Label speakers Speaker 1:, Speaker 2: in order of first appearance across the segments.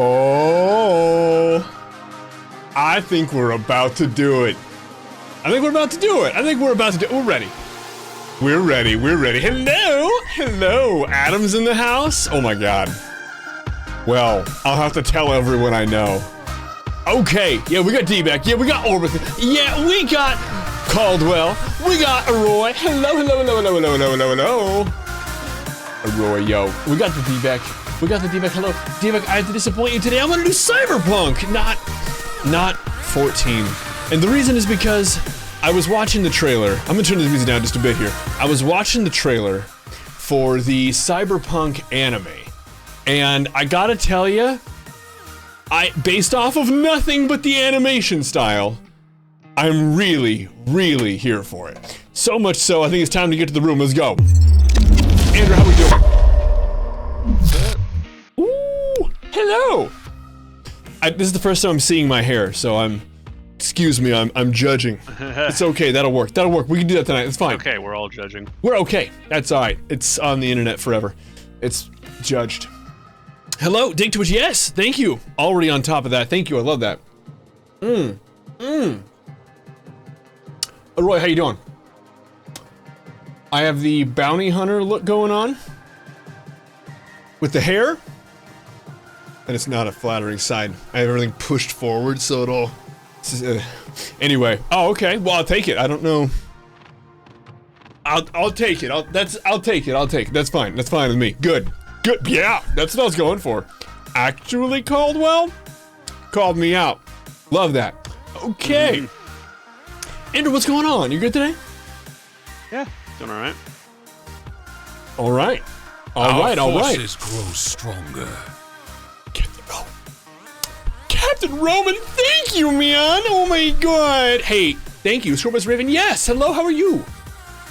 Speaker 1: Oh, I think we're about to do it. We're ready. We're ready. Hello, Adam's in the house. Oh my God. Well, I'll have to tell everyone I know. Okay, yeah, we got D-Back. Yeah, we got Orbit. Yeah, we got Caldwell. We got Roy. Hello. Roy, yo. We got the D-Back. Hello. D-Back, I have to disappoint you today. I'm gonna do Cyberpunk, not 14. And the reason is because I was watching the trailer. I'm gonna turn this music down just a bit here. I was watching the trailer for the Cyberpunk anime. And I gotta tell you, based off of nothing but the animation style, I'm really here for it. So much so, I think it's time to get to the room. Let's go. Andrew, how we doing? Ooh, hello. This is the first time I'm seeing my hair, so excuse me, I'm judging. It's okay, that'll work. We can do that tonight, it's fine.
Speaker 2: Okay, we're all judging.
Speaker 1: We're okay, that's all right. It's on the internet forever. It's judged. Hello, Dig Twitch, yes, thank you. Already on top of that, thank you, I love that. Roy, how you doing? I have the bounty hunter look going on. With the hair. And it's not a flattering side. I have everything pushed forward, so it'll... Anyway, oh, okay, well, I'll take it, I don't know. I'll take it, I'll take it, that's fine with me, good, yeah, that's what I was going for. Actually, Caldwell called me out, love that. Okay, Andrew, what's going on, you good today?
Speaker 2: Yeah, doing alright.
Speaker 1: Alright.
Speaker 3: Our forces grow stronger.
Speaker 1: Captain Roman, thank you, man! Oh my God! Hey, thank you, Scorpius Raven. Yes, hello, how are you?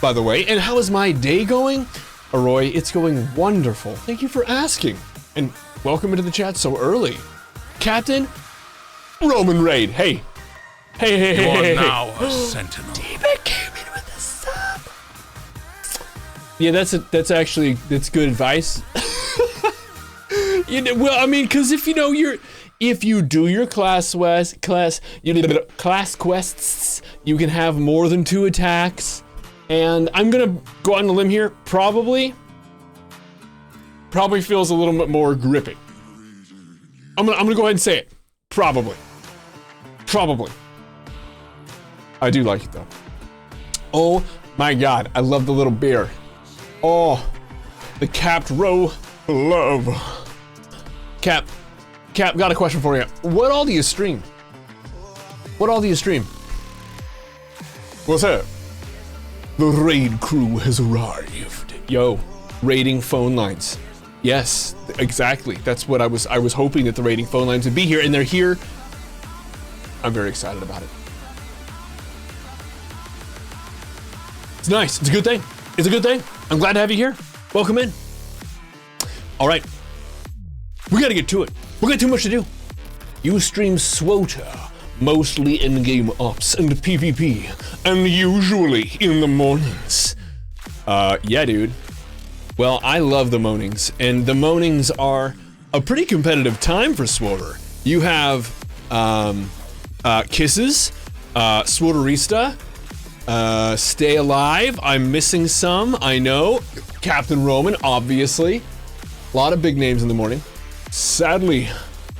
Speaker 1: By the way, and how is my day going? Roy, it's going wonderful. Thank you for asking. And welcome into the chat so early. Captain Roman Raid, hey. Hey.
Speaker 3: Now a sentinel.
Speaker 1: D-Back came in with a sub. Yeah, that's good advice. Well, I mean, because if you do your class quests, you can have more than 2 attacks. And I'm gonna go on a limb here. Probably feels a little bit more gripping. I'm gonna go ahead and say it. Probably. I do like it though. Oh my God, I love the little bear. Oh, the capped row love. Cap, got a question for you. What all do you stream? What's up? The raid crew has arrived. Yo, raiding phone lines. Yes, exactly. That's what I was hoping that the raiding phone lines would be here, and they're here. I'm very excited about it. It's nice, it's a good thing. I'm glad to have you here. Welcome in. All right. We gotta get to it. We got too much to do. You stream SWTOR, mostly in-game ops and PvP, and usually in the mornings. Yeah, dude. Well, I love the mornings, and the mornings are a pretty competitive time for SWTOR. You have, Kisses, SWTORista, Stay Alive, I'm missing some, I know. Captain Roman, obviously. A lot of big names in the morning. Sadly,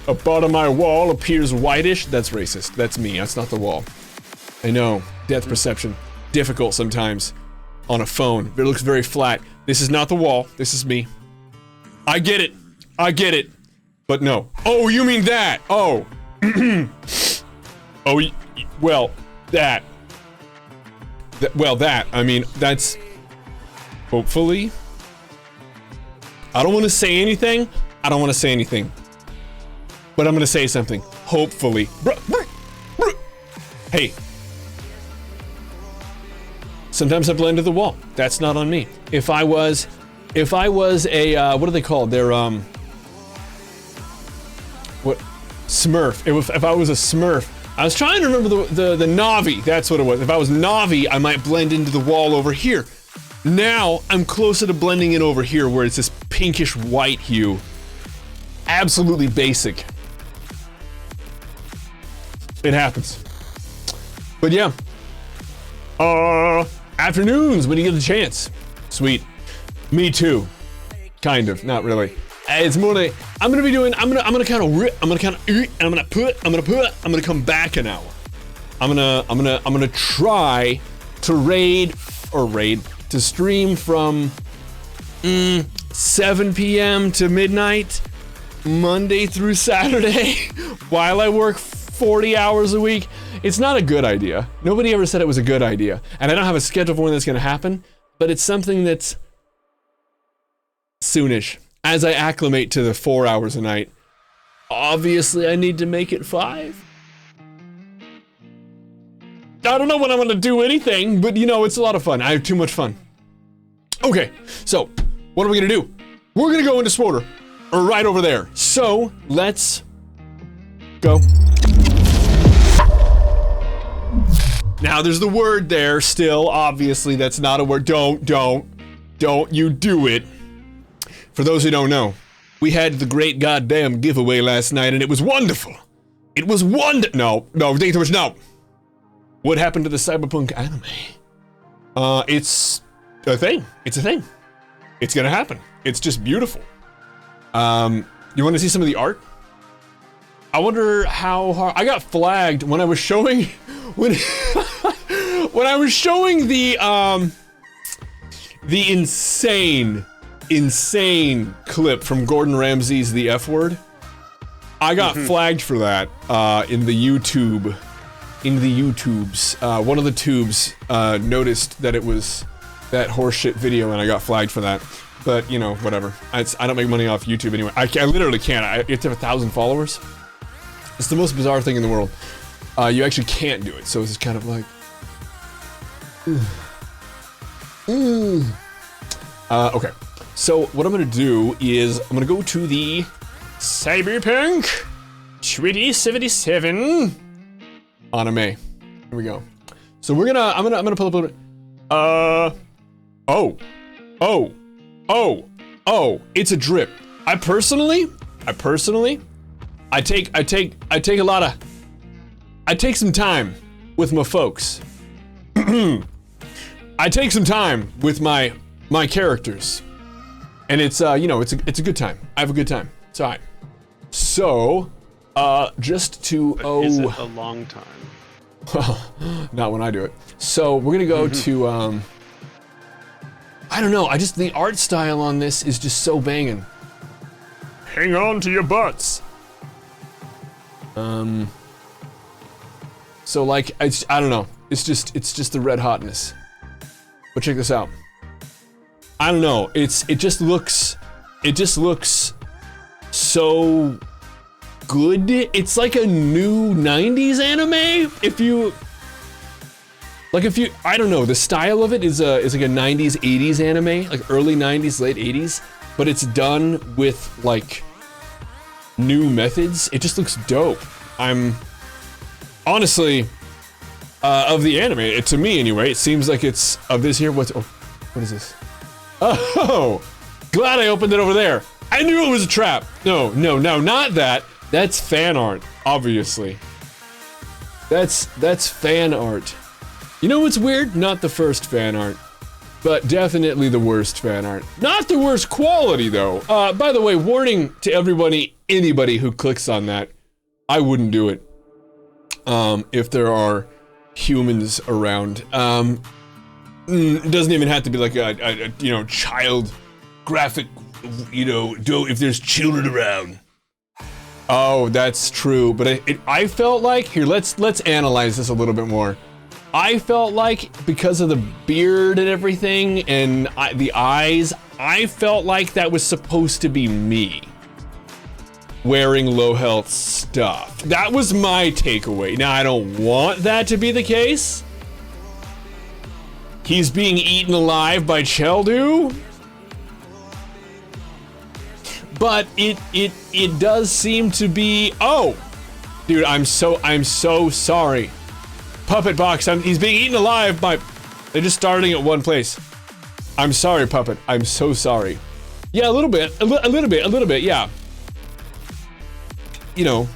Speaker 1: a part of my wall appears whitish. That's racist. That's me. That's not the wall. I know. Depth perception. Difficult sometimes on a phone. It looks very flat. This is not the wall. This is me. I get it. But no. Oh, you mean that? Oh. Oh, well, that. I mean, that's... Hopefully. I don't want to say anything. But I'm gonna say something. Hopefully. Hey. Sometimes I blend to the wall. That's not on me. If I was a, what are they called? They're, what? Smurf. If I was a Smurf. I was trying to remember the Navi. That's what it was. If I was Navi, I might blend into the wall over here. Now, I'm closer to blending in over here where it's this pinkish white hue. Absolutely basic. It happens. But yeah. Afternoons when you get the chance. Sweet. Me too. Kind of, not really. It's more like I'm gonna come back an hour. I'm gonna try to stream from 7 p.m. to midnight, Monday through Saturday, while I work 40 hours a week. It's not a good idea. Nobody ever said it was a good idea, and I don't have a schedule for when that's gonna happen, but it's something that's soonish. As I acclimate to the 4 hours a night, obviously I need to make it 5. I don't know when I'm gonna do anything, but you know, it's a lot of fun. I have too much fun. Okay, so what are we gonna do? We're gonna go into SWTOR, or right over there. So let's go. Now there's the word there still, obviously that's not a word. Don't you do it. For those who don't know, we had the great goddamn giveaway last night and it was wonderful. It was no, thank you so much, no. What happened to the Cyberpunk anime? It's a thing. It's a thing. It's gonna happen. It's just beautiful. You wanna see some of the art? I wonder how hard, I got flagged when I was showing, when I was showing the insane clip from Gordon Ramsay's The F Word. I got flagged for that in the YouTubes. One of the tubes noticed that it was that horseshit video and I got flagged for that. But, you know, whatever. I don't make money off YouTube anyway. I literally can't. You have to have 1,000 followers. It's the most bizarre thing in the world. You actually can't do it, so it's kind of like... okay. So what I'm gonna do is I'm gonna go to the Cyberpunk 2077 anime. Here we go. So I'm gonna pull up it's a drip. I take some time with my folks. I take some time with my characters. And it's, you know, it's a good time. I have a good time. It's alright. So, just to,
Speaker 2: Is it a long time?
Speaker 1: Not when I do it. So, we're gonna go to, I don't know, the art style on this is just so banging. Hang on to your butts. So like, I don't know. It's just the red hotness. But check this out. I don't know. It just looks so good. It's like a new 90s anime. I don't know, the style of it is like a 90s, 80s anime, like early 90s, late 80s, but it's done with like new methods. It just looks dope. I'm honestly of the anime, to me anyway, it seems like it's of this here. What is this? Oh, glad I opened it over there. I knew it was a trap. No, not that. That's fan art, obviously. That's fan art. You know what's weird? Not the first fan art, but definitely the worst fan art. Not the worst quality though. By the way, warning to anybody who clicks on that, I wouldn't do it. If there are humans around. It doesn't even have to be like a you know, child graphic, you know, if there's children around. Oh, that's true, but I felt like, here, let's analyze this a little bit more. I felt like, because of the beard and everything, and the eyes, I felt like that was supposed to be me wearing low health stuff. That was my takeaway. Now, I don't want that to be the case. He's being eaten alive by Cheldu. But it does seem to be, oh, dude, I'm so sorry. Puppet Box, he's being eaten alive by, they're just starting at one place. I'm sorry, Puppet, I'm so sorry. Yeah, a little bit, yeah. You know,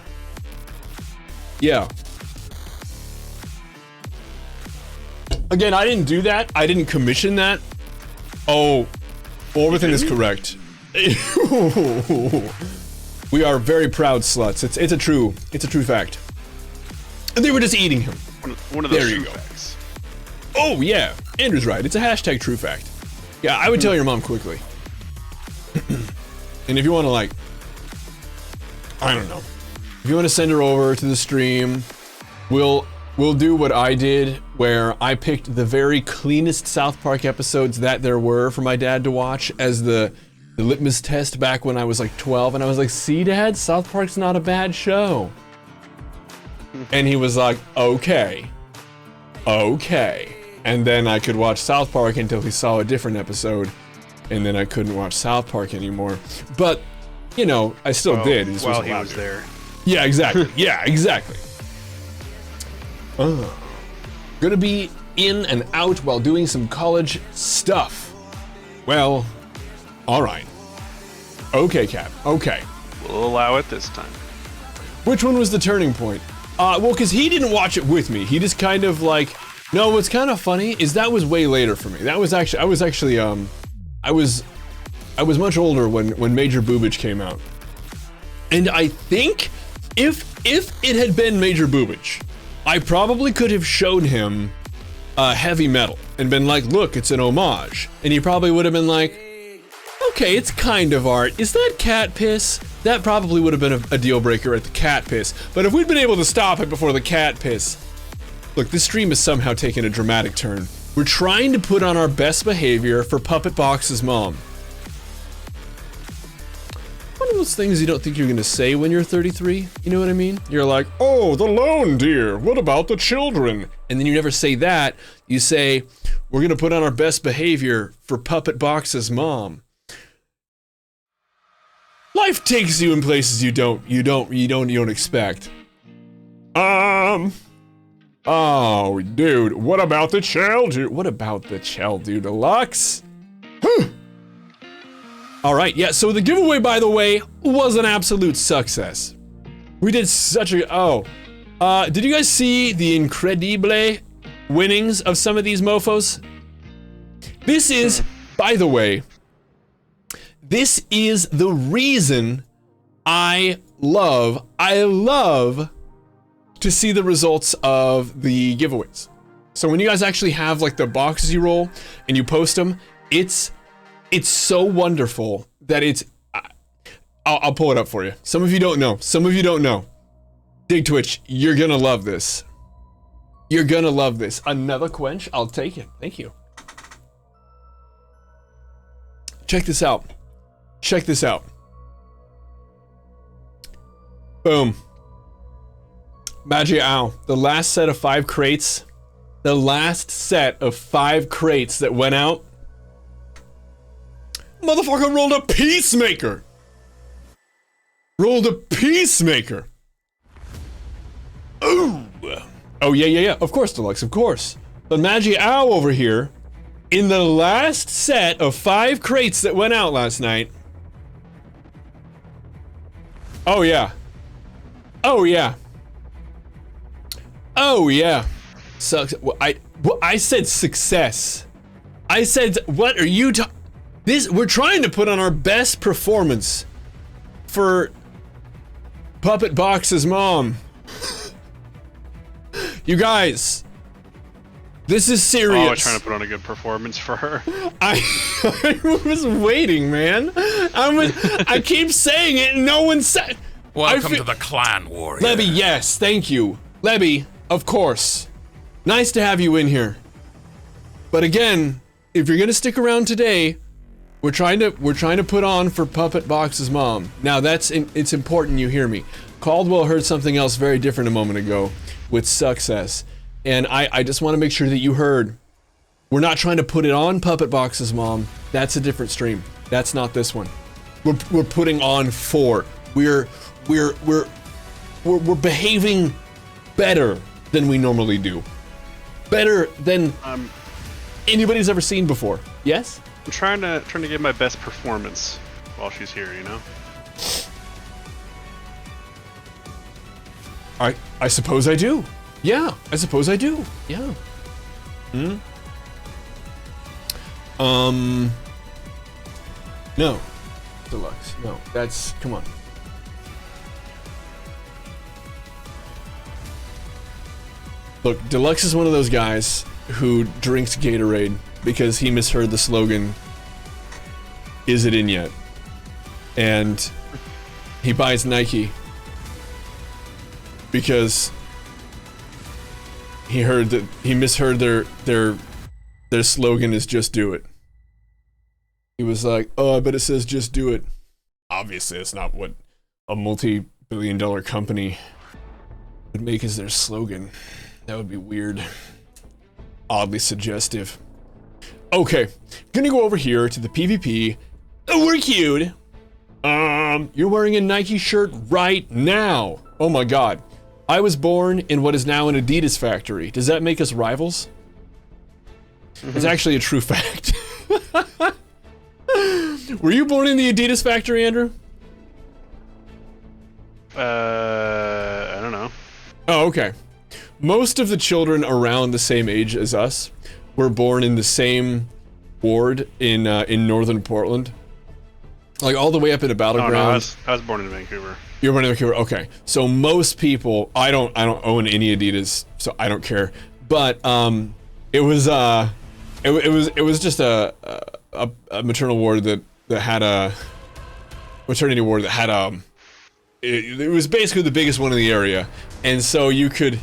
Speaker 1: yeah. Again, I didn't do that. I didn't commission that. Oh, everything is correct. We are very proud sluts. It's a true fact. And they were just eating him.
Speaker 2: One of those
Speaker 1: There you
Speaker 2: true
Speaker 1: go.
Speaker 2: facts.
Speaker 1: Oh yeah, Andrew's right. It's a hashtag true fact. Yeah, I would tell your mom quickly. And if you want to like, I don't know, if you want to send her over to the stream, we'll do what I did, where I picked the very cleanest South Park episodes that there were for my dad to watch as the litmus test back when I was like 12, and I was like, see Dad, South Park's not a bad show. And he was like, okay. And then I could watch South Park until he saw a different episode, and then I couldn't watch South Park anymore. But, you know, I still did. He just
Speaker 2: While
Speaker 1: wasn't
Speaker 2: he
Speaker 1: allowed
Speaker 2: was
Speaker 1: to.
Speaker 2: there.
Speaker 1: Yeah, exactly. Yeah, exactly. Gonna be in and out while doing some college stuff. Well, alright. Okay, Cap. Okay.
Speaker 2: We'll allow it this time.
Speaker 1: Which one was the turning point? Well, because he didn't watch it with me. He just kind of like... No, what's kind of funny is that was way later for me. That was actually... I was much older when Major Boobage came out. And I think if it had been Major Boobage, I probably could have shown him heavy metal and been like, look, it's an homage. And he probably would have been like, okay, it's kind of art. Is that cat piss? That probably would have been a deal breaker at the cat piss. But if we'd been able to stop it before the cat piss... Look, this stream has somehow taken a dramatic turn. We're trying to put on our best behavior for Puppet Box's mom. One of those things you don't think you're gonna say when you're 33, you know what I mean? You're like, oh, the lone deer, what about the children? And then you never say that, you say, we're gonna put on our best behavior for Puppet Box's mom. Life takes you in places you don't expect. Oh, dude, what about the Chell Dude? What about the Chell Dude Deluxe? Alright, yeah, so the giveaway, by the way, was an absolute success. We did such a... did you guys see the incredible winnings of some of these mofos? This is, by the way, this is the reason I love to see the results of the giveaways. So when you guys actually have like the boxes you roll and you post them, it's so wonderful that it's... I'll pull it up for you. Some of you don't know. Dig Twitch, you're gonna love this. You're gonna love this. Another quench, I'll take it. Thank you. Check this out. Boom. Magic Ow. The last set of 5 crates. The last set of 5 crates that went out. Motherfucker rolled a Peacemaker. Ooh. Oh, yeah. Of course, Deluxe, of course. But Magic Ow over here, in the last set of 5 crates that went out last night. Oh, yeah. Sucks. I said success. I said, what are you we're trying to put on our best performance for Puppet Box's mom. You guys, this is serious.
Speaker 2: Oh, we're trying to put on a good performance for her.
Speaker 1: I was waiting, man. I keep saying it and no one said.
Speaker 3: Welcome to the clan, warrior.
Speaker 1: Lebby, yes, thank you. Lebby, of course. Nice to have you in here. But again, if you're gonna stick around today, we're trying to put on for Puppet Box's mom. Now it's important you hear me. Caldwell heard something else very different a moment ago with success. And I just want to make sure that you heard. We're not trying to put it on Puppet Box's mom. That's a different stream. That's not this one. We're putting on for. We're behaving better than we normally do. Better than anybody's ever seen before. Yes?
Speaker 2: I'm trying to give my best performance while she's here, you know?
Speaker 1: I suppose I do. Yeah, I suppose I do. Yeah. No. Deluxe. No. That's... Come on. Look, Deluxe is one of those guys who drinks Gatorade because he misheard the slogan, "Is it in yet?" And he buys Nike because he misheard their slogan is "Just do it." He was like, "Oh, I bet it says just do it." Obviously, that's not what a multi-billion-dollar company would make as their slogan. That would be weird. Oddly suggestive. Okay, gonna go over here to the PvP. Oh, we're cute. You're wearing a Nike shirt right now. Oh my god. I was born in what is now an Adidas factory. Does that make us rivals? It's actually a true fact. Were you born in the Adidas factory, Andrew?
Speaker 2: I don't know.
Speaker 1: Oh, okay. Most of the children around the same age as us were born in the same ward in northern Portland. Like all the way up in a battleground.
Speaker 2: Oh, no, I was born in Vancouver.
Speaker 1: You were born in Vancouver, okay. So most people, I don't own any Adidas, so I don't care. But it was just a maternal ward that had a maternity ward that had it was basically the biggest one in the area, and so you could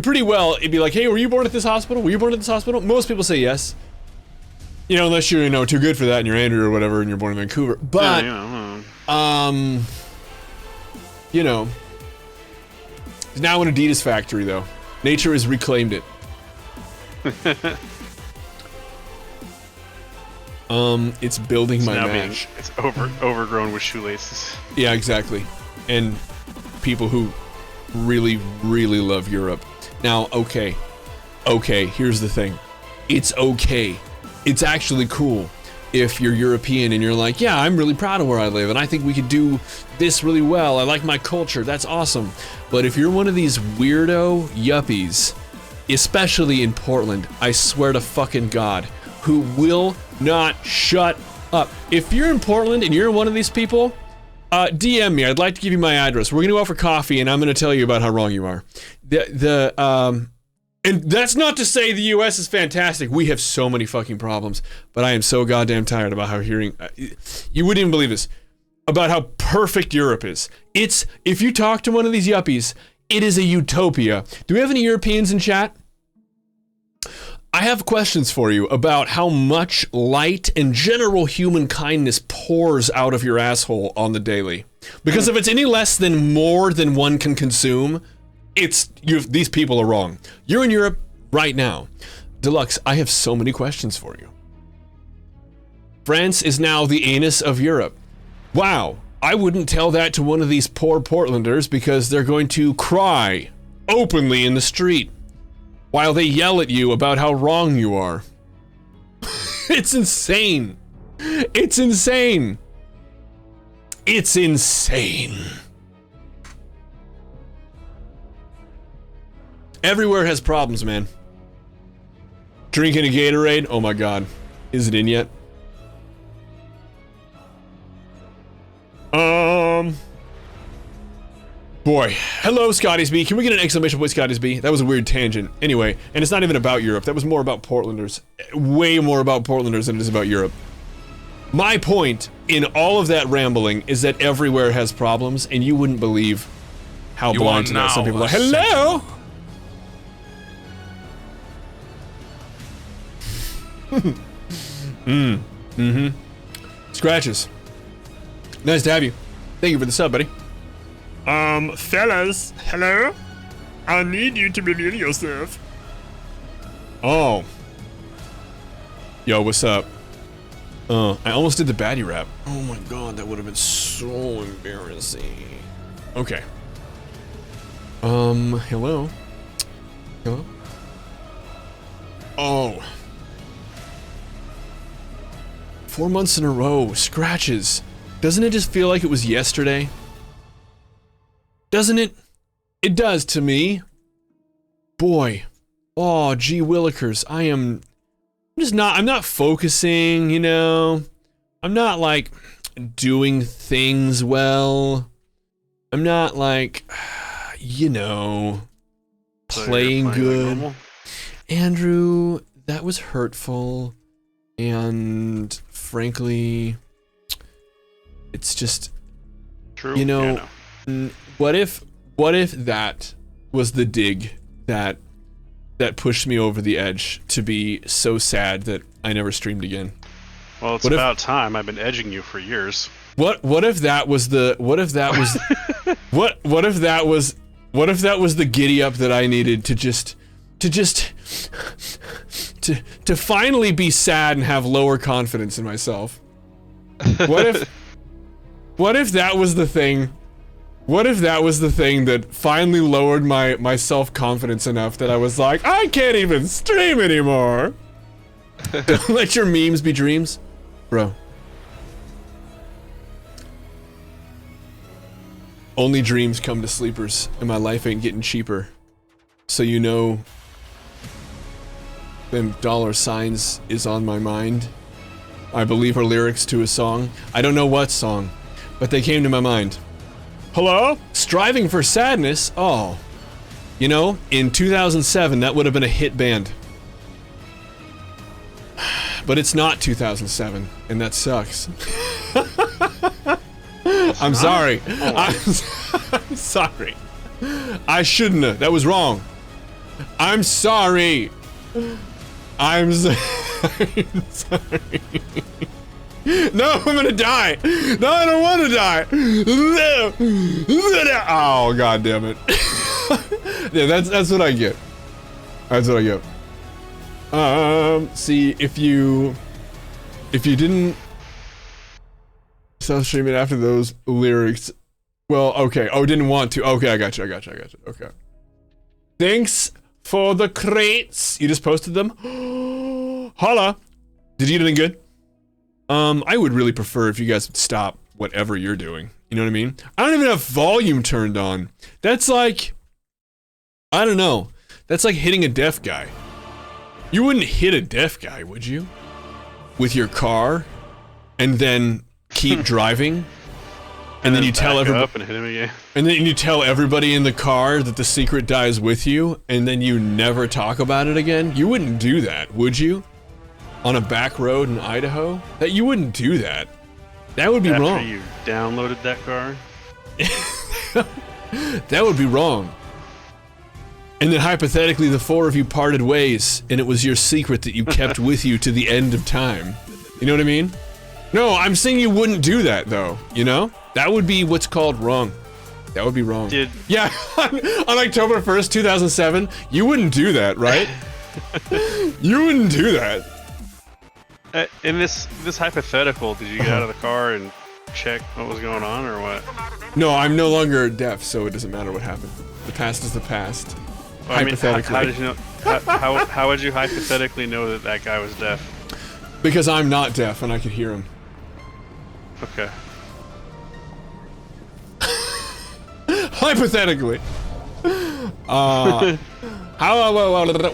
Speaker 1: pretty well, it'd be like, hey, were you born at this hospital? Were you born at this hospital? Most people say yes. You know, unless you're, you know, too good for that and you're Andrew or whatever and you're born in Vancouver. But, you know, it's now an Adidas factory, though. Nature has reclaimed it. It's building my match.
Speaker 2: It's overgrown with shoelaces.
Speaker 1: Yeah, exactly. And people who really, really love Europe. Now, okay, here's the thing. It's okay. It's actually cool if you're European and you're like, yeah, I'm really proud of where I live and I think we could do this really well. I like my culture. That's awesome. But if you're one of these weirdo yuppies, especially in Portland, I swear to fucking God, who will not shut up. If you're in Portland and you're one of these people, DM me. I'd like to give you my address. We're gonna go out for coffee and I'm gonna tell you about how wrong you are. And that's not to say the US is fantastic. We have so many fucking problems, but I am so goddamn tired about how you wouldn't even believe this, about how perfect Europe is. If you talk to one of these yuppies, it is a utopia. Do we have any Europeans in chat? I have questions for you about how much light and general human kindness pours out of your asshole on the daily. Because if it's any less than more than one can consume, these people are wrong. You're in Europe right now. Deluxe, I have so many questions for you. France is now the anus of Europe. Wow, I wouldn't tell that to one of these poor Portlanders because they're going to cry openly in the street while they yell at you about how wrong you are. It's insane. It's insane. It's insane. Everywhere has problems, man. Drinking a Gatorade? Oh my god. Is it in yet? Boy. Hello, Scotty's B. Can we get an exclamation point, Scotty's B? That was a weird tangent. Anyway, and it's not even about Europe. That was more about Portlanders. Way more about Portlanders than it is about Europe. My point in all of that rambling is that everywhere has problems, and you wouldn't believe how blind to that some people are. Hello! Scratches. Nice to have you. Thank you for the sub, buddy.
Speaker 4: Fellas, hello? I need you to reveal yourself.
Speaker 1: Oh. Yo, what's up? I almost did the baddie rap. Oh my god, that would have been so embarrassing. Okay. Hello? Hello? Oh. 4 months in a row, scratches. Doesn't it just feel like it was yesterday? Doesn't it? It does to me. Boy, Oh, gee willikers, I'm not focusing, you know? I'm not, like, doing things well. I'm not, like, you know, playing good.
Speaker 2: Like
Speaker 1: Andrew, that was hurtful. And, frankly, it's just,
Speaker 2: True.
Speaker 1: you know,
Speaker 2: Yeah,
Speaker 1: what if that was the dig that pushed me over the edge to be so sad that I never streamed again?
Speaker 2: Well, it's about time. I've been edging you for years.
Speaker 1: What if that was the what if that was the giddy up that I needed to finally be sad and have lower confidence in myself? What if that was the thing? What if that was the thing that finally lowered my self-confidence enough that I was like, I can't even stream anymore? Don't let your memes be dreams, bro. Only dreams come to sleepers, and my life ain't getting cheaper. So you know, them dollar signs is on my mind. I believe are lyrics to a song. I don't know what song, but they came to my mind. Hello? Striving for Sadness? Oh. You know, in 2007, that would have been a hit band. But it's not 2007, and that sucks. I'm sorry. I'm sorry. I shouldn't have. That was wrong. I'm sorry. I'm sorry. No, I'm gonna die. No, I don't want to die. Oh, god damn it. Yeah, that's what I get. That's what I get. See, if you didn't stop streaming after those lyrics, well, okay. Oh, didn't want to. Okay, I got you. Okay. Thanks for the crates. You just posted them. Holla. Did you get anything good? I would really prefer if you guys would stop whatever you're doing. You know what I mean? I don't even have volume turned on. That's like, I don't know. That's like hitting a deaf guy. You wouldn't hit a deaf guy, would you? With your car, and then keep driving, and then you tell everybody,
Speaker 2: and hit him again.
Speaker 1: and then you tell everybody in the car that the secret dies with you, and then you never talk about it again. You wouldn't do that, would you? On a back road in Idaho? That you wouldn't do that. That would be wrong.
Speaker 2: After you downloaded that car?
Speaker 1: That would be wrong. And then hypothetically the four of you parted ways, and it was your secret that you kept with you to the end of time. You know what I mean? No, I'm saying you wouldn't do that though, you know? That would be what's called wrong. That would be wrong. Yeah, on October 1st, 2007, you wouldn't do that, right? You wouldn't do that.
Speaker 2: In this hypothetical, did you get out of the car and check what was going on, or what?
Speaker 1: No, I'm no longer deaf, so it doesn't matter what happened. The past is the past.
Speaker 2: Well,
Speaker 1: Hypothetically.
Speaker 2: I mean, how did you know? How would you hypothetically know that guy was deaf?
Speaker 1: Because I'm not deaf and I could hear him.
Speaker 2: Okay.
Speaker 1: Hypothetically.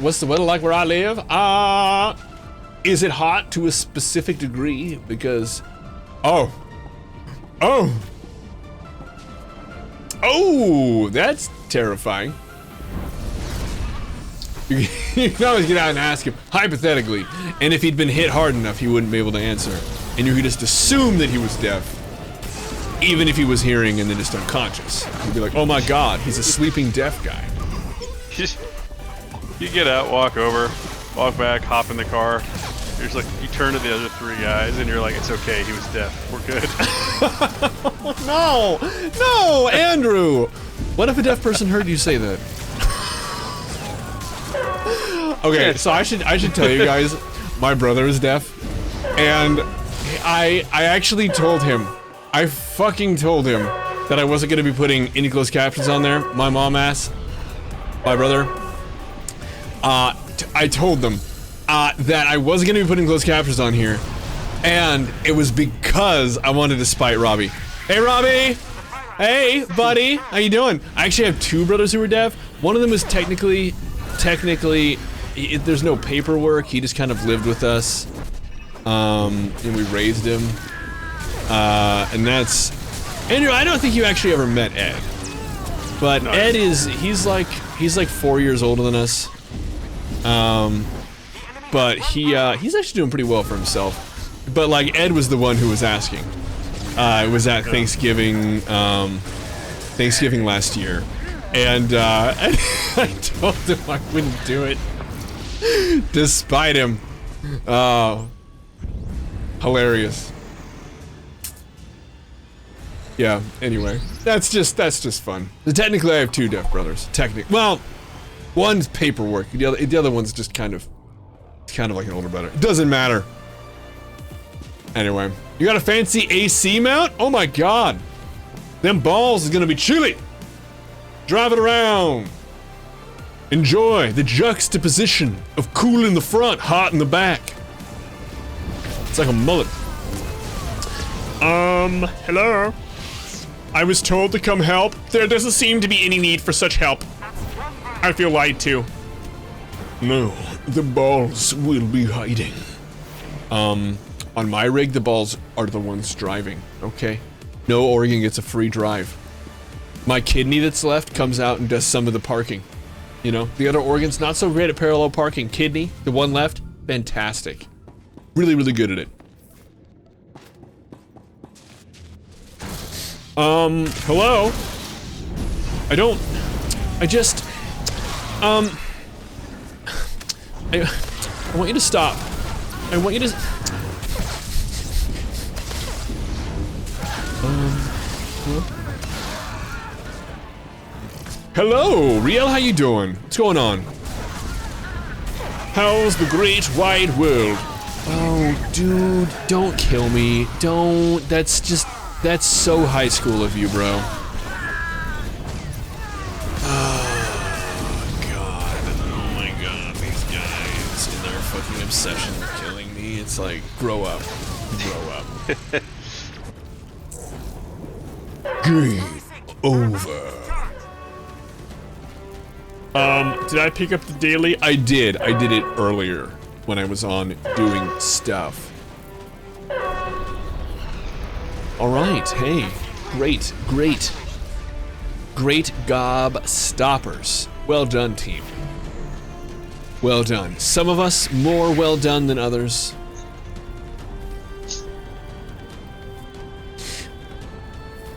Speaker 1: What's the weather like where I live? Is it hot to a specific degree? Because, oh, that's terrifying. You can always get out and ask him, hypothetically, and if he'd been hit hard enough, he wouldn't be able to answer. And you could just assume that he was deaf, even if he was hearing and then just unconscious. You'd be like, oh my god, he's a sleeping deaf guy.
Speaker 2: You get out, walk over, walk back, hop in the car. You're just like, you turn to the other three guys and you're like, it's okay, he was deaf, we're good.
Speaker 1: No, Andrew! What if a deaf person heard you say that? Okay, so I should tell you guys, my brother is deaf, and I actually told him, I fucking told him that I wasn't gonna be putting any closed captions on there. My mom asked, my brother, I told them that I wasn't gonna be putting closed captions on here, and it was because I wanted to spite Robbie. Hey Robbie! Hey buddy, how you doing? I actually have two brothers who are deaf. One of them is technically technically, there's no paperwork. He just kind of lived with us, and we raised him. And that's Andrew. I don't think you actually ever met Ed, but no, Ed he's like 4 years older than us. But he's actually doing pretty well for himself. But like Ed was the one who was asking. It was at Thanksgiving last year, and I told him I wouldn't do it, despite him. Hilarious. Yeah. Anyway, that's just fun. Technically, I have 2 deaf brothers. Well, one's paperwork. The other one's just kind of like an older brother. It doesn't matter. Anyway, you got a fancy AC mount? Oh my god. Them balls is gonna be chilly. Drive it around. Enjoy the juxtaposition of cool in the front, hot in the back. It's like a mullet.
Speaker 4: Hello? I was told to come help. There doesn't seem to be any need for such help. I feel lied to.
Speaker 1: No, the balls will be hiding. On my rig, the balls are the ones driving, okay? No organ gets a free drive. My kidney that's left comes out and does some of the parking. You know, the other organ's not so great at parallel parking. Kidney, the one left, fantastic. Really, really good at it. Hello? I want you to stop. I want you to... Hello, Riel, how you doing? What's going on? How's the great wide world? Oh, dude, don't kill me. Don't, that's so high school of you, bro. Oh, God. Oh my God, these guys and their fucking obsession with killing me. It's like, grow up. Grow up. Game over.
Speaker 4: Did I pick up the daily?
Speaker 1: I did it earlier when I was on doing stuff. Alright, hey. Great gob stoppers. Well done, team. Well done. Some of us more well done than others.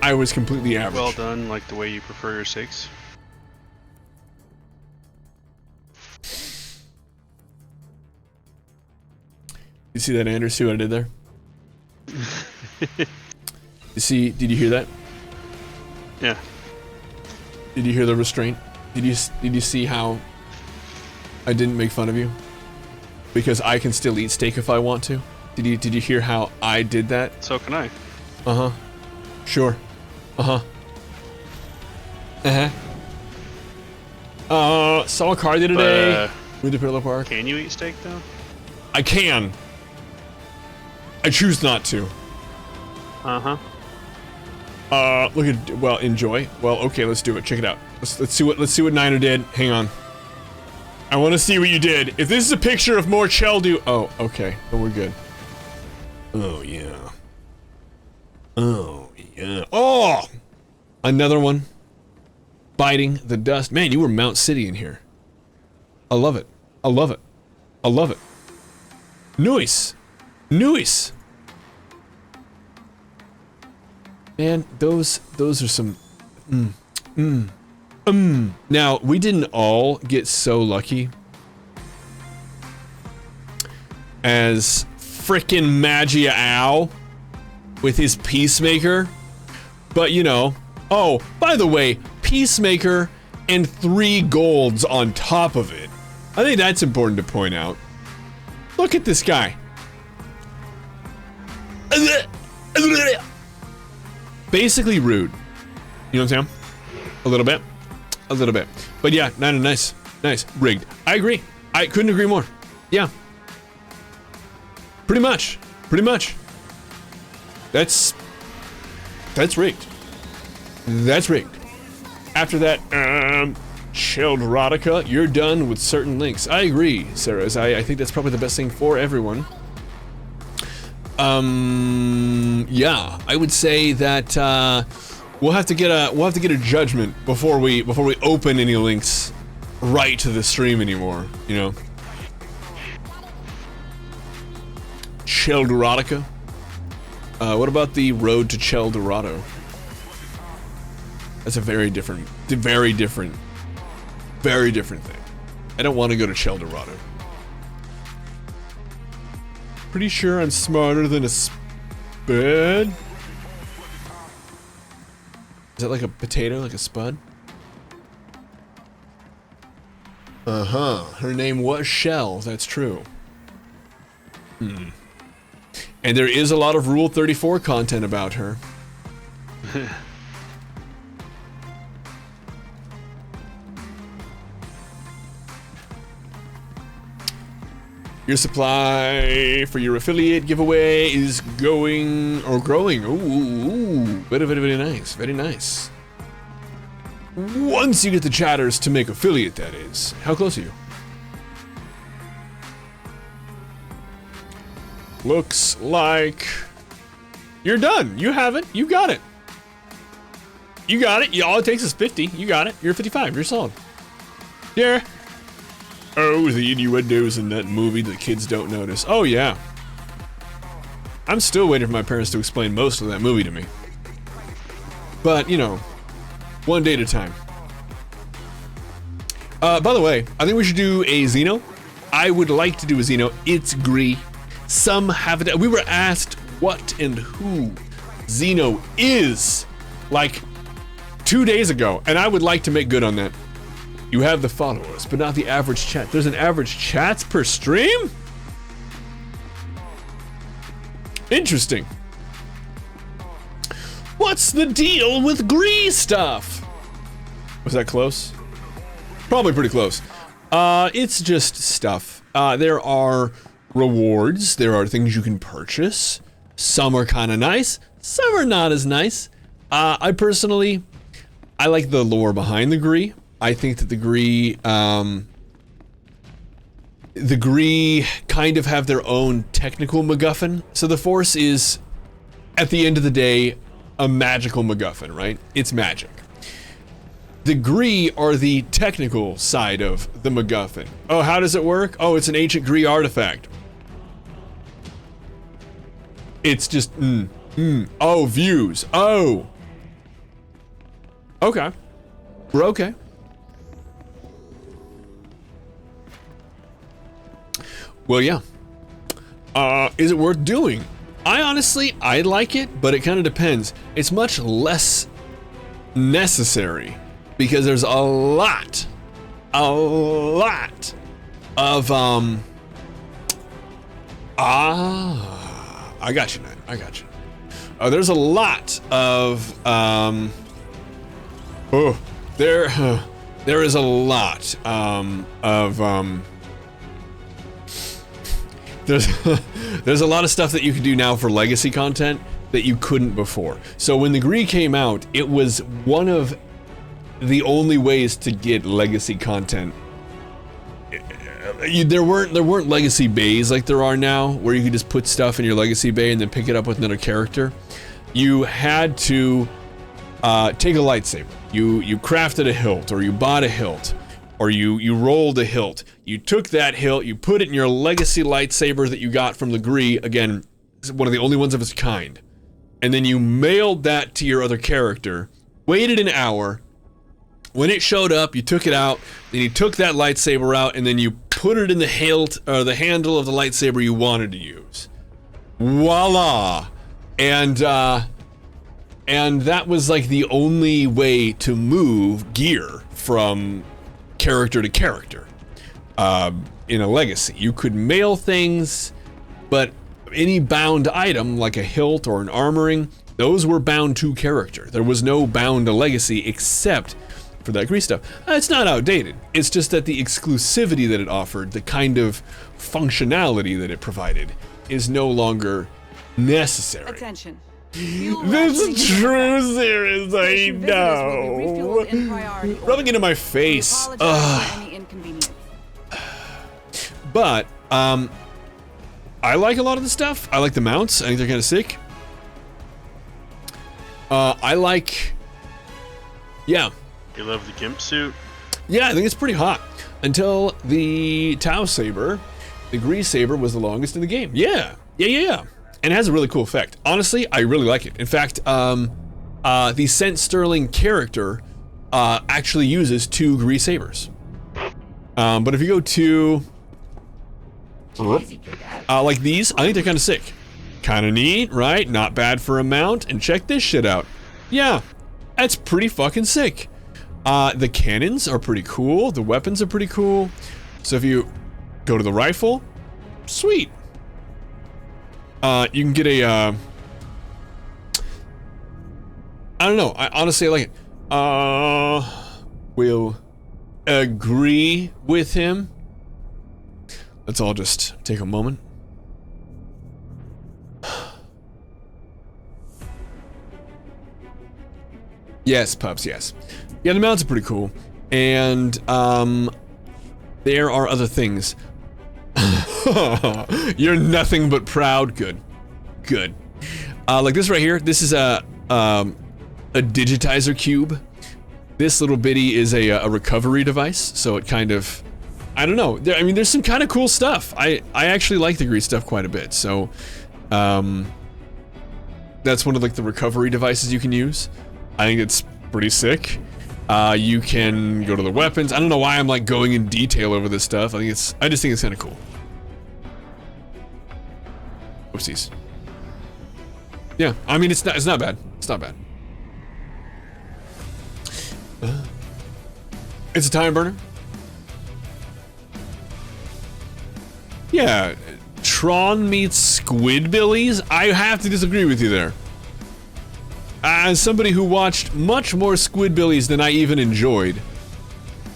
Speaker 1: I was completely average.
Speaker 2: Well done, like the way you prefer your steaks.
Speaker 1: You see that, Andrew? See what I did there? Did you hear that?
Speaker 2: Yeah.
Speaker 1: Did you hear the restraint? Did you see how I didn't make fun of you? Because I can still eat steak if I want to? Did you hear how I did that?
Speaker 2: So can I.
Speaker 1: Uh-huh. Sure. Uh-huh. Saw a car the other day. With the parallel park.
Speaker 2: Can you eat steak though?
Speaker 1: I can. I choose not to.
Speaker 2: Uh-huh.
Speaker 1: Look at, well, enjoy. Well, okay, let's do it. Check it out. Let's see what Niner did. Hang on. I want to see what you did. If this is a picture of more Cheldu, oh, okay. Oh, we're good. Oh yeah. Oh yeah. Oh, another one. Biting the dust. Man, you were Mount City in here. I love it. I love it. I love it. Nice. Nice. Man, those are some Now, we didn't all get so lucky as frickin' Magia Ow with his Peacemaker. But you know, oh, by the way, Peacemaker and 3 golds on top of it. I think that's important to point out. Look at this guy. Basically rude. You know what I'm saying? A little bit. A little bit. But yeah, nice. Nice. Rigged. I agree. I couldn't agree more. Yeah. Pretty much. Pretty much. That's rigged. That's rigged. After that, Sheldrotica, you're done with certain links. I agree, Sarah. I think that's probably the best thing for everyone. Yeah, I would say that we'll have to get a judgment before we open any links right to the stream anymore. You know. Sheldrotica. What about the road to Cheldorado? That's a very different thing. I don't want to go to Cheldorado. Pretty sure I'm smarter than a spud. Is that like a potato, like a spud? Uh-huh. Her name was Shell, that's true. And there is a lot of Rule 34 content about her. Your supply for your affiliate giveaway is going or growing. Ooh, very nice, very nice. Once you get the chatters to make affiliate, that is. How close are you? Looks like you're done. You have it. You got it. You got it. All it takes is 50. You got it. You're 55. You're solid. Yeah. Oh, the innuendos in that movie that kids don't notice. Oh, yeah. I'm still waiting for my parents to explain most of that movie to me. But, you know, one day at a time. By the way, I think we should do a Xeno. I would like to do a Xeno. It's Gree. Some have it. We were asked what and who Xeno is like 2 days ago, and I would like to make good on that. You have the followers, but not the average chat. There's an average chats per stream? Interesting. What's the deal with Gree stuff? Was that close? Probably pretty close. It's just stuff. There are rewards. There are things you can purchase. Some are kind of nice. Some are not as nice. I personally like the lore behind the Gree. I think that the Gree kind of have their own technical MacGuffin. So the Force is, at the end of the day, a magical MacGuffin, right? It's magic. The Gree are the technical side of the MacGuffin. Oh, how does it work? Oh, it's an ancient Gree artifact. It's just, Oh, views. Oh. Okay. We're okay. Well, yeah. Is it worth doing? I like it, but it kind of depends. It's much less necessary because there's a lot of, I got you, man. I got you. There's a lot of, there is a lot, there's a lot of stuff that you can do now for legacy content that you couldn't before. So when the Gree came out, it was one of the only ways to get legacy content. There weren't legacy bays like there are now, where you could just put stuff in your legacy bay and then pick it up with another character. You had to take a lightsaber. You crafted a hilt, or you bought a hilt, or you rolled a hilt. You took that hilt, you put it in your legacy lightsaber that you got from the Gree, again, one of the only ones of its kind. And then you mailed that to your other character, waited an hour. When it showed up, you took it out, then you took that lightsaber out, and then you put it in the hilt, or the handle of the lightsaber you wanted to use. Voila! And that was like the only way to move gear from character to character in a legacy. You could mail things, but any bound item like a hilt or an armoring, those were bound to character. There was no bound to legacy except for that Gree stuff. It's not outdated. It's just that the exclusivity that it offered, the kind of functionality that it provided, is no longer necessary.
Speaker 5: Attention.
Speaker 1: This is true, serious, I know. Rubbing into my face. But, I like a lot of the stuff. I like the mounts. I think they're kind of sick. Yeah.
Speaker 2: You love the gimp suit?
Speaker 1: Yeah, I think it's pretty hot. Until the Tau Saber, the Grease Saber was the longest in the game. Yeah. And it has a really cool effect. Honestly, I really like it. In fact, the Scent Sterling character actually uses 2 Grease Sabers. But if you go to like these, I think they're kind of sick. Kind of neat, right? Not bad for a mount. And check this shit out. Yeah, that's pretty fucking sick. The cannons are pretty cool. The weapons are pretty cool. So if you go to the rifle, sweet. You can get a, I don't know. I honestly like it. We'll agree with him. Let's all just take a moment. Yes, pups, yes. Yeah, the mounts are pretty cool. And, there are other things. You're nothing but proud. Good. Good. Like this right here, this is a digitizer cube. This little bitty is a recovery device, so it kind of, I don't know. I mean, there's some kind of cool stuff. I actually like the grease stuff quite a bit, so, that's one of like the recovery devices you can use. I think it's pretty sick. You can go to the weapons. I don't know why I'm like going in detail over this stuff. I just think it's kind of cool. Oopsies. Yeah, I mean, it's not bad. It's not bad. It's a time burner. Yeah, Tron meets Squidbillies? I have to disagree with you there. As somebody who watched much more Squidbillies than I even enjoyed,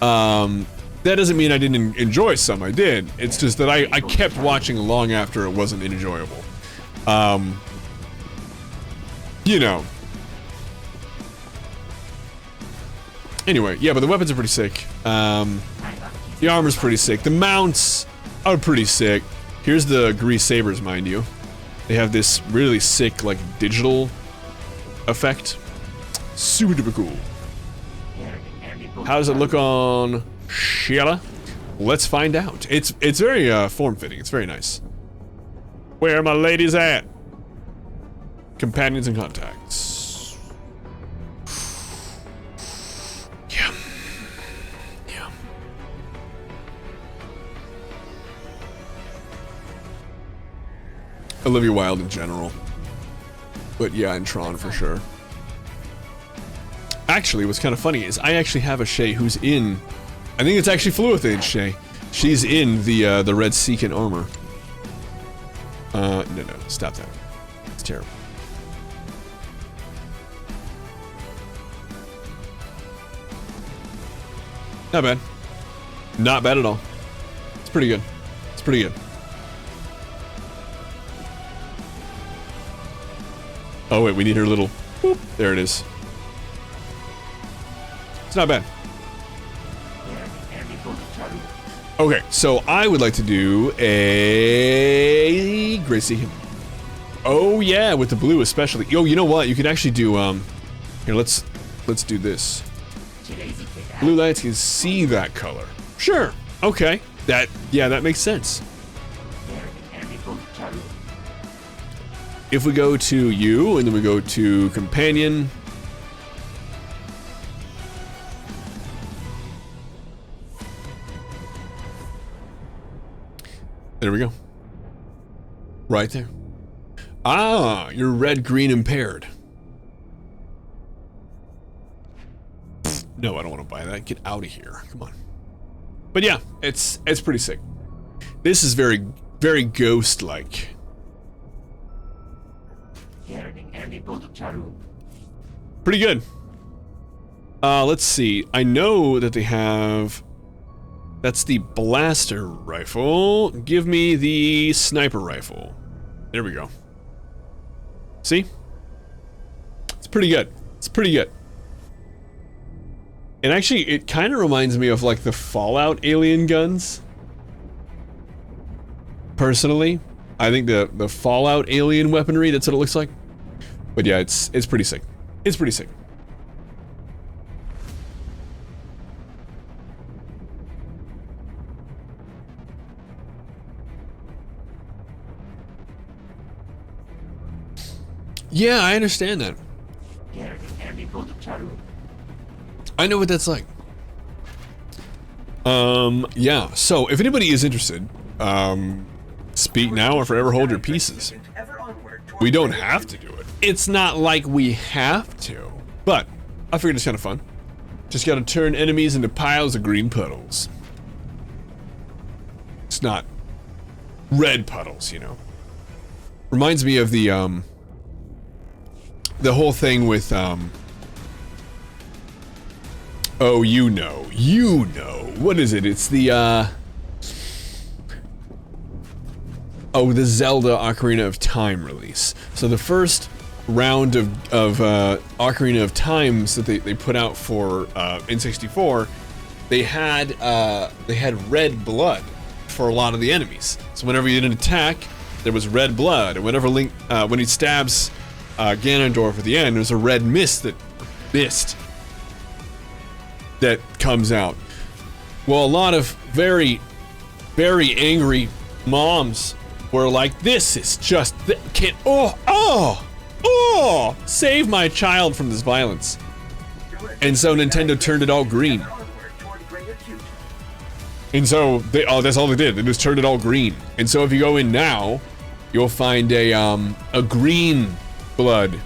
Speaker 1: that doesn't mean I didn't enjoy some, I did. It's just that I kept watching long after it wasn't enjoyable. You know. Anyway, yeah, but the weapons are pretty sick. The armor's pretty sick. The mounts are pretty sick. Here's the Grease Sabers, mind you. They have this really sick, like, digital effect. Super duper cool. How does it look on Sheila? Let's find out. It's very form-fitting. It's very nice. Where are my ladies at? Companions and contacts. Yeah. Yeah. Olivia Wilde in general. But yeah, in Tron for sure. Actually, what's kind of funny is I actually have a Shay who's in... I think it's actually Fluithane Shay. She's in the Red Seekin armor. No, stop that. It's terrible. Not bad. Not bad at all. It's pretty good. It's pretty good. Oh wait, we need her little... Boop. There it is. It's not bad. Okay, so I would like to do a Gracie. Oh yeah, with the blue especially. Yo, you know what? You could actually do here, let's do this. Blue lights can see that color. Sure. Okay. That makes sense. If we go to you and then we go to companion. There we go. Right there. Ah, you're red, green, impaired. Pfft, no, I don't want to buy that. Get out of here. Come on. But yeah, it's pretty sick. This is very, very ghost-like. Pretty good. Let's see. I know that they have... That's the blaster rifle. Give me the sniper rifle. There we go. See? pretty good. It's pretty good. And actually, it kind of reminds me of like the Fallout alien guns. Personally, I think the Fallout alien weaponry, that's what it looks like. But yeah, it's pretty sick. It's pretty sick. Yeah, I understand that. I know what that's like. Yeah, so if anybody is interested, speak now or forever hold your pieces. We don't have to do it. It's not like we have to, but I figured it's kind of fun. Just gotta turn enemies into piles of green puddles. It's not red puddles, you know. Reminds me of the whole thing with, oh, you know, what is it? It's the, oh, the Zelda Ocarina of Time release. So the first round of Ocarina of Times that they put out for N64, they had red blood for a lot of the enemies. So whenever you did an attack, there was red blood, and whenever Link, when he stabs Ganondorf at the end, there's a red mist that comes out. Well, a lot of very, very angry moms were like, "This is just save my child from this violence." And so Nintendo turned it all green. And so that's all they did. They just turned it all green. And so if you go in now, you'll find a green blood.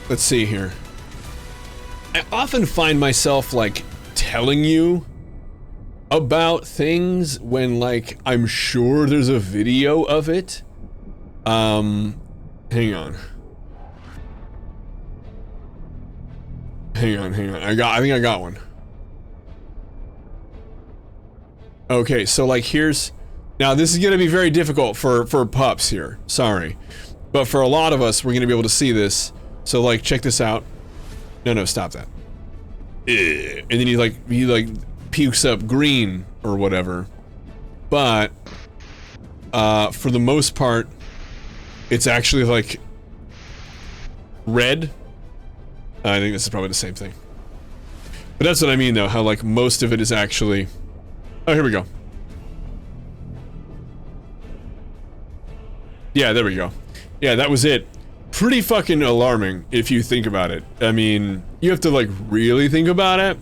Speaker 1: Let's see here. I often find myself like telling you about things when like I'm sure there's a video of it. Hang on. I think I got one. Okay, so like now this is gonna be very difficult for pups here, sorry. But for a lot of us, we're gonna be able to see this. So like, check this out. No, stop that. And then he like pukes up green or whatever. But, for the most part, it's actually like red. I think this is probably the same thing. But that's what I mean though, how like most of it is actually... Oh, here we go. Yeah, there we go. Yeah, that was it. Pretty fucking alarming if you think about it. I mean, you have to like really think about it.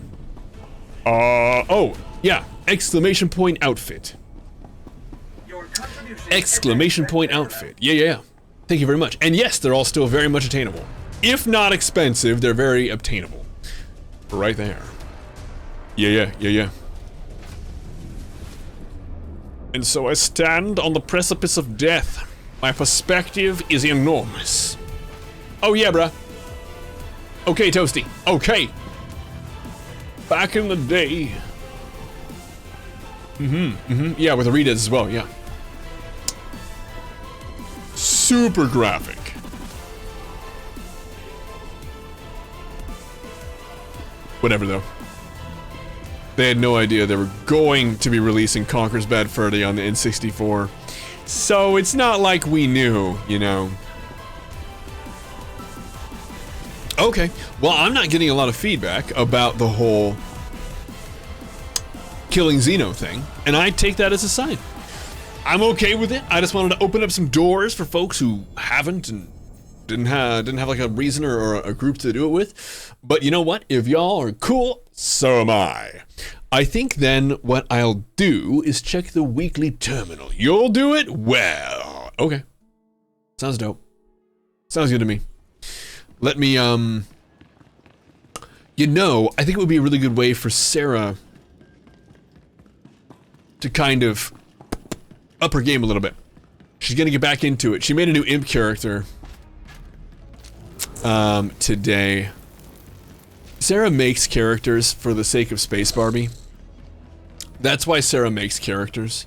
Speaker 1: Oh, yeah. Exclamation point outfit. Exclamation point outfit. Yeah. Thank you very much. And yes, they're all still very much attainable. If not expensive, they're very obtainable. Right there. Yeah. And so I stand on the precipice of death. My perspective is enormous. Oh yeah, bruh. Okay, Toasty. Okay. Back in the day. Yeah, with the readers as well, yeah. Super graphic. Whatever, though. They had no idea they were going to be releasing Conker's Bad Fur Day on the N64. So it's not like we knew, you know. Okay, well, I'm not getting a lot of feedback about the whole killing Xeno thing, and I take that as a sign. I'm okay with it. I just wanted to open up some doors for folks who haven't and didn't have like a reason or a group to do it with. But you know what? If y'all are cool, so am I. I think then what I'll do is check the weekly terminal. You'll do it? Well, okay. Sounds dope. Sounds good to me. Let me, you know, I think it would be a really good way for Sarah to kind of up her game a little bit. She's gonna get back into it. She made a new imp character today. Sarah makes characters for the sake of Space Barbie. That's why Sarah makes characters.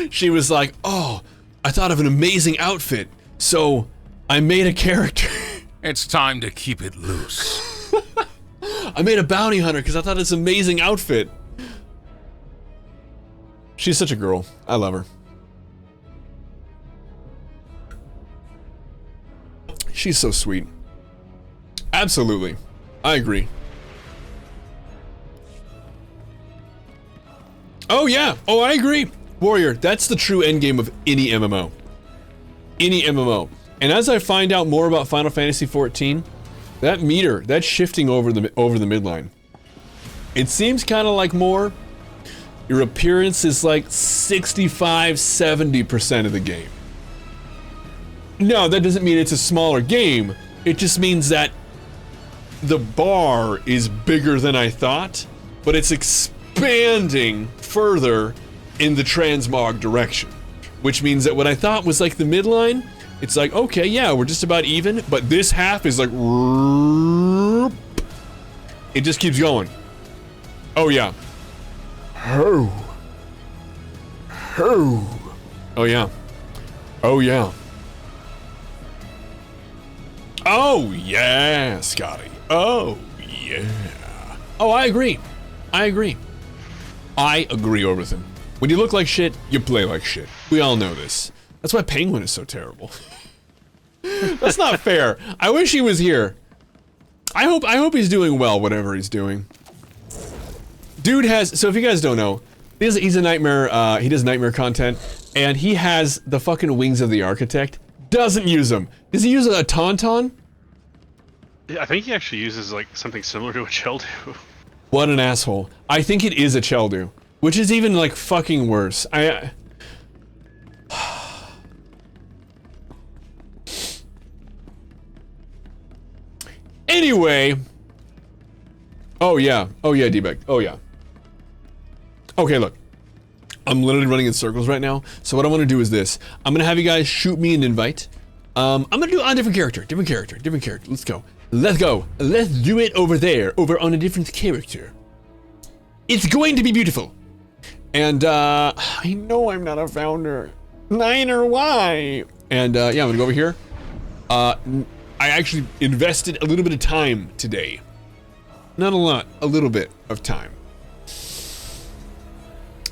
Speaker 1: She was like, oh, I thought of an amazing outfit, so I made a character.
Speaker 3: It's time to keep it loose.
Speaker 1: I made a bounty hunter because I thought it's an amazing outfit. She's such a girl. I love her. She's so sweet. Absolutely. I agree. Oh yeah. Oh, I agree. Warrior, that's the true endgame of any MMO. Any MMO. And as I find out more about Final Fantasy XIV, that meter, that's shifting over the midline. It seems kind of like more, your appearance is like 65-70% of the game. No, that doesn't mean it's a smaller game. It just means that the bar is bigger than I thought, but it's expanding further in the transmog direction. Which means that what I thought was like the midline, it's like, okay, yeah, we're just about even, but this half is like, it just keeps going. Oh yeah. Oh. Oh. Oh yeah. Oh yeah. Oh yeah, Scotty. Oh yeah. Oh, I agree. I agree. I agree, Orbiton. When you look like shit, you play like shit. We all know this. That's why Penguin is so terrible. That's not fair. I wish he was here. I hope he's doing well, whatever he's doing. Dude has, so if you guys don't know, he's a nightmare, he does nightmare content, and he has the fucking wings of the architect. Doesn't use them. Does he use a tauntaun?
Speaker 2: Yeah, I think he actually uses like something similar to a Cheldu.
Speaker 1: What an asshole. I think it is a Cheldu, which is even like fucking worse. Anyway. Oh yeah, D-Bag. Oh yeah. Okay, look. I'm literally running in circles right now, so what I want to do is this. I'm gonna have you guys shoot me an invite. I'm gonna do it on a different character. Let's go. Let's go. Let's do it over there, over on a different character. It's going to be beautiful. And, I know I'm not a founder. Neither why? And, yeah, I'm gonna go over here. I actually invested a little bit of time today. Not a lot, a little bit of time.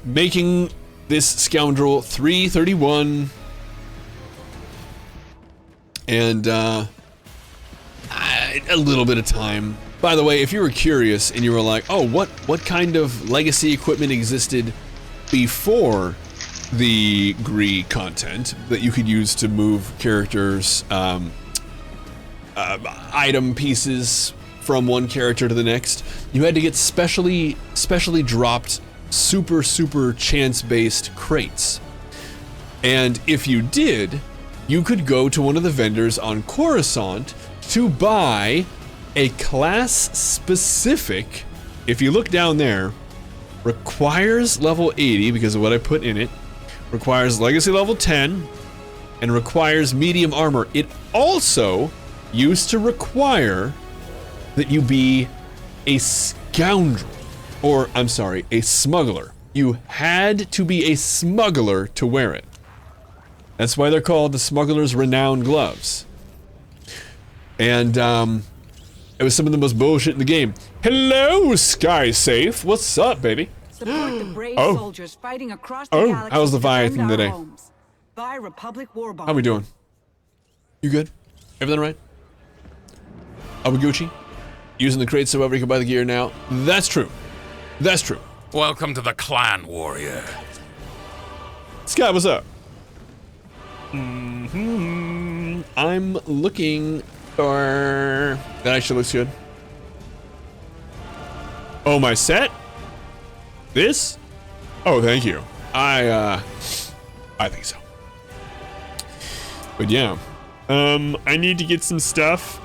Speaker 1: Making this scoundrel 331. And, a little bit of time. By the way, if you were curious and you were like, oh, what kind of legacy equipment existed before the GRE content that you could use to move characters, item pieces from one character to the next, you had to get specially dropped super chance-based crates. And if you did, you could go to one of the vendors on Coruscant to buy a class-specific, if you look down there, requires level 80 because of what I put in it, requires legacy level 10, and requires medium armor. It also used to require that you be a scoundrel, or I'm sorry, a smuggler. You had to be a smuggler to wear it. That's why they're called the Smuggler's Renowned Gloves. And, it was some of the most bullshit in the game. Hello, Sky Safe. What's up, baby?
Speaker 5: Support the brave soldiers fighting across the galaxy.
Speaker 1: How's the
Speaker 5: to defend
Speaker 1: Leviathan
Speaker 5: our
Speaker 1: today?
Speaker 5: homes. Buy Republic War Bonds.
Speaker 1: How we doing? You good? Everything right? Are we Gucci? Using the crates so you can buy the gear now? That's true. That's true.
Speaker 3: Welcome to the clan, warrior.
Speaker 1: Sky, what's up? I'm looking for... That actually looks good. Oh, my set? This? Oh, thank you. I think so. But yeah. I need to get some stuff.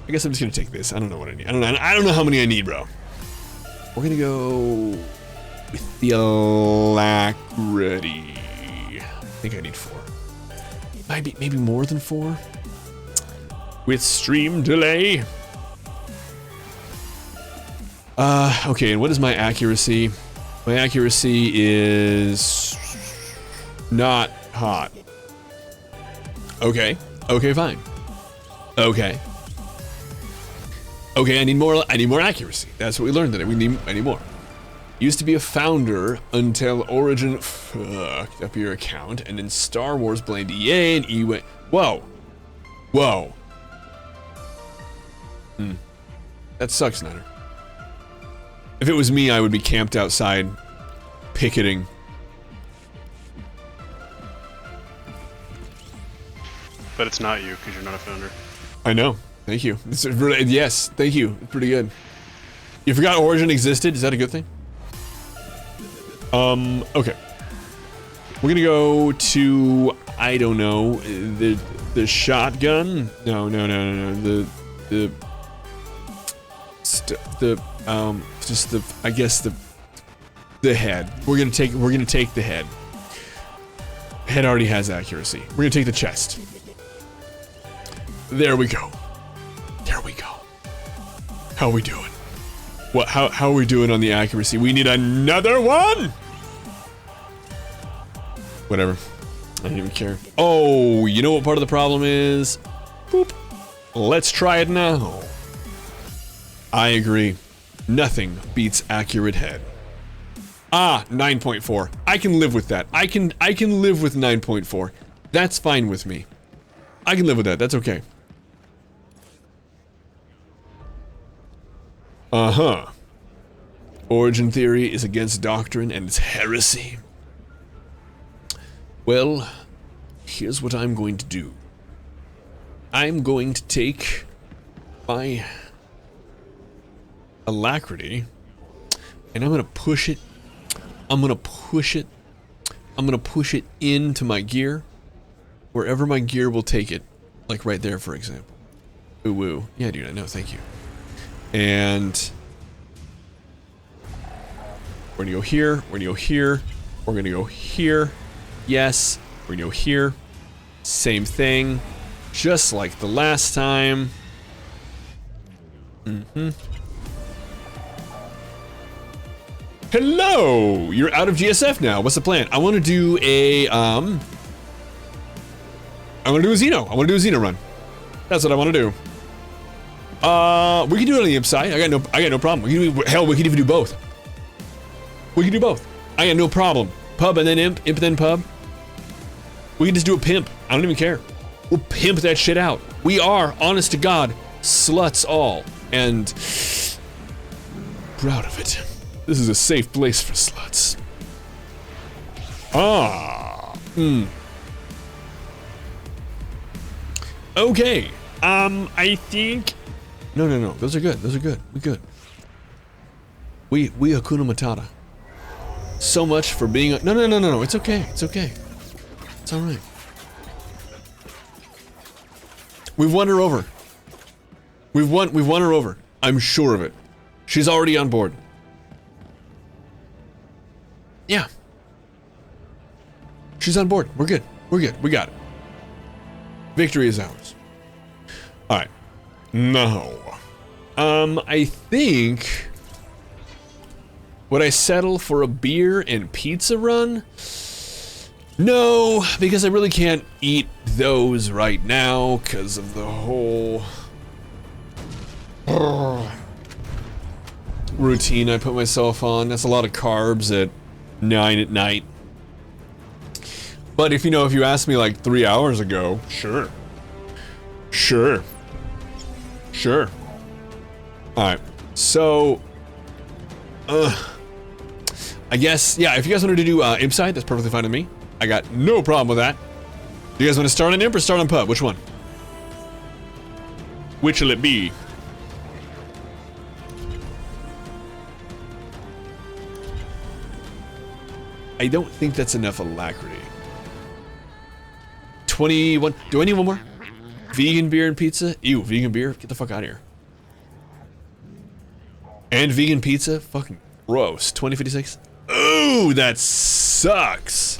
Speaker 1: I guess I'm just gonna take this. I don't know what I need. I don't know how many I need, bro. We're gonna go with the alacrity. I think I need 4. Maybe more than 4. With stream delay. Okay, and what is my accuracy? My accuracy is Not hot. Okay. Okay, fine. Okay. Okay, I need more accuracy. That's what we learned today. I need more. Used to be a founder until Origin fucked up your account, and then Star Wars blamed EA and EA went, whoa. Whoa. That sucks, Nutter. If it was me, I would be camped outside, picketing.
Speaker 2: But it's not you, because you're not a founder.
Speaker 1: I know. Thank you. It's really, yes, thank you. It's pretty good. You forgot Origin existed? Is that a good thing? Okay. We're gonna go to, I don't know, the shotgun? No. I guess the head. We're gonna take the head. Head already has accuracy. We're gonna take the chest. There we go. There we go. How are we doing? What? How are we doing on the accuracy? We need another one. Whatever. I don't even care. Oh, you know what part of the problem is? Boop. Let's try it now. I agree. Nothing beats accurate head. Ah, 9.4. I can live with that. I can live with 9.4. That's fine with me. I can live with that. That's okay. Uh-huh. Origin theory is against doctrine and it's heresy. Well, here's what I'm going to do. I'm going to take my alacrity and I'm gonna push it. I'm gonna push it into my gear, wherever my gear will take it, like right there, for example. Ooh, woo. Yeah, dude, I know. Thank you. And we're gonna go here. We're gonna go here. We're gonna go here. Yes. We're gonna go here. Same thing, just like the last time. Hello! You're out of GSF now. What's the plan? I want to do a Xeno. I want to do a Xeno run. That's what I want to do. We can do it on the imp side. I got no problem. We can even do both. We can do both. I got no problem. Pub and then imp and then pub. We can just do a pimp. I don't even care. We'll pimp that shit out. We are, honest to God, sluts all. And proud of it. This is a safe place for sluts. Okay. I think... No. Those are good. Those are good. We good. We Hakuna Matata. So much for being... No. It's okay. It's okay. It's alright. We've won her over. We've won her over. I'm sure of it. She's already on board. Yeah. She's on board. We're good. We're good. We got it. Victory is ours. Alright. Now. I think... Would I settle for a beer and pizza run? No, because I really can't eat those right now because of the whole routine I put myself on. That's a lot of carbs at 9 at night. But if you asked me like 3 hours ago, sure. Alright, so I guess, yeah, if you guys wanted to do imp side, that's perfectly fine with me. I got no problem with that. Do you guys want to start on imp or start on pub? Which one? Which will it be? I don't think that's enough alacrity. 21. Do I need one more? Vegan beer and pizza? Ew, vegan beer? Get the fuck out of here. And vegan pizza? Fucking gross. 2056? Ooh, that sucks.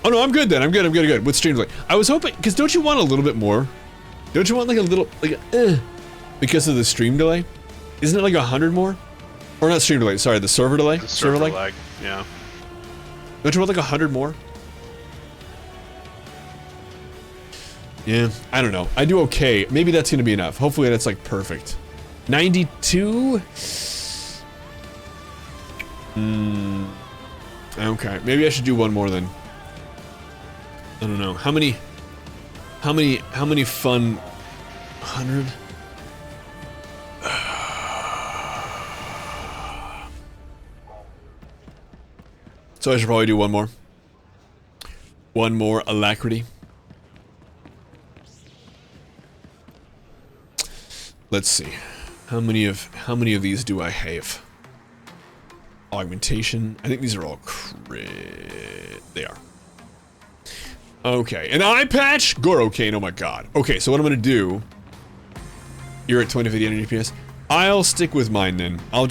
Speaker 1: Oh no, I'm good then. I'm good. With streams like, I was hoping, because don't you want a little bit more? Don't you want like a little, like because of the stream delay? Isn't it like 100 more? Or not stream delay, sorry, the server delay?
Speaker 2: The server lag, yeah.
Speaker 1: Don't you want like 100 more? Yeah, I don't know. I do okay. Maybe that's gonna be enough. Hopefully that's like perfect. 92? Okay, maybe I should do one more then. I don't know. How many fun 100? So I should probably do one more. One more alacrity. Let's see. How many of these do I have? Augmentation. I think these are all crit. They are. Okay, an eye patch? Gorokane, oh my god. Okay, so what I'm gonna do. You're at 2050 energy PS. I'll stick with mine then. I'll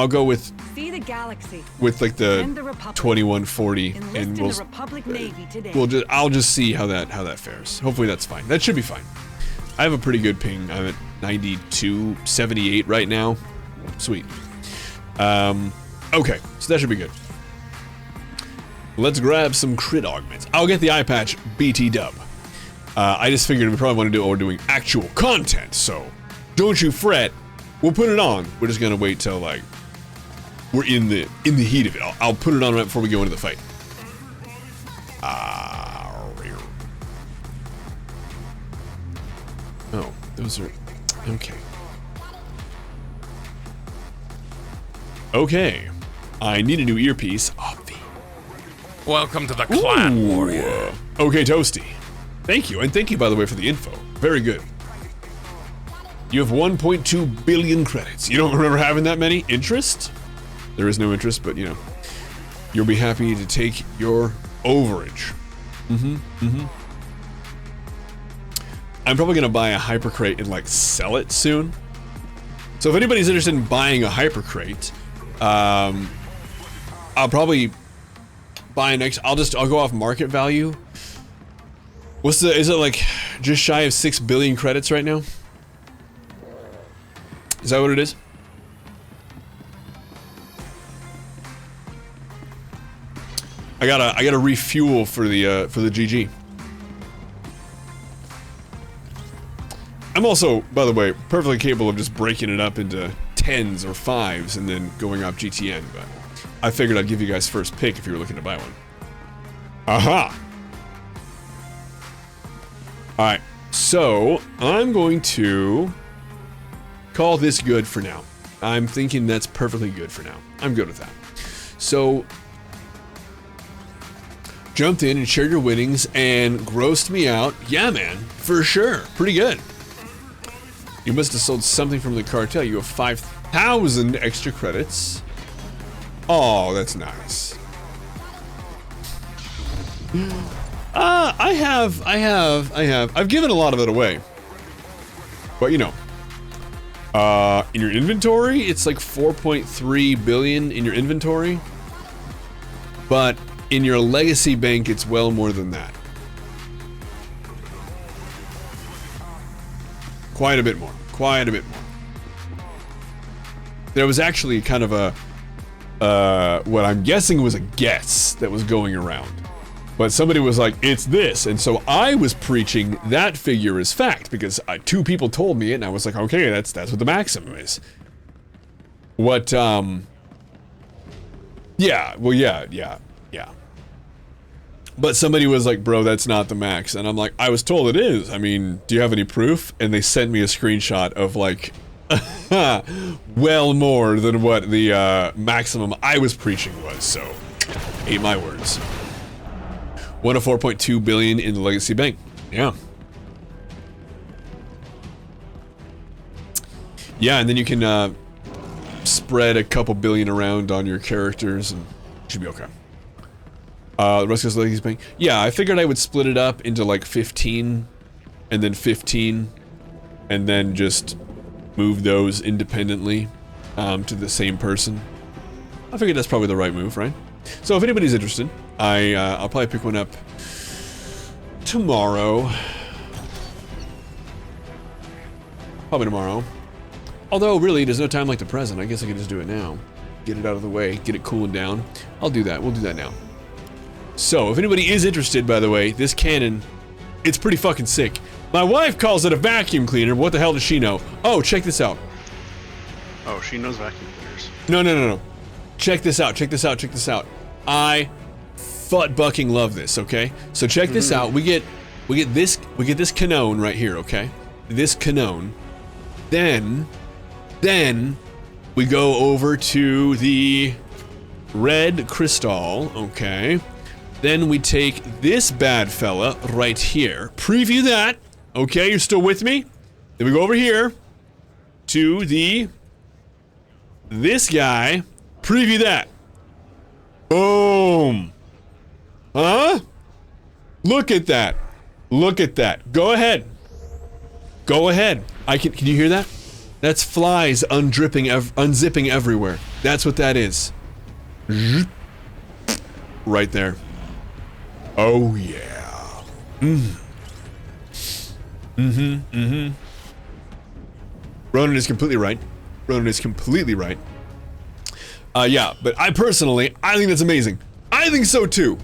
Speaker 1: go with
Speaker 5: See the galaxy.
Speaker 1: With like the
Speaker 5: And the Republic.
Speaker 1: 2140
Speaker 5: Enlist
Speaker 1: and
Speaker 5: in
Speaker 1: we'll
Speaker 5: the Republic Navy today.
Speaker 1: I'll just see how that fares. Hopefully that's fine. That should be fine. I have a pretty good ping. I'm at 9278 right now. Sweet. Okay, so that should be good. Let's grab some crit augments. I'll get the eye patch BT dub. I just figured we probably want to do we're doing actual content, so don't you fret. We'll put it on. We're just gonna wait till like we're in the heat of it. I'll put it on right before we go into the fight. Oh, those are okay. Okay, I need a new earpiece.
Speaker 3: Welcome to the Clan Warrior.
Speaker 1: Okay, Toasty. Thank you, and thank you, by the way, for the info. Very good. You have 1.2 billion credits. You don't remember having that many? Interest? There is no interest, but, you know, you'll be happy to take your overage. I'm probably going to buy a hypercrate and, like, sell it soon. So if anybody's interested in buying a hypercrate, I'll probably buy I'll go off market value. Is it like just shy of 6 billion credits right now? Is that what it is? I gotta refuel for the GG. I'm also, by the way, perfectly capable of just breaking it up into 10s or 5s and then going off GTN, but I figured I'd give you guys first pick if you were looking to buy one. Aha! Alright, so I'm going to call this good for now. I'm thinking that's perfectly good for now. I'm good with that. So, jumped in and shared your winnings and grossed me out. Yeah, man, for sure. Pretty good. You must have sold something from the cartel. You have 5,000 extra credits. Oh, that's nice. I've given a lot of it away. But you know, in your inventory, it's like 4.3 billion in your inventory. But in your legacy bank, it's well more than that. Quite a bit more. Quite a bit more. There was actually kind of a what I'm guessing was a guess that was going around. But somebody was like, it's this. And so I was preaching that figure as fact because 2 people told me it and I was like, okay, that's what the maximum is. What, yeah, well, yeah. But somebody was like, bro, that's not the max. And I'm like, I was told it is. I mean, do you have any proof? And they sent me a screenshot of like, well more than what the maximum I was preaching was. So, ate my words. 104.2 billion in the legacy bank. Yeah. Yeah, and then you can spread a couple billion around on your characters and it should be okay. The rest goes to legacy bank. Yeah, I figured I would split it up into like 15 and then 15 and then just move those independently to the same person. I figured that's probably the right move, right? So if anybody's interested, I'll probably pick one up tomorrow. Probably tomorrow. Although, really, there's no time like the present. I guess I can just do it now. Get it out of the way. Get it cooling down. I'll do that. We'll do that now. So, if anybody is interested, by the way, this cannon, it's pretty fucking sick. My wife calls it a vacuum cleaner. What the hell does she know? Oh, check this out.
Speaker 2: Oh, she knows vacuum cleaners.
Speaker 1: No. Check this out. Check this out. Check this out. I bucking love this, okay? So check this out. We get this cannon right here, okay? This cannon. Then we go over to the red crystal, okay? Then we take this bad fella right here. Preview that. Okay, you're still with me? Then we go over here to this guy. Preview that. Boom. Huh? Look at that. Look at that. Go ahead. Go ahead. Can you hear that? That's flies unzipping everywhere. That's what that is. Right there. Oh yeah. Ronan is completely right. Ronan is completely right. Yeah, but I think that's amazing. I think so too.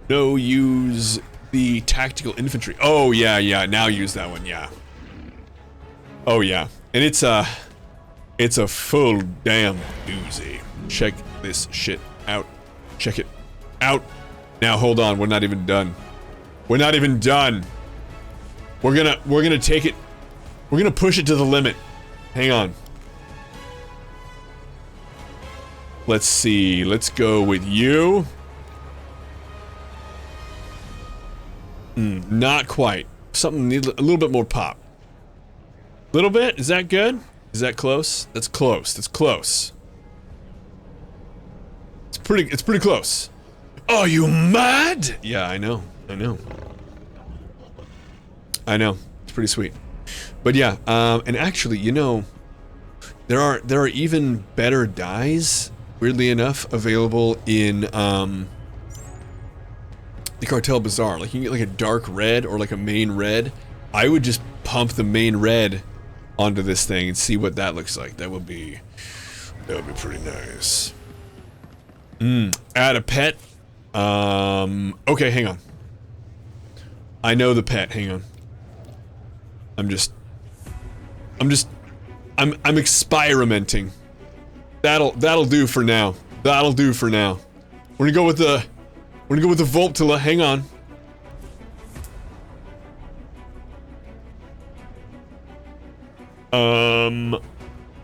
Speaker 1: No, use the tactical infantry. Oh yeah, now use that one, yeah. Oh yeah, and it's a full damn doozy. Check this shit out. Check it out. Now hold on, we're not even done. We're not even done. We're gonna take it. We're gonna push it to the limit. Hang on. Let's see. Let's go with you. Not quite. Something needs a little bit more pop. Little bit? Is that good? Is that close? That's close. That's close. It's pretty close. Are you mad? Yeah, I know. I know. It's pretty sweet. But yeah, and actually, you know, there are even better dyes, weirdly enough, available in the Cartel Bazaar. Like you can get like a dark red or like a main red. I would just pump the main red onto this thing and see what that looks like. That would be pretty nice. Add a pet. Okay, hang on. I know the pet. Hang on. I'm experimenting. That'll do for now. That'll do for now. We're gonna go with the Volptila. Hang on.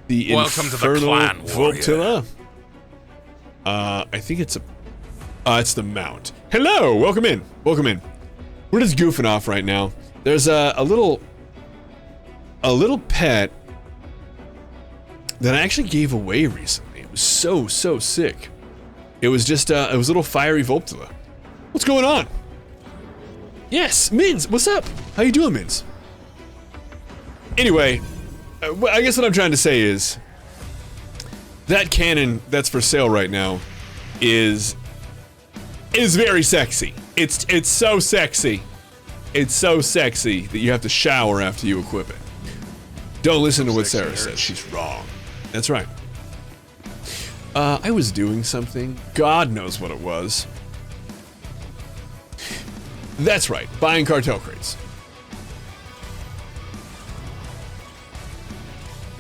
Speaker 1: The
Speaker 3: Welcome to the clan,
Speaker 1: Volptila. I think it's the mount. Hello, welcome in. Welcome in. We're just goofing off right now. There's a little pet that I actually gave away recently. It was so sick. It was just it was a little fiery Volptila. What's going on? Yes, Mins, what's up? How you doing, Mins? Anyway, I guess what I'm trying to say is that cannon that's for sale right now is very sexy. It's so sexy. It's so sexy that you have to shower after you equip it. Don't listen to what Sarah says. She's wrong. That's right. I was doing something. God knows what it was. That's right. Buying cartel crates.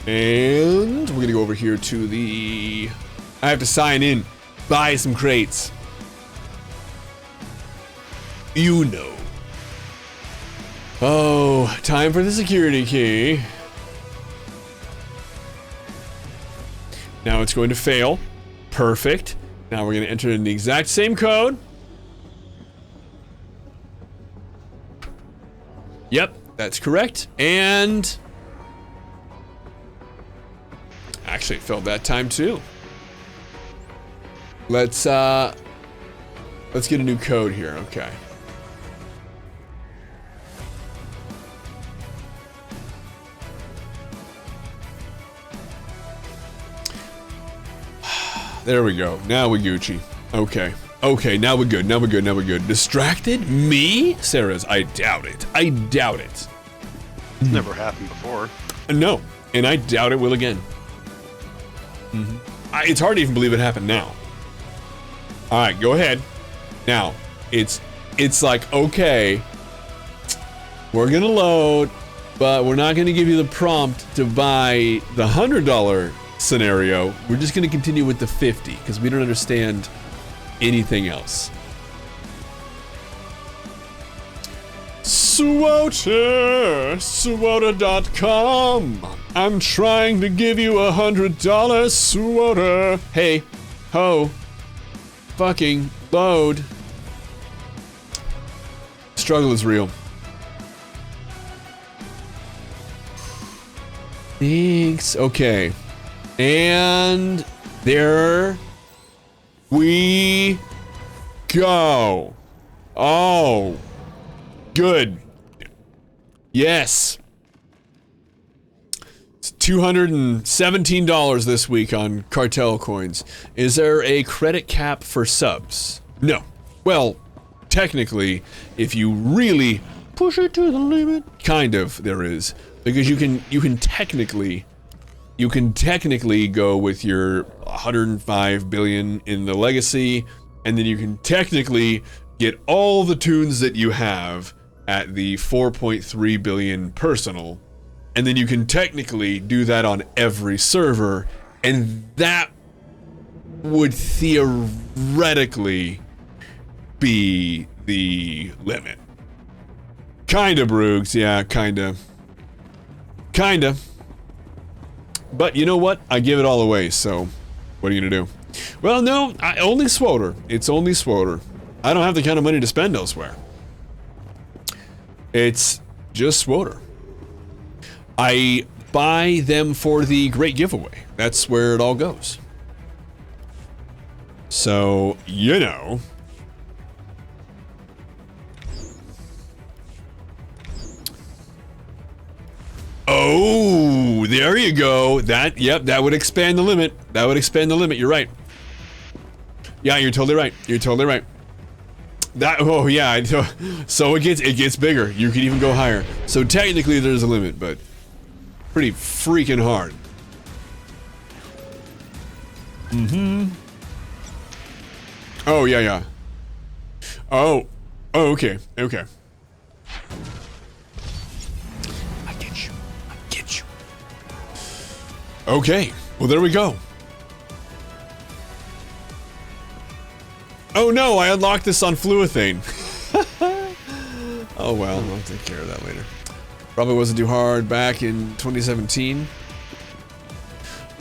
Speaker 1: And we're gonna go over here to the... I have to sign in. Buy some crates. You know. Oh, time for the security key. Now it's going to fail. Perfect. Now we're going to enter in the exact same code. Yep, that's correct. And... actually, it failed that time too. Let's get a new code here. Okay. There we go. Now we Gucci. Okay. Okay, now we're good. Now we're good. Now we're good. Distracted? Me? Sarah's. I doubt it. I doubt it.
Speaker 2: It's never happened before.
Speaker 1: No, and I doubt it will again. It's hard to even believe it happened now. All right, go ahead. Now, it's like, okay, we're gonna load, but we're not gonna give you the prompt to buy the $100 scenario. We're just gonna continue with the 50 because we don't understand anything else. SWTOR, SWTOR.com. I'm trying to give you $100, SWTOR. Hey, ho, fucking load. Struggle is real. Thanks. Okay. And there we go. Oh, good. Yes. It's $217 this week on cartel coins. Is there a credit cap for subs? No. Well, technically, if you really push it to the limit, kind of there is, because you can technically go with your 105 billion in the legacy, and then you can technically get all the tunes that you have at the 4.3 billion personal, and then you can technically do that on every server, and that would theoretically be the limit. Kinda, Broogs, yeah, kinda. But you know what? I give it all away, so what are you gonna do? Well, no, only SWTOR. It's only SWTOR. I don't have the kind of money to spend elsewhere. It's just SWTOR. I buy them for the great giveaway. That's where it all goes. So, you know. Oh, there you go. Yep, that would expand the limit. That would expand the limit. You're right. Yeah, you're totally right. You're totally right. Oh yeah. So it gets bigger. You can even go higher. So technically there's a limit, but pretty freaking hard. Oh yeah. Oh, okay. I get you. Okay, well there we go. Oh no, I unlocked this on Fluethane. Oh well, I'll take care of that later. Probably wasn't too hard back in 2017.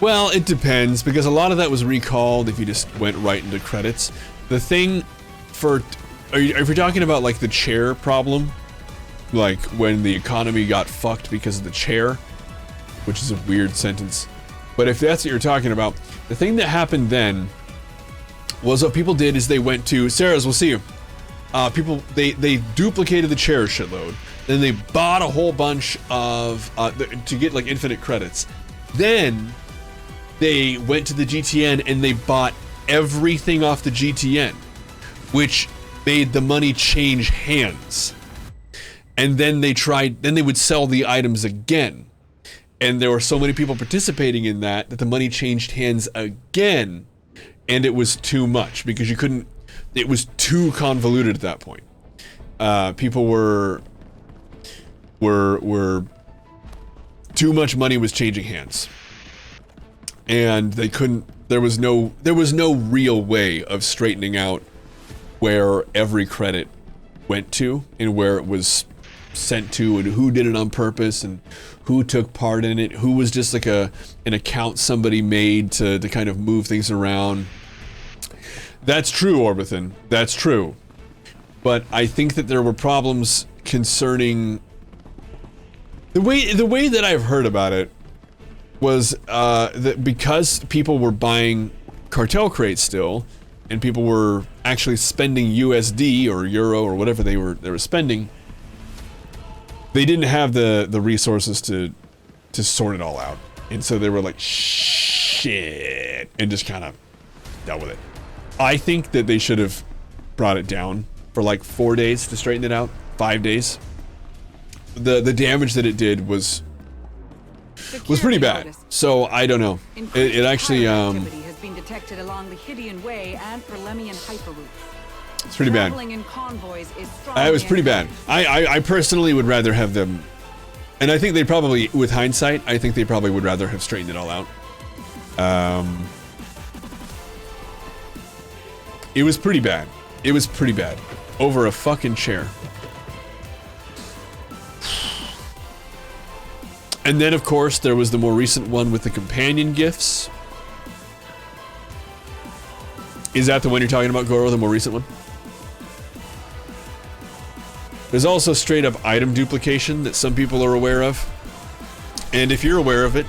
Speaker 1: Well, it depends, because a lot of that was recalled if you just went right into credits. The thing for... if you're talking about like the chair problem, like when the economy got fucked because of the chair, which is a weird sentence, but if that's what you're talking about, the thing that happened then was what people did is they went to Sarah's. We'll see you. They duplicated the chair shitload. Then they bought a whole bunch of to get like infinite credits. Then they went to the GTN and they bought everything off the GTN, which made the money change hands. And then they would sell the items again. And there were so many people participating in that the money changed hands again. And it was too much because you couldn't, it was too convoluted at that point. People were too much money was changing hands. And they couldn't, there was no real way of straightening out where every credit went to and where it was sent to and who did it on purpose and who took part in it, who was just like an account somebody made to kind of move things around. That's true, Orbithan. That's true. But I think that there were problems concerning the way that I've heard about it was that because people were buying cartel crates still, and people were actually spending USD or Euro or whatever they were spending, they didn't have the resources to sort it all out, and so they were like, shit, and just kind of dealt with it. I think that they should have brought it down for like 4 days to straighten it out, 5 days. the damage that it did was pretty bad. So I don't know. It actually
Speaker 5: activity has been detected along the Hydian Way and Perlemian hyperloop.
Speaker 1: it's pretty bad.
Speaker 5: Traveling in convoys is
Speaker 1: It was pretty bad.
Speaker 5: encouraged.
Speaker 1: I personally would rather have them, and I think they probably, with hindsight, I think they probably would rather have straightened it all out. It was pretty bad. It was pretty bad. Over a fucking chair. And then, of course, there was the more recent one with the companion gifts. Is that the one you're talking about, Goro, the more recent one? There's also straight up item duplication that some people are aware of. And if you're aware of it,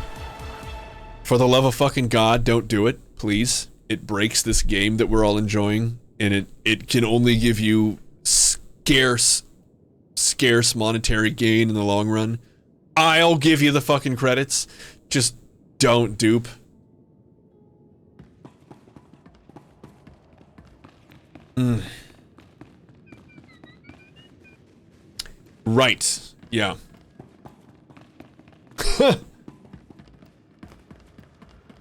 Speaker 1: for the love of fucking God, don't do it, please. It breaks this game that we're all enjoying, and it can only give you scarce monetary gain in the long run. I'll give you the fucking credits. Just don't dupe. Right. Yeah.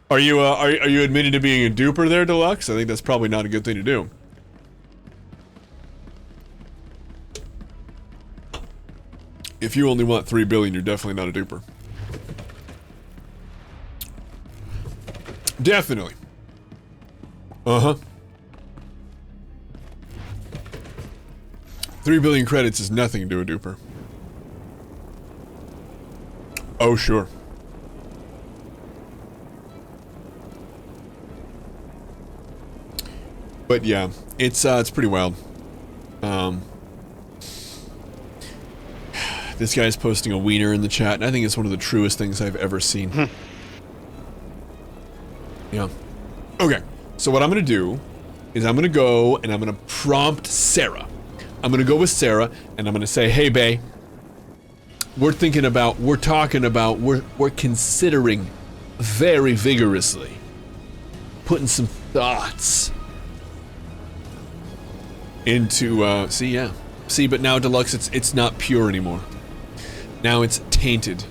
Speaker 1: Are you admitting to being a duper there, Deluxe? I think that's probably not a good thing to do. If you only want 3 billion, you're definitely not a duper. Definitely. Uh-huh. 3 billion credits is nothing to a duper. Oh, sure. But yeah, it's pretty wild. This guy's posting a wiener in the chat, and I think it's one of the truest things I've ever seen. Yeah. Okay, so what I'm gonna do is I'm gonna go and I'm gonna prompt Sarah. I'm gonna go with Sarah, and I'm gonna say, hey, bae, we're considering very vigorously putting some thoughts into, see, but now, Deluxe, it's not pure anymore. Now it's tainted,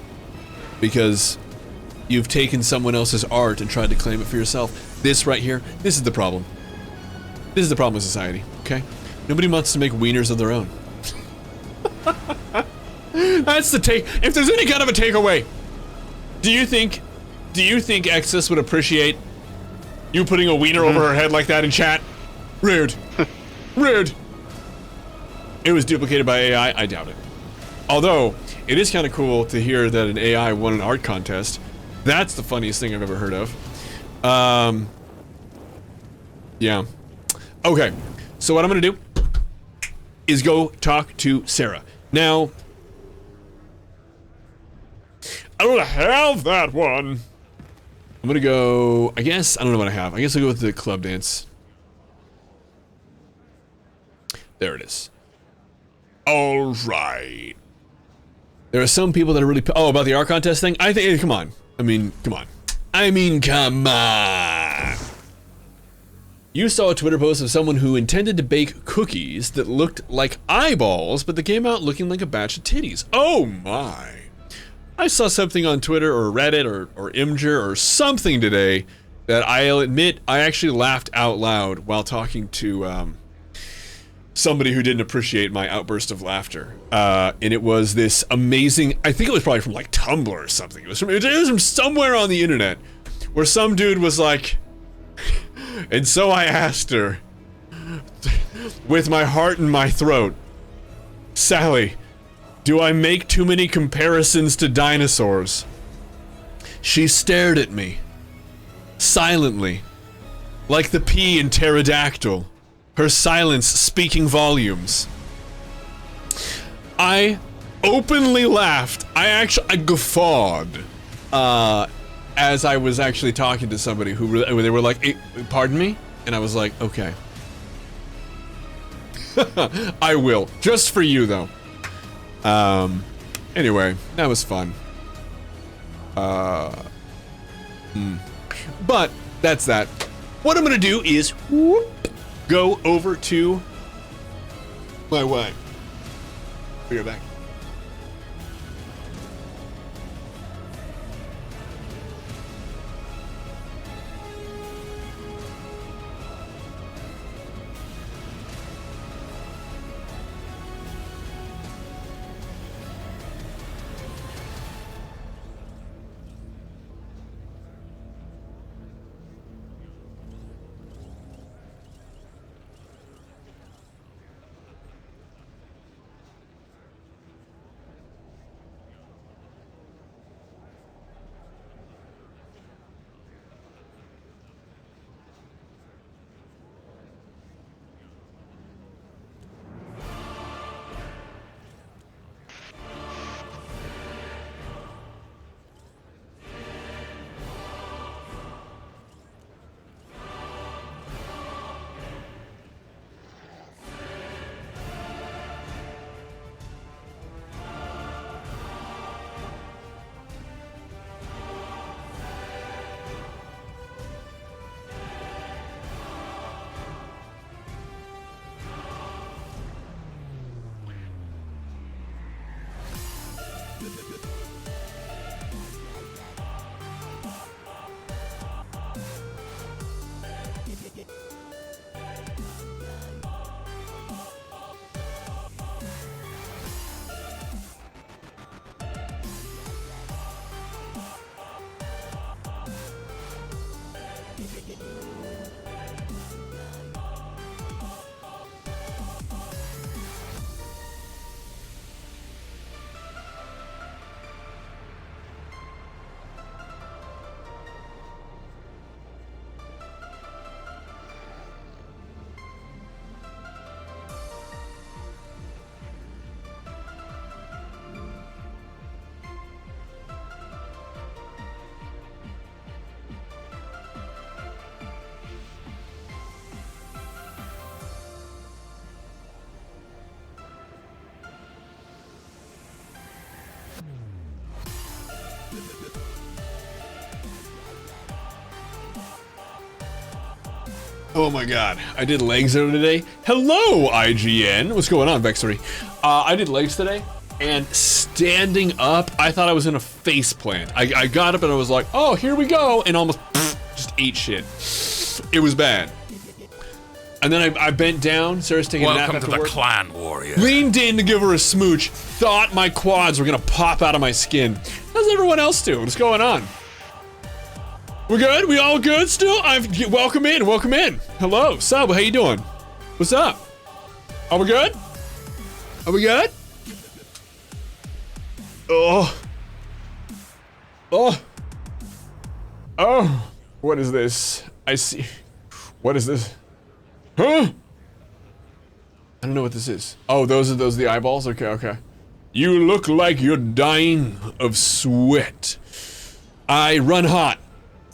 Speaker 1: because you've taken someone else's art and tried to claim it for yourself. This right here, this is the problem. This is the problem with society, okay? Nobody wants to make wieners of their own. That's the take. If there's any kind of a takeaway, do you think Exus would appreciate you putting a wiener over her head like that in chat? Rude. Rude. It was duplicated by AI? I doubt it. Although, it is kind of cool to hear that an AI won an art contest. That's the funniest thing I've ever heard of. Yeah. Okay, so what I'm gonna do is go talk to Sarah. Now, I don't have that one. I'm gonna go, I guess, I don't know what I have. I guess I'll go with the club dance. There it is. All right. There are some people that are really, oh, about the art contest thing? I think, come on. I mean, come on. Come on. You saw a Twitter post of someone who intended to bake cookies that looked like eyeballs, but they came out looking like a batch of titties. Oh my. I saw something on Twitter or Reddit or Imgur or something today that I'll admit I actually laughed out loud while talking to somebody who didn't appreciate my outburst of laughter. And it was this amazing, I think it was probably from like Tumblr or something. It was from somewhere on the internet where some dude was like, and so I asked her, with my heart in my throat, Sally, do I make too many comparisons to dinosaurs? She stared at me, silently, like the P in pterodactyl, her silence speaking volumes. I openly laughed. I guffawed, as I was actually talking to somebody who they were like, hey, pardon me? And I was like, okay. I will. Just for you, though. Anyway, that was fun. But, that's that. What I'm gonna do is, go over to my wife. Be right back. Oh my god, I did legs today. Hello, IGN. What's going on, Vexery? I did legs today, and standing up, I thought I was in a face plant. I got up and I was like, oh, here we go, and almost just ate shit. It was bad. And then I bent down, Sarah's taking a nap after work.
Speaker 3: Welcome to the Clan Warrior.
Speaker 1: Leaned in to give her a smooch, thought my quads were gonna pop out of my skin. How's everyone else doing? What's going on? We good? We all good still? Welcome in, welcome in. Hello, Sub, how you doing? What's up? Are we good? Are we good? Oh. Oh. Oh. What is this? I see. What is this? Huh? I don't know what this is. Oh, those are the eyeballs? Okay, okay. You look like you're dying of sweat. I run hot.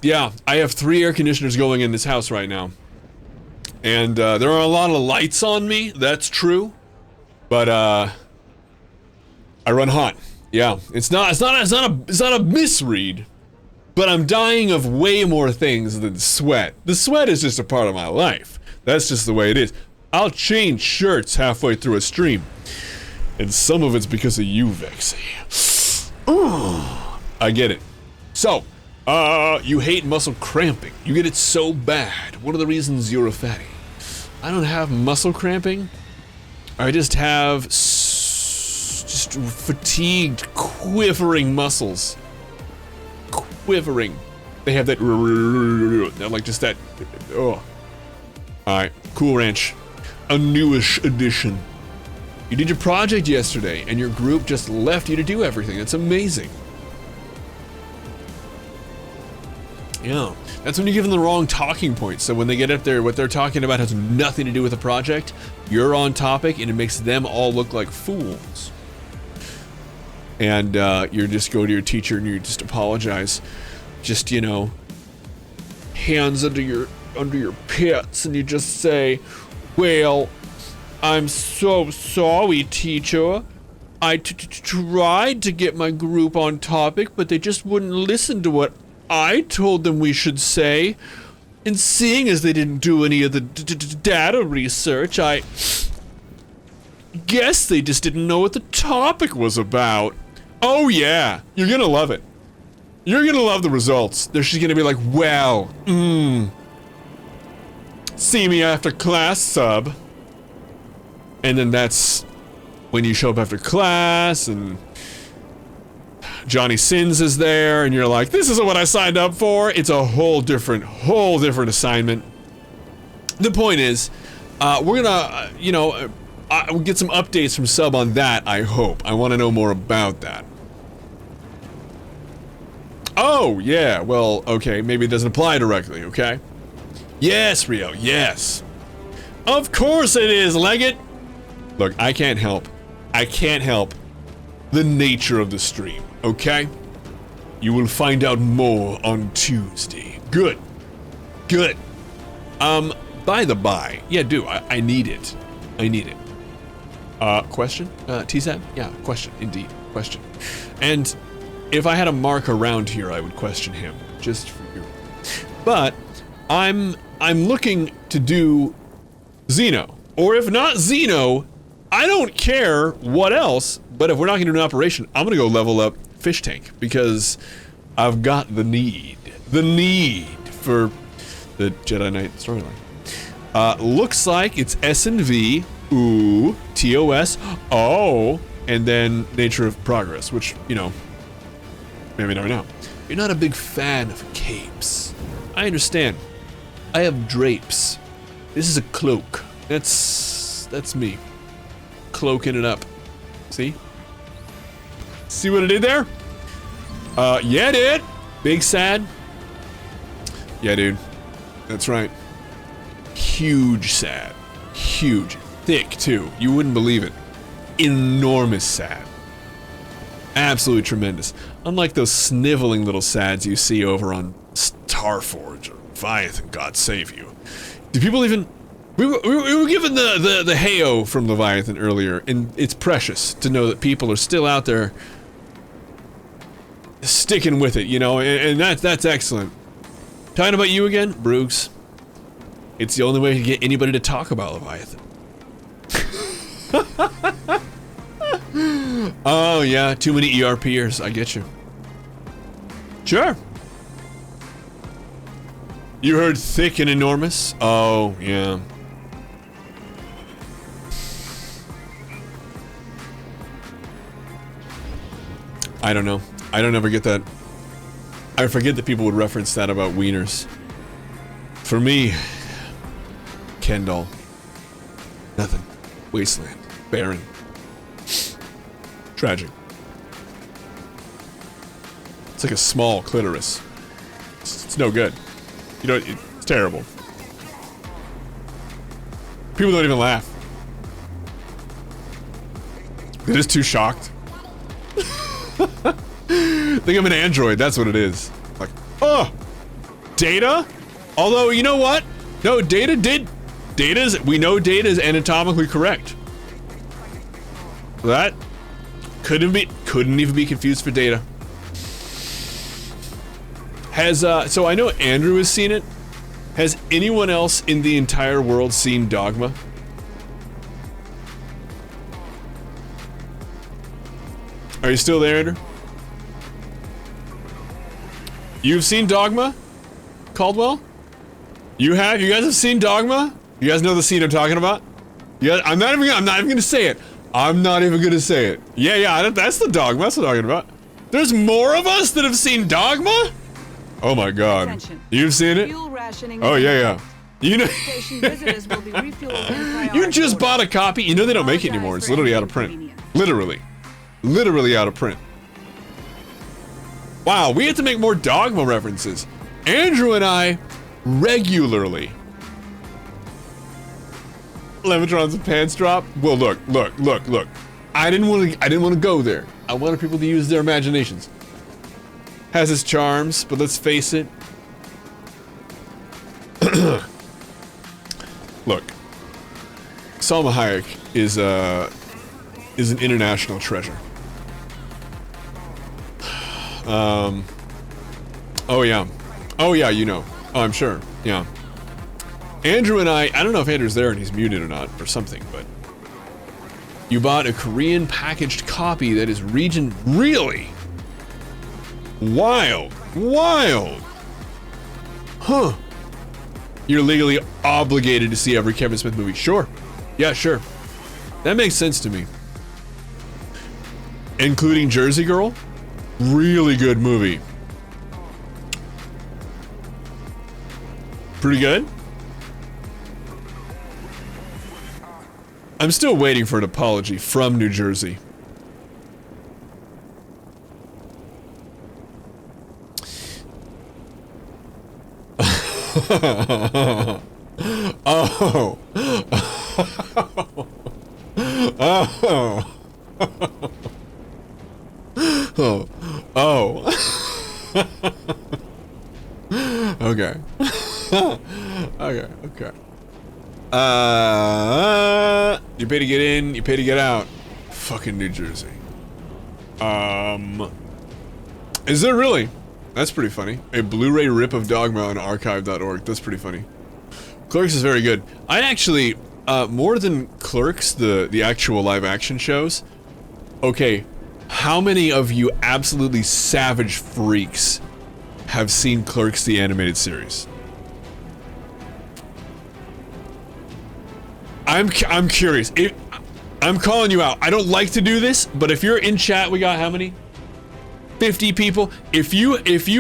Speaker 1: Yeah, I have 3 air conditioners going in this house right now. And there are a lot of lights on me, that's true. But I run hot. Yeah, it's not a misread. But I'm dying of way more things than sweat. The sweat is just a part of my life. That's just the way it is. I'll change shirts halfway through a stream. And some of it's because of you, Vexy. I get it. So, you hate muscle cramping. You get it so bad. One of the reasons you're a fatty. I don't have muscle cramping. I just have just fatigued, quivering muscles. Quivering. They have that, like just that, oh. Alright, Cool Ranch. A newish addition. You did your project yesterday, and your group just left you to do everything. It's amazing. Yeah, that's when you give them the wrong talking points. So when they get up there, what they're talking about has nothing to do with the project. You're on topic, and it makes them all look like fools. And you just go to your teacher and you just apologize. Just, you know, hands under your pits, and you just say, well, I'm so sorry, teacher. I tried to get my group on topic, but they just wouldn't listen to what I told them we should say. And seeing as they didn't do any of the data research, I guess they just didn't know what the topic was about. Oh yeah, you're gonna love it. You're gonna love the results. They're just gonna be like, well, see me after class, Sub. And then that's when you show up after class, and Johnny Sins is there, and you're like, this isn't what I signed up for. It's a whole different assignment. The point is, we're gonna, you know, we'll get some updates from Sub on that, I hope. I want to know more about that. Oh, yeah, well, okay, maybe it doesn't apply directly, okay? Yes, Rio, yes. Of course it is, Leggett! Look, I can't help the nature of the stream, okay? You will find out more on Tuesday. Good. Good. By the by, yeah, I need it. I need it. Question? T-Sat? Yeah, question, indeed, question. And if I had a mark around here, I would question him, just for you. But I'm looking to do Xeno, or if not Xeno, I don't care what else, but if we're not gonna do an operation, I'm gonna go level up Fish Tank, because I've got the need for the Jedi Knight storyline. Looks like it's S&V, ooh, TOS, oh, and then Nature of Progress, which, you know, maybe never know. You're not a big fan of capes. I understand. I have drapes. This is a cloak. That's me. Cloaking it up. See? See what I did there? Yeah, dude. Big sad. Yeah, dude. That's right. Huge sad. Huge. Thick, too. You wouldn't believe it. Enormous sad. Absolutely tremendous. Unlike those sniveling little sads you see over on Starforge or Leviathan, God save you. Do people even... We were given the Heyo from Leviathan earlier, and it's precious to know that people are still out there sticking with it, you know, and that's excellent. Talking about you again, Brooks. It's the only way to get anybody to talk about Leviathan. Oh yeah, too many ERPers. I get you. Sure. You heard thick and enormous? Oh, yeah. I don't know. I don't ever get that. I forget that people would reference that about wieners. For me, Ken doll. Nothing. Wasteland. Barren. Tragic. It's like a small clitoris. It's no good. You know, it's terrible. People don't even laugh. They're just too shocked. Think I'm an android, that's what it is. Like, oh! Data? Although, you know what? No, we know Data is anatomically correct. That couldn't even be confused for Data. So I know Andrew has seen it. Has anyone else in the entire world seen Dogma? Are you still there, Andrew? You've seen Dogma? Caldwell? You have? You guys have seen Dogma? You guys know the scene I'm talking about? Yeah, I'm not even gonna say it. I'm not even gonna say it. Yeah, that's the Dogma. That's what I'm talking about. There's more of us that have seen Dogma? Oh my god.
Speaker 5: Attention.
Speaker 1: You've seen it?
Speaker 5: Fuel rationing.
Speaker 1: Oh yeah. You know,
Speaker 5: Station visitors will be refueled in priority
Speaker 1: you just
Speaker 5: order.
Speaker 1: bought a copy. You know they don't make it anymore. It's literally out of print. Literally out of print. Wow, we have to make more Dogma references. Andrew and I regularly. Levitron's pants drop. Well, look. I didn't want to go there. I wanted people to use their imaginations. Has its charms, but let's face it. Look, Salma Hayek is an international treasure. Oh yeah, you know. Oh, I'm sure. Yeah. Andrew and I don't know if Andrew's there and he's muted or not or something, but you bought a Korean packaged copy that is really wild. Huh. You're legally obligated to see every Kevin Smith movie. Sure. Yeah, sure. That makes sense to me. Including Jersey Girl. Really good movie. Pretty good. I'm still waiting for an apology from New Jersey. Oh. Okay. Okay. You pay to get in, you pay to get out. Fucking New Jersey. Is there really? That's pretty funny. A Blu-ray rip of Dogma on archive.org. That's pretty funny. Clerks is very good. I actually, more than Clerks, the actual live action shows. Okay, how many of you absolutely savage freaks have seen Clerks the animated series? I'm curious. I'm calling you out. I don't like to do this, but if you're in chat, we got how many? 50 people. If you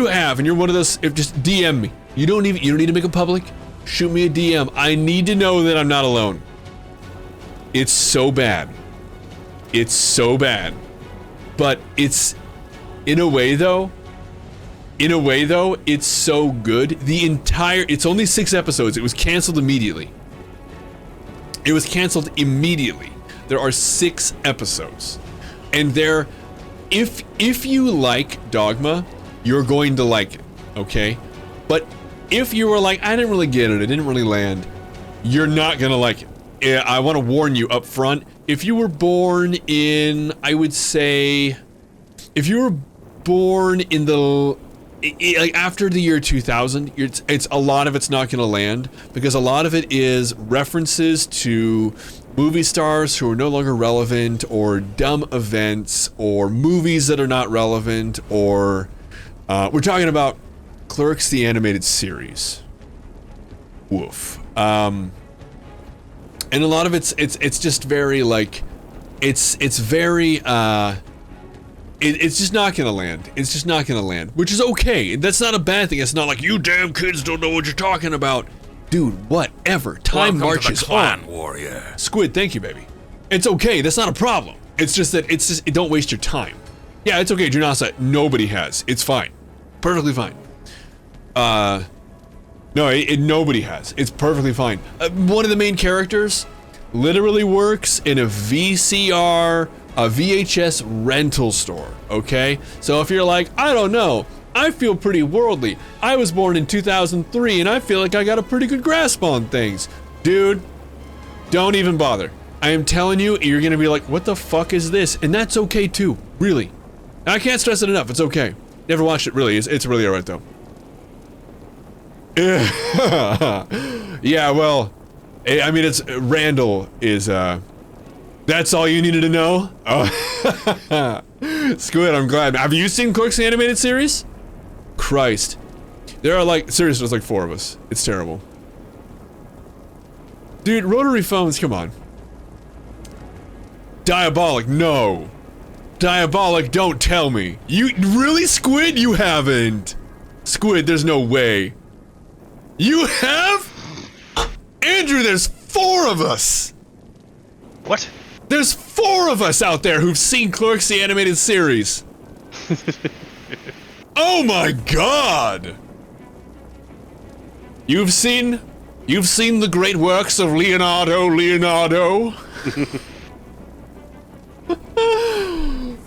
Speaker 1: have, and you're one of those, just DM me. You don't need to make it public. Shoot me a DM. I need to know that I'm not alone. It's so bad. It's so bad. But it's, in a way though, it's so good. It's only 6 episodes. It was canceled immediately. There are 6 episodes. And if you like Dogma, you're going to like it, okay? But if you were like, I didn't really get it, it didn't really land, you're not gonna like it. I want to warn you up front. If you were born in, I would say, if you were born in the like after the year 2000, it's a lot of it's not going to land because a lot of it is references to movie stars who are no longer relevant, or dumb events, or movies that are not relevant, or we're talking about Clerks the animated series. Woof. And a lot of it's just very like it's very it's just not gonna land. It's just not gonna land, which is okay. That's not a bad thing. It's not like you damn kids don't know what you're talking about. Dude, whatever. Time marches
Speaker 3: to the clan
Speaker 1: on.
Speaker 3: warrior.
Speaker 1: Squid, thank you, baby. It's okay. That's not a problem. It's just that don't waste your time. Yeah, it's okay. Junasa, nobody has. It's fine. Perfectly fine. No, nobody has. It's perfectly fine. One of the main characters literally works in a VCR, a VHS rental store, okay? So if you're like, I don't know, I feel pretty worldly. I was born in 2003 and I feel like I got a pretty good grasp on things. Dude, don't even bother. I am telling you, you're gonna be like, what the fuck is this? And that's okay too, really. I can't stress it enough, it's okay. Never watched it, really. It's really alright though. Yeah, well, I mean, it's Randall is that's all you needed to know? Oh. Squid, I'm glad. Have you seen Clerks the animated series? Christ. There are like, seriously, there's like 4 of us. It's terrible. Dude, rotary phones, come on. Diabolic, no. Diabolic, don't tell me. You, really, Squid? You haven't. Squid, there's no way. You have? Andrew, there's 4 of us.
Speaker 2: What?
Speaker 1: There's 4 of us out there who've seen Clerks the animated series. Oh my god! You've seen the great works of Leonardo.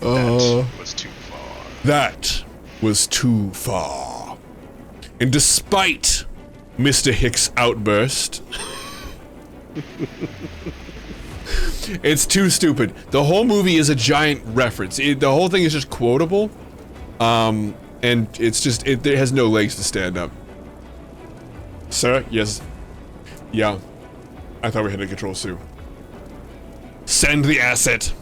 Speaker 2: That was too far.
Speaker 1: That was too far. And despite Mr. Hicks' outburst, it's too stupid. The whole movie is a giant reference. The whole thing is just quotable. And it's just, it has no legs to stand up. Sir? Yes. Yeah. I thought we had a control Sue. Send the asset.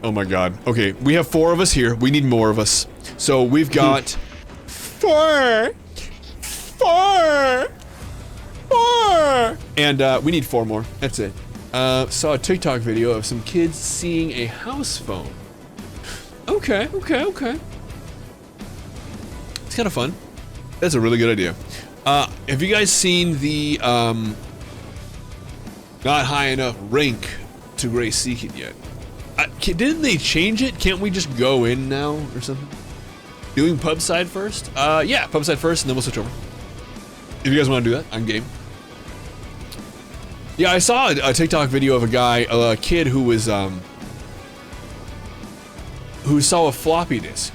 Speaker 1: Oh my god. Okay, we have 4 of us here. We need more of us. So we've got 4. And we need 4 more. That's it. Saw a TikTok video of some kids seeing a house phone. Okay. It's kind of fun. That's a really good idea. Have you guys seen the, not high enough rank to Gray Seeking yet? Didn't they change it? Can't we just go in now or something? Doing pub side first? Yeah, pub side first and then we'll switch over. If you guys want to do that, I'm game. Yeah, I saw a TikTok video of a guy, a kid who was, who saw a floppy disk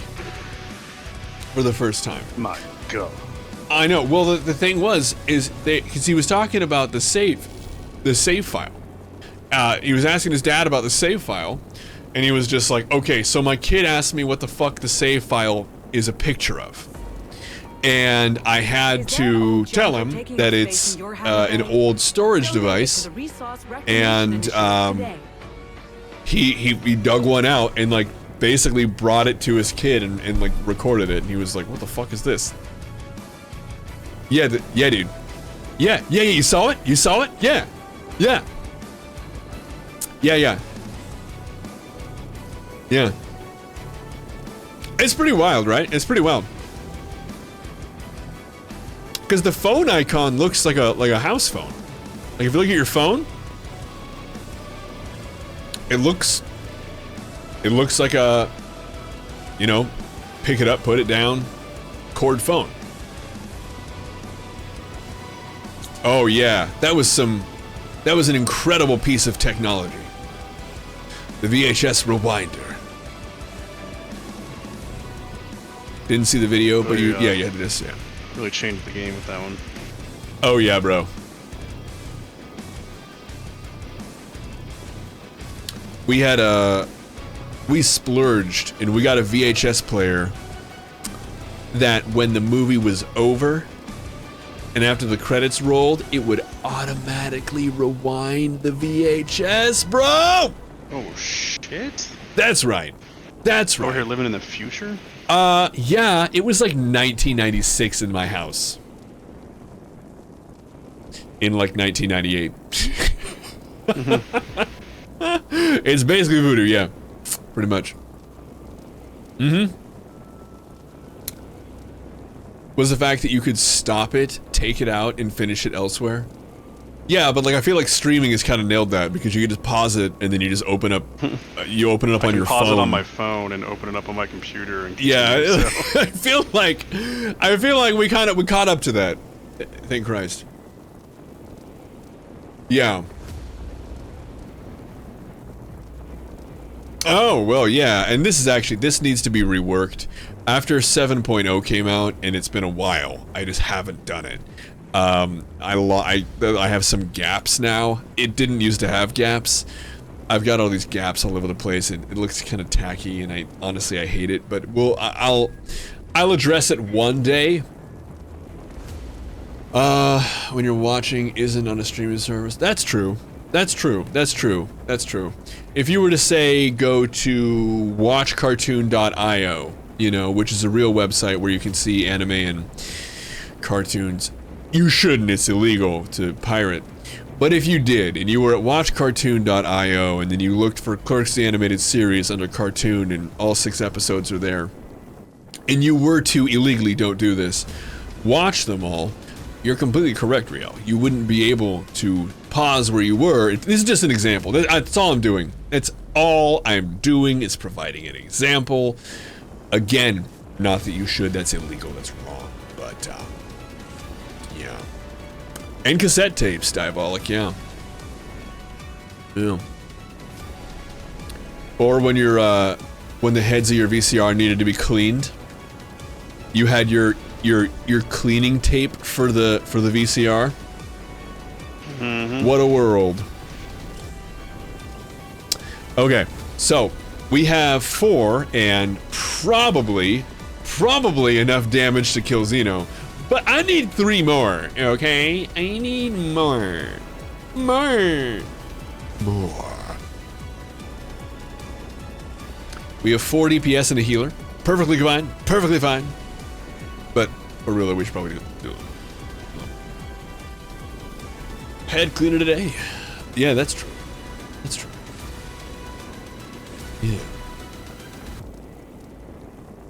Speaker 1: for the first time.
Speaker 2: My god.
Speaker 1: I know. Well, the thing was, because he was talking about the save file. He was asking his dad about the save file, and he was just like, okay, so my kid asked me what the fuck the save file is a picture of. And I had to tell him that it's an old storage device, and he dug one out and like basically brought it to his kid and like recorded it, and he was like, what the fuck is this? Yeah, yeah, dude. Yeah, you saw it? You saw it? Yeah. Yeah. It's pretty wild, right? It's pretty wild. Because the phone icon looks like a house phone. Like if you look at your phone, it looks like a, you know, pick it up, put it down, cord phone. Oh yeah, that was an incredible piece of technology. The VHS rewinder. Didn't see the video, but you had this, yeah.
Speaker 2: Really changed the game with that one.
Speaker 1: Oh yeah, bro. We splurged and we got a VHS player that when the movie was over and after the credits rolled, it would automatically rewind the VHS, bro!
Speaker 2: Oh, shit.
Speaker 1: That's right. That's
Speaker 2: Over here
Speaker 1: right.
Speaker 2: living in the future?
Speaker 1: Yeah, it was like 1996 in my house. In like 1998. It's basically voodoo, yeah. Pretty much. Was the fact that you could stop it, take it out, and finish it elsewhere. Yeah, but like I feel like streaming has kind of nailed that because you can just pause it and then you just open up, you open it up on your phone.
Speaker 2: I can pause it on my phone and open it up on my computer. And
Speaker 1: yeah,
Speaker 2: so.
Speaker 1: I feel like we caught up to that. Thank Christ. Yeah. Oh, well, yeah, and this needs to be reworked. After 7.0 came out, and it's been a while, I just haven't done it. I have some gaps now. It didn't used to have gaps. I've got all these gaps all over the place, and it looks kind of tacky, and I hate it, but I'll address it one day. When you're watching isn't on a streaming service. That's true. That's true. That's true. That's true. If you were to say go to watchcartoon.io, you know, which is a real website where you can see anime and cartoons, you shouldn't. It's illegal to pirate. But if you did, and you were at watchcartoon.io, and then you looked for Clerks the Animated Series under Cartoon, and all 6 episodes are there, and you were to illegally, don't do this, watch them all, you're completely correct, Riel. You wouldn't be able to pause where you were. This is just an example. That's all I'm doing. That's all I'm doing is providing an example. Again, not that you should. That's illegal. That's wrong. But, yeah. And cassette tapes, Diabolic, yeah. Yeah. Or when you're, when the heads of your VCR needed to be cleaned, you had your cleaning tape for the VCR. What a world. Okay, so we have 4 and probably enough damage to kill Xeno, but I need 3 more. Okay, I need more. We have 4 DPS and a healer. Perfectly fine. Perfectly fine. But really, we should probably do it. Head cleaner today. Yeah, that's true. That's true. Yeah.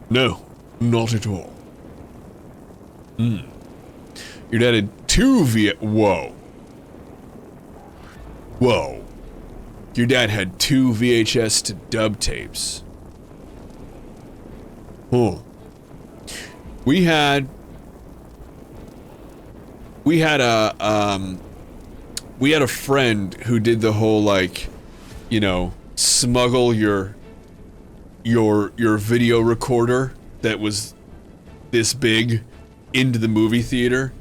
Speaker 1: No, not at all. Your dad had 2 Whoa. Whoa. Your dad had 2 VHS to dub tapes. Oh. We had a friend who did the whole, like, you know, smuggle your video recorder that was this big into the movie theater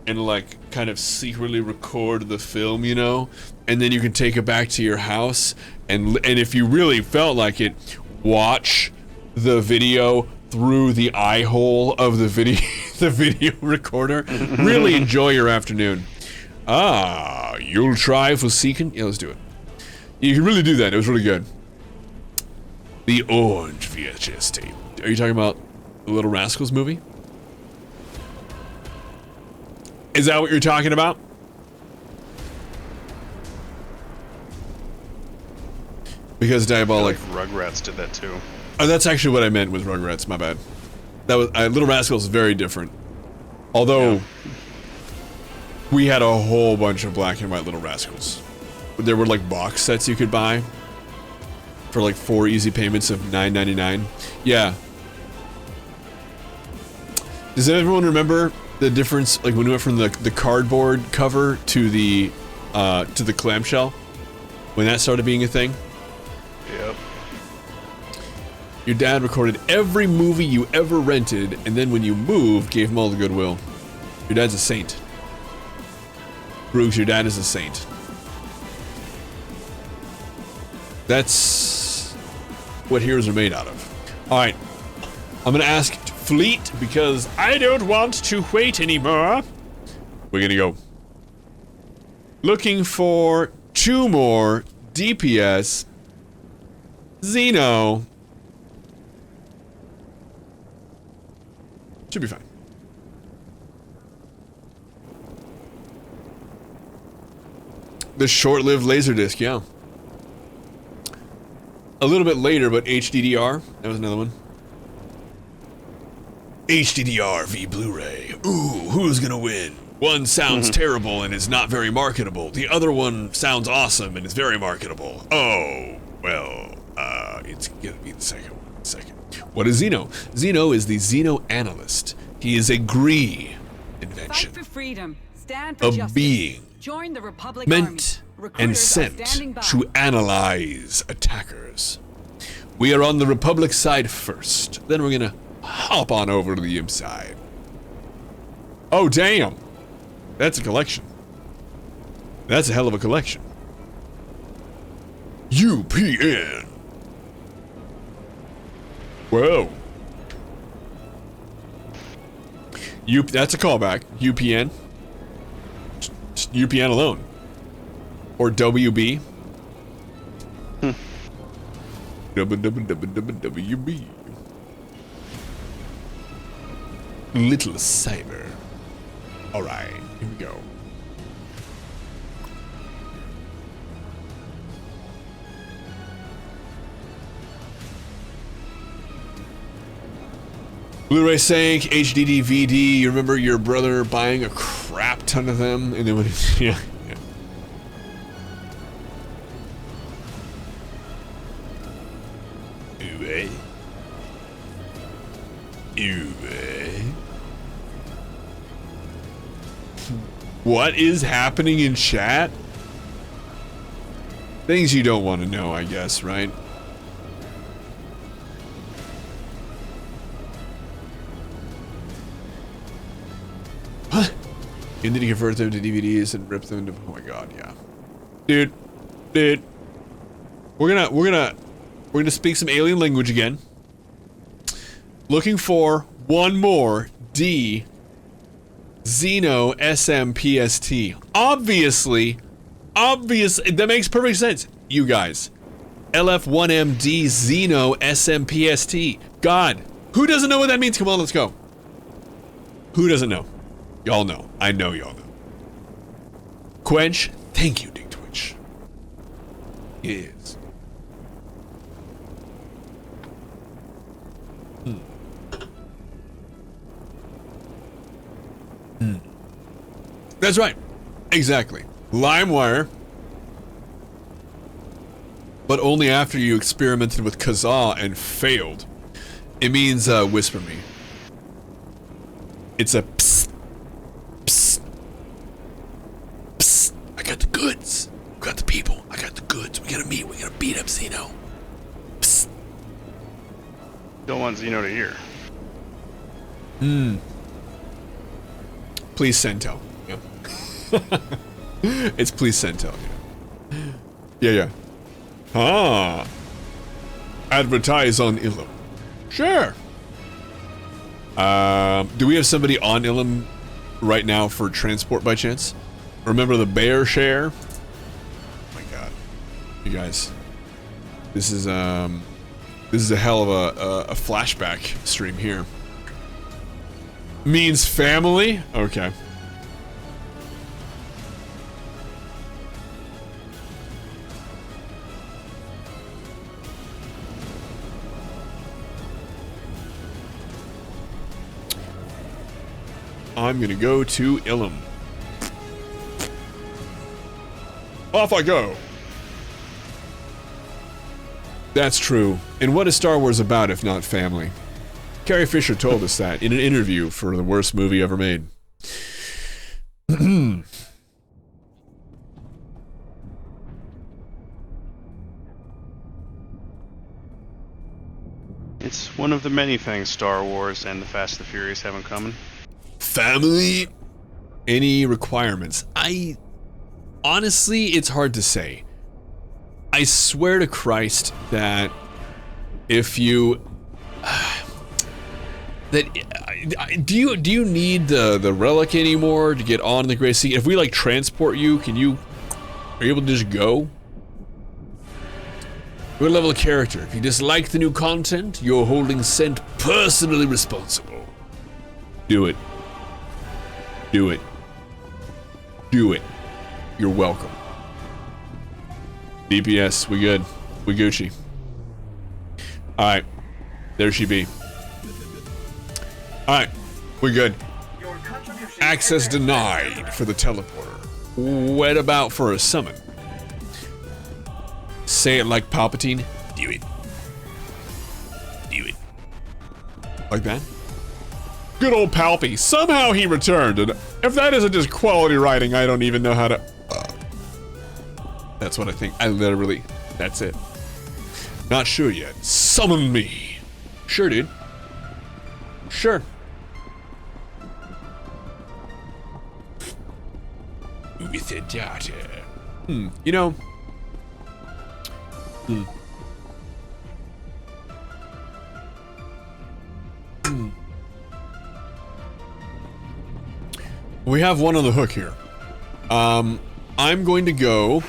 Speaker 1: and, like, kind of secretly record the film, you know, and then you can take it back to your house and if you really felt like it, watch the video through the eye hole of the video recorder. Really enjoy your afternoon. You'll try for Seekin? Yeah, let's do it. You can really do that. It was really good. The orange VHS tape. Are you talking about the Little Rascals movie? Is that what you're talking about? Because Diabolic.
Speaker 2: Like Rugrats did that too.
Speaker 1: Oh, that's actually what I meant with Rugrats. My bad. That was Little Rascals is very different. Although we had a whole bunch of black and white Little Rascals. There were like box sets you could buy for like 4 easy payments of $9.99. Yeah. Does everyone remember the difference, like when we went from the cardboard cover to the clamshell? When that started being a thing?
Speaker 2: Yep.
Speaker 1: Your dad recorded every movie you ever rented, and then when you moved, gave him all the goodwill. Your dad's a saint. Brooks, your dad is a saint. That's what heroes are made out of. Alright. I'm gonna ask
Speaker 4: fleet because I don't want to wait anymore. We're gonna go looking for 2 more DPS Xeno. Should be fine. The short-lived Laserdisc, yeah. A little bit later, but HDDR, that was another one. HDDR v Blu-ray. Ooh, who's gonna win? One sounds terrible and is not very marketable. The other one sounds awesome and is very marketable. Oh, well, it's gonna be the second one. What is Xeno? Xeno is the Xenoanalyst. He is a Gree invention.
Speaker 5: Fight for freedom. Stand for
Speaker 4: A
Speaker 5: justice.
Speaker 4: being
Speaker 5: Join the Republic
Speaker 4: meant
Speaker 5: Army.
Speaker 4: and
Speaker 5: Recruiters are
Speaker 4: sent
Speaker 5: standing by.
Speaker 4: to analyze attackers. We are on the Republic side first. Then we're gonna hop on over to the Imp side. Oh, damn. That's a collection. That's a hell of a collection. UPN. Whoa. That's a callback. UPN. Just UPN alone. Or WB. WB. Little Cyber. Alright, here we go. Blu-ray sank, HD DVD. You remember your brother buying a crap ton of them, and then when yeah. What is happening in chat? Things you don't want to know, I guess, right? What? You need to convert them to DVDs and rip them into. Oh my god, yeah. Dude. We're gonna speak some alien language again. Looking for one more D Xeno SMPST. Obviously, that makes perfect sense. You guys. LF1MD Xeno SMPST. God, who doesn't know what that means? Come on, let's go. Who doesn't know? Y'all know. I know y'all know. Quench, thank you, Dick Twitch. Yes. That's right. Exactly. LimeWire. But only after you experimented with Kazaa and failed. It means, whisper me. It's a psst. Psst. Psst. I got the goods. I got the people. I got the goods. We gotta meet. We gotta beat up Xeno. Psst.
Speaker 2: Don't want Xeno to hear.
Speaker 4: Please Cento. Yeah. It's please Cento. Yeah. Yeah. Ah. Advertise on Ilum. Sure. Do we have somebody on Ilum right now for transport by chance? Remember the bear share? Oh my god. You guys. This is a hell of a flashback stream here. Means family? Okay. I'm gonna go to Ilum. Off I go. That's true. And what is Star Wars about if not family? Carrie Fisher told us that in an interview for the worst movie ever made.
Speaker 2: It's one of the many things Star Wars and the Fast and the Furious have in common.
Speaker 4: Family? Any requirements? Honestly, it's hard to say. I swear to Christ that if you... that do you need the relic anymore to get on the Gray Sea? If we like transport you, are you able to just go? What level of character? If you dislike the new content, you're holding Scent personally responsible. Do it. Do it. Do it. You're welcome. DPS, we good. We Gucci. Alright. There she be. Alright. We good. Access denied for the teleporter. What about for a summon? Say it like Palpatine. Do it. Do it. Like that? Good old Palpy. Somehow he returned, and if that isn't just quality writing, I don't even know how to... That's what I think. That's it. Not sure yet. Summon me. Sure, dude. Sure. With a data. You know... We have one on the hook here. I'm going to go...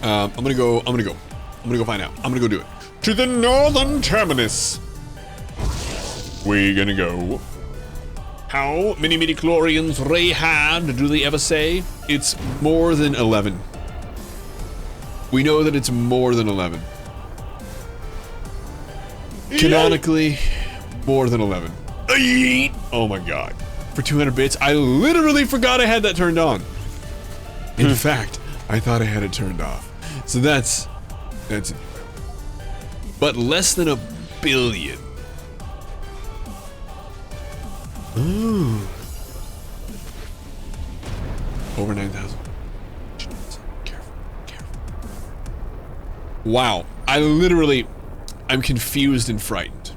Speaker 4: I'm gonna go find out. I'm gonna go do it. To the northern terminus. We gonna go. How many midichlorians Ray had, do they ever say? It's more than 11. We know that it's more than 11. Canonically, more than 11. Oh my god. For 200 bits, I literally forgot I had that turned on. In fact, I thought I had it turned off. So that's but less than 1 billion. Ooh. Over 9,000. Careful. Wow. I'm confused and frightened.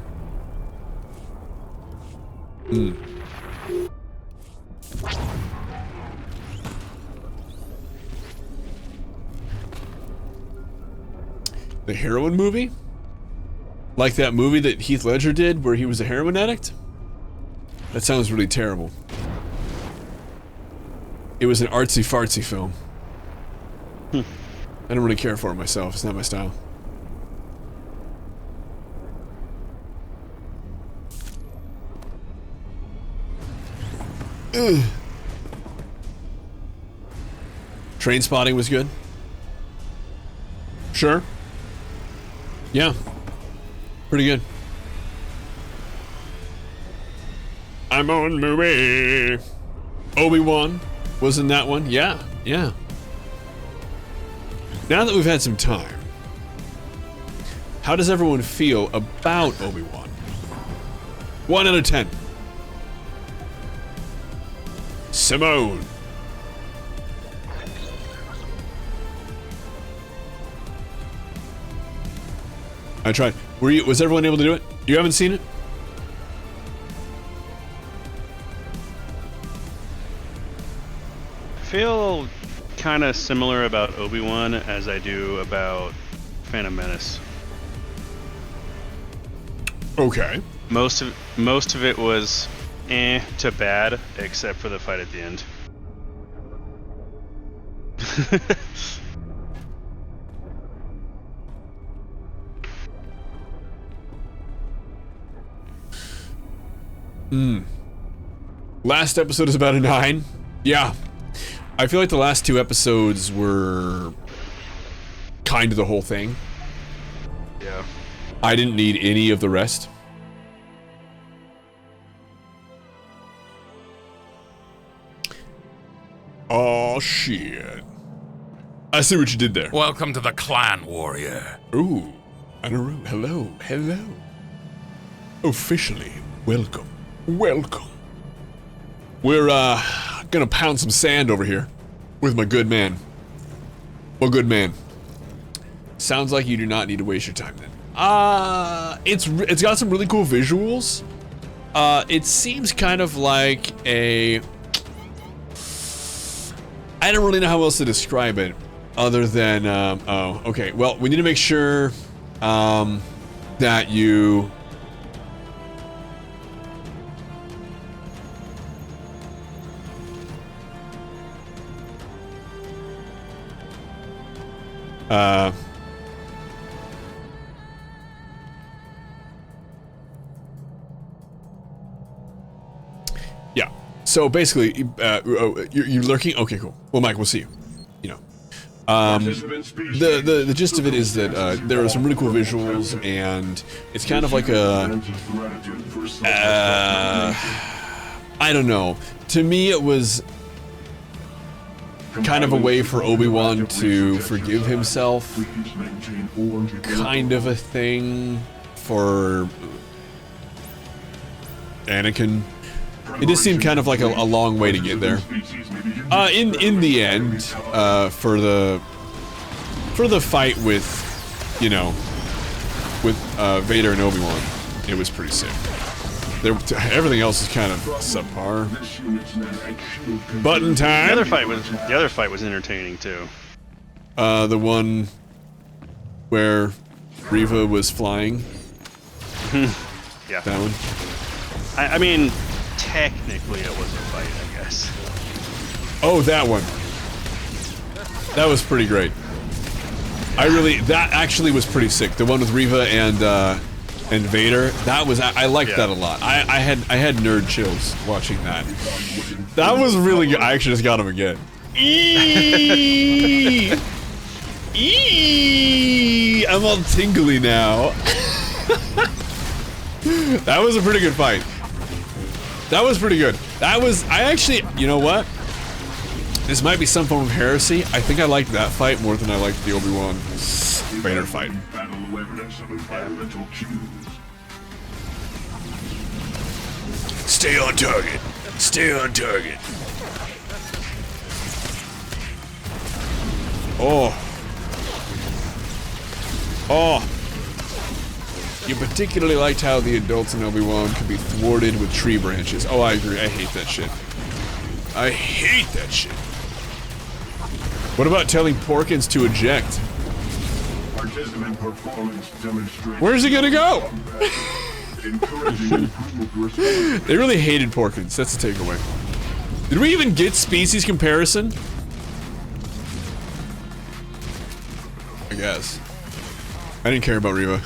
Speaker 4: The heroin movie? Like that movie that Heath Ledger did where he was a heroin addict? That sounds really terrible. It was an artsy-fartsy film. I don't really care for it myself. It's not my style. Ugh. Train Spotting was good. Sure. Yeah. Pretty good. I'm on my way. Obi-Wan was in that one. Yeah. Now that we've had some time, how does everyone feel about Obi-Wan? 1 out of 10. Simone. I tried. Was everyone able to do it? You haven't seen it?
Speaker 2: I feel kind of similar about Obi-Wan as I do about Phantom Menace.
Speaker 4: Okay.
Speaker 2: Most of it was to bad, except for the fight at the end.
Speaker 4: Last episode is about a 9. Yeah. I feel like the last 2 episodes were kind of the whole thing.
Speaker 2: Yeah.
Speaker 4: I didn't need any of the rest. Oh shit. I see what you did there.
Speaker 3: Welcome to the clan, warrior.
Speaker 4: Ooh. Hello. Officially, welcome. We're gonna pound some sand over here with my good man. Well, good man. Sounds like you do not need to waste your time then. It's got some really cool visuals. It seems kind of like a... I don't really know how else to describe it other than, oh, okay. Well, we need to make sure that you... yeah. So basically, you're lurking. Okay, cool. Well, Mike, we'll see you. You know, the gist of it is that there are some really cool visuals, and it's kind of like a, I don't know. To me, it was kind of a way for Obi-Wan to forgive himself, kind of a thing for Anakin. It just seemed kind of like a long way to get there. In the end, for the fight with, you know, with Vader and Obi-Wan, it was pretty sick. Everything else is kind of subpar. Button time.
Speaker 2: The other fight was entertaining too.
Speaker 4: The one where Reva was flying.
Speaker 2: Yeah.
Speaker 4: That one.
Speaker 2: I mean, technically it was a fight, I guess.
Speaker 4: Oh, that one. That was pretty great. That actually was pretty sick. The one with Reva and Vader. I liked that a lot. I had nerd chills watching that. That was really good. I actually just got him again. I'm all tingly now. That was a pretty good fight. That was pretty good. You know what? This might be some form of heresy. I think I liked that fight more than I liked the Obi-Wan Vader fight. Stay on target. Stay on target. Oh. Oh. You particularly liked how the adults in Obi-Wan could be thwarted with tree branches. Oh, I agree. I hate that shit. I hate that shit. What about telling Porkins to eject? Where's he gonna go? They really hated Porkins. That's the takeaway. Did we even get species comparison? I guess. I didn't care about Reva.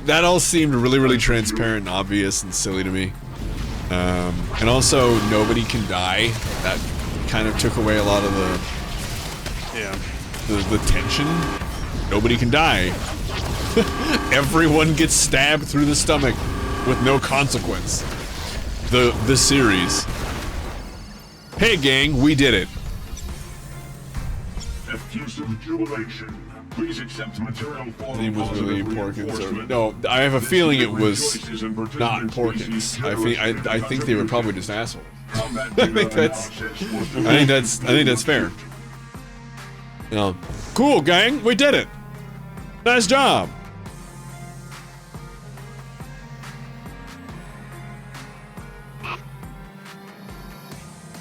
Speaker 4: That all seemed really, really transparent and obvious and silly to me. And also, nobody can die. That kind of took away a lot of the tension. Nobody can die. Everyone gets stabbed through the stomach with no consequence. The series. Hey gang, we did it.
Speaker 6: Effusive jubilation. Please accept material
Speaker 4: His name was really Porkins. No, I have a feeling it was not Porkins. I think they were probably just assholes. I think that's fair. You know, cool gang, we did it. Nice job.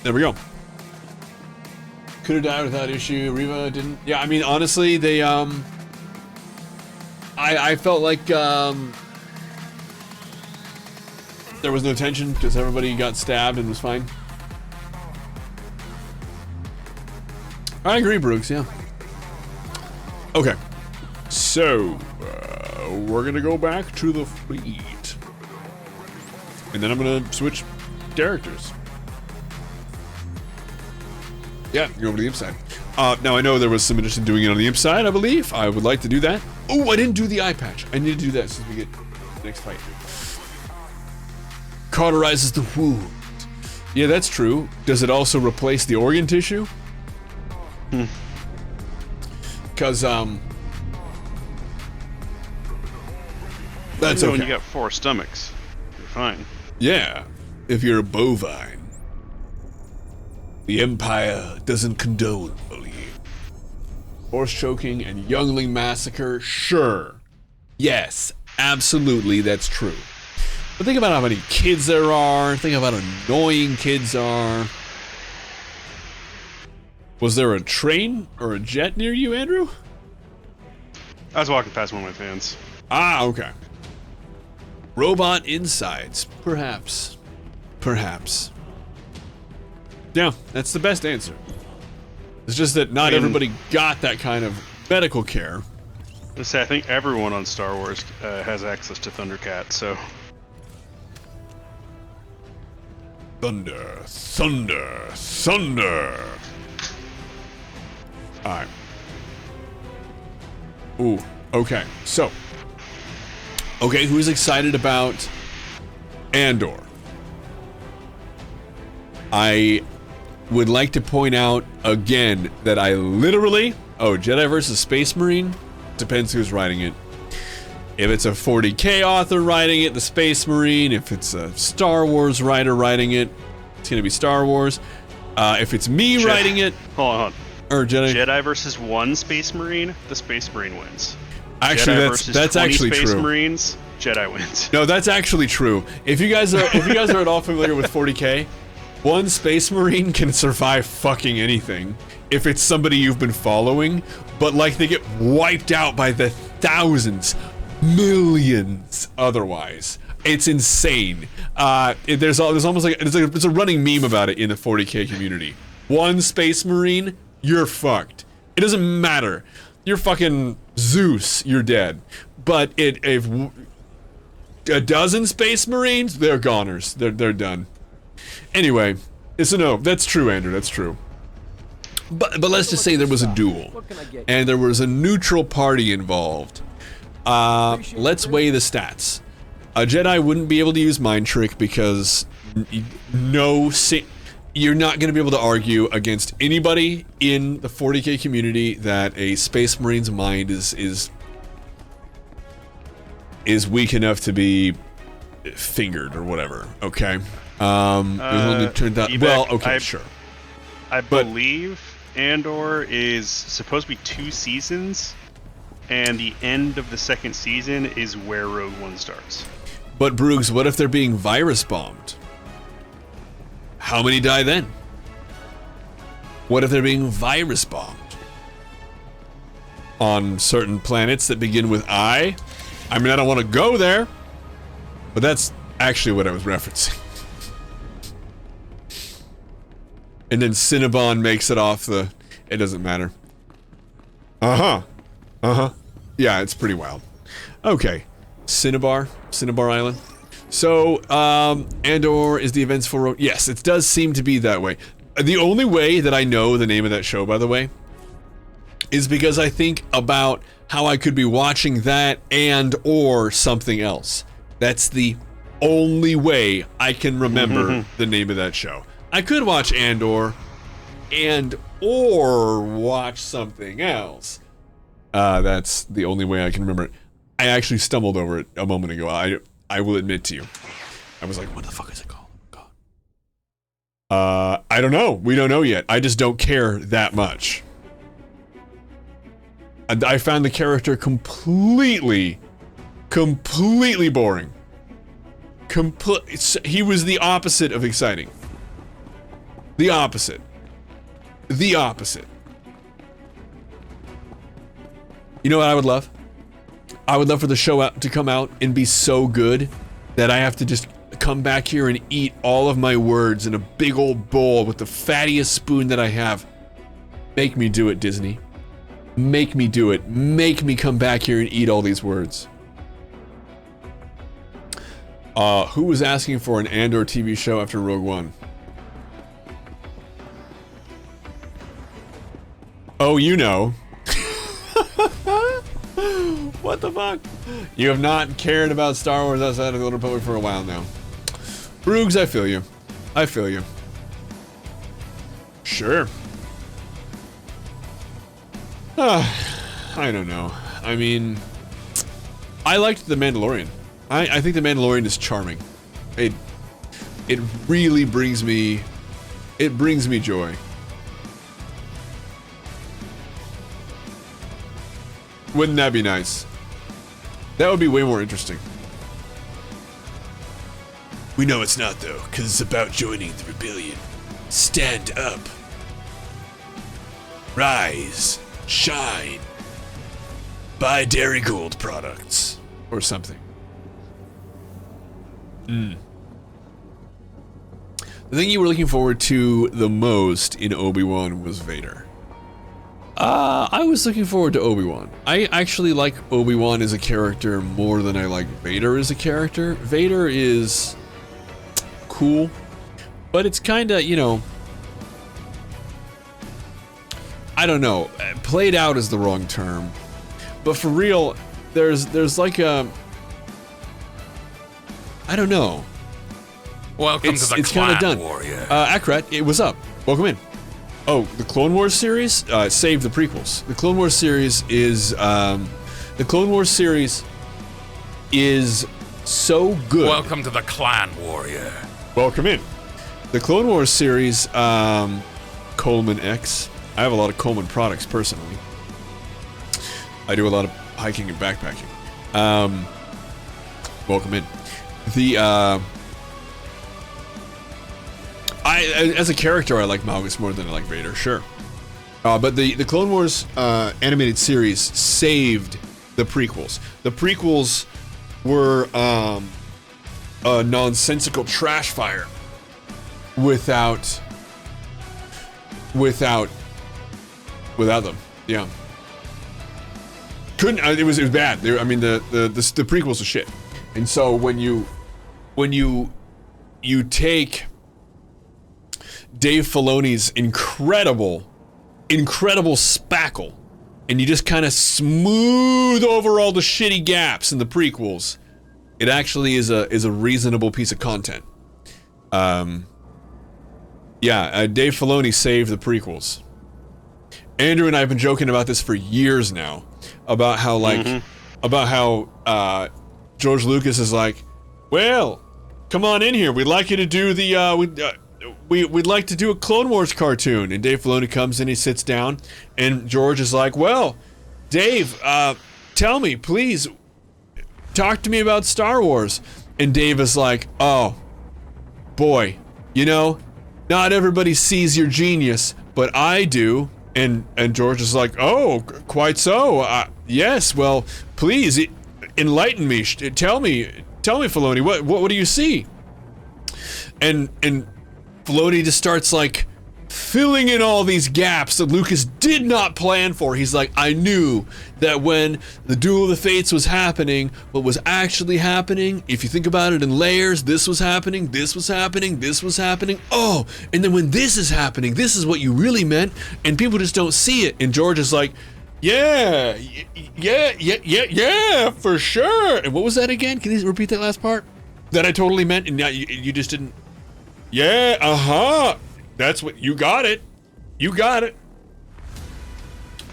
Speaker 4: There we go. Could have died without issue. Reva didn't. Yeah, I mean, honestly, they, I felt like, there was no tension because everybody got stabbed and was fine. I agree, Brooks, yeah. Okay. So, we're gonna go back to the fleet. And then I'm gonna switch characters. Yeah, go over to the imp side. Now I know there was some interest in doing it on the imp side, I believe. I would like to do that. Oh, I didn't do the eye patch. I need to do that since we get the next fight. Cauterizes the wound. Yeah, that's true. Does it also replace the organ tissue? Because, that's okay.
Speaker 2: When you got 4 stomachs, you're fine.
Speaker 4: Yeah, if you're a bovine. The Empire doesn't condone bullying. Horse choking and youngling massacre, sure. Yes, absolutely, that's true. But think about how many kids there are. Think about how annoying kids are. Was there a train or a jet near you, Andrew?
Speaker 2: I was walking past one of my fans.
Speaker 4: Ah, okay. Robot insides, perhaps. Perhaps. Yeah, that's the best answer. It's just that not everybody got that kind of medical care.
Speaker 2: I think everyone on Star Wars has access to Thundercat, so...
Speaker 4: Thunder, thunder, thunder. Alright. Ooh, okay, so. Okay, who's excited about Andor? I would like to point out again that I literally... Oh, Jedi versus Space Marine? Depends who's writing it. If it's a 40K author writing it, the Space Marine. If it's a Star Wars writer writing it, it's gonna be Star Wars. If it's me writing it...
Speaker 2: Hold on.
Speaker 4: Or
Speaker 2: Jedi versus one Space Marine, the Space Marine wins.
Speaker 4: Actually,
Speaker 2: Jedi
Speaker 4: that's actually
Speaker 2: Space
Speaker 4: true.
Speaker 2: Marines, Jedi wins.
Speaker 4: No, that's actually true. If you guys are at all familiar with 40K, one Space Marine can survive fucking anything if it's somebody you've been following, but like they get wiped out by the thousands, millions otherwise. It's insane. There's almost like there's a running meme about it in the 40K community. One Space Marine, you're fucked. It doesn't matter. You're fucking Zeus. You're dead. But if a dozen Space Marines, they're goners. They're done. Anyway, so no, that's true, Andrew. That's true. But let's just say there was a duel, and there was a neutral party involved. Let's weigh the stats. A Jedi wouldn't be able to use Mind Trick because you're not going to be able to argue against anybody in the 40K community that a Space Marine's mind is weak enough to be fingered or whatever. Okay. It only turned out well. Okay, sure.
Speaker 2: I believe Andor is supposed to be 2 seasons, and the end of the 2nd season is where Rogue One starts.
Speaker 4: But Broogs, what if they're being virus bombed? How many die then? What if they're being virus bombed? On certain planets that begin with I? I mean, I don't want to go there, but that's actually what I was referencing. And then Cinnabon makes it off the... It doesn't matter. Uh-huh. Yeah, it's pretty wild. Okay. Cinnabar Island. So, Andor is the events for... Yes, it does seem to be that way. The only way that I know the name of that show, by the way, is because I think about how I could be watching that and or something else. That's the only way I can remember the name of that show. I could watch Andor and or watch something else. That's the only way I can remember it. I actually stumbled over it a moment ago. I will admit to you. I was like, what the fuck is it called? God. I don't know. We don't know yet. I just don't care that much. I found the character completely boring. He was the opposite of exciting. The opposite. The opposite. You know what I would love? I would love for the show to come out and be so good that I have to just come back here and eat all of my words in a big old bowl with the fattiest spoon that I have. Make me do it, Disney. Make me do it. Make me come back here and eat all these words. Who was asking for an Andor TV show after Rogue One? Oh, you know. What the fuck? You have not cared about Star Wars outside of the Old Republic for a while now. Broogs, I feel you. I feel you. Sure. I don't know. I mean, I liked The Mandalorian. I think The Mandalorian is charming. It really brings me... It brings me joy. Wouldn't that be nice? That would be way more interesting. We know it's not, though, because it's about joining the rebellion. Stand up. Rise, shine, buy Dairy Gold products, or something. The thing you were looking forward to the most in Obi-Wan was Vader. I was looking forward to Obi-Wan. I actually like Obi-Wan as a character more than I like Vader as a character. Vader is cool, but it's kinda, you know, I don't know, played out is the wrong term. But for real, there's like a, I don't know.
Speaker 3: Welcome to the
Speaker 4: it's kind of
Speaker 3: Clan
Speaker 4: done.
Speaker 3: Warrior.
Speaker 4: Akrat, it was up. Welcome in. Oh, the Clone Wars series? Save the prequels. The Clone Wars series is so good.
Speaker 3: Welcome to the Clan Warrior.
Speaker 4: Welcome in. The Clone Wars series, Coleman X. I have a lot of Coleman products personally. I do a lot of hiking and backpacking. Welcome in. The as a character, I like Malgus more than I like Vader, sure. But the Clone Wars animated series saved the prequels. The prequels were a nonsensical trash fire without them. Yeah. Couldn't. It was bad. I mean, the prequels are shit. And so when you take Dave Filoni's incredible spackle, and you just kind of smooth over all the shitty gaps in the prequels, it actually is a reasonable piece of content. Dave Filoni saved the prequels. Andrew and I have been joking about this for years now, about how George Lucas is like, well, come on in here. We'd like you to do the we'd like to do a Clone Wars cartoon. And Dave Filoni comes in, he sits down, and George is like, well, Dave, tell me, please, talk to me about Star Wars. And Dave is like, oh, boy, you know, not everybody sees your genius, but I do. And George is like, oh, quite so. Yes, well, please, enlighten me. Tell me, Filoni, what do you see? And Filoni just starts like filling in all these gaps that Lucas did not plan for. He's like, I knew that when the Duel of the Fates was happening, what was actually happening, if you think about it in layers, this was happening, this was happening, this was happening. Oh, and then when this is happening, this is what you really meant, and people just don't see it. And George is like, yeah, for sure. And what was that again? Can you repeat that last part? That I totally meant, and you just didn't. Yeah, that's what, you got it. You got it.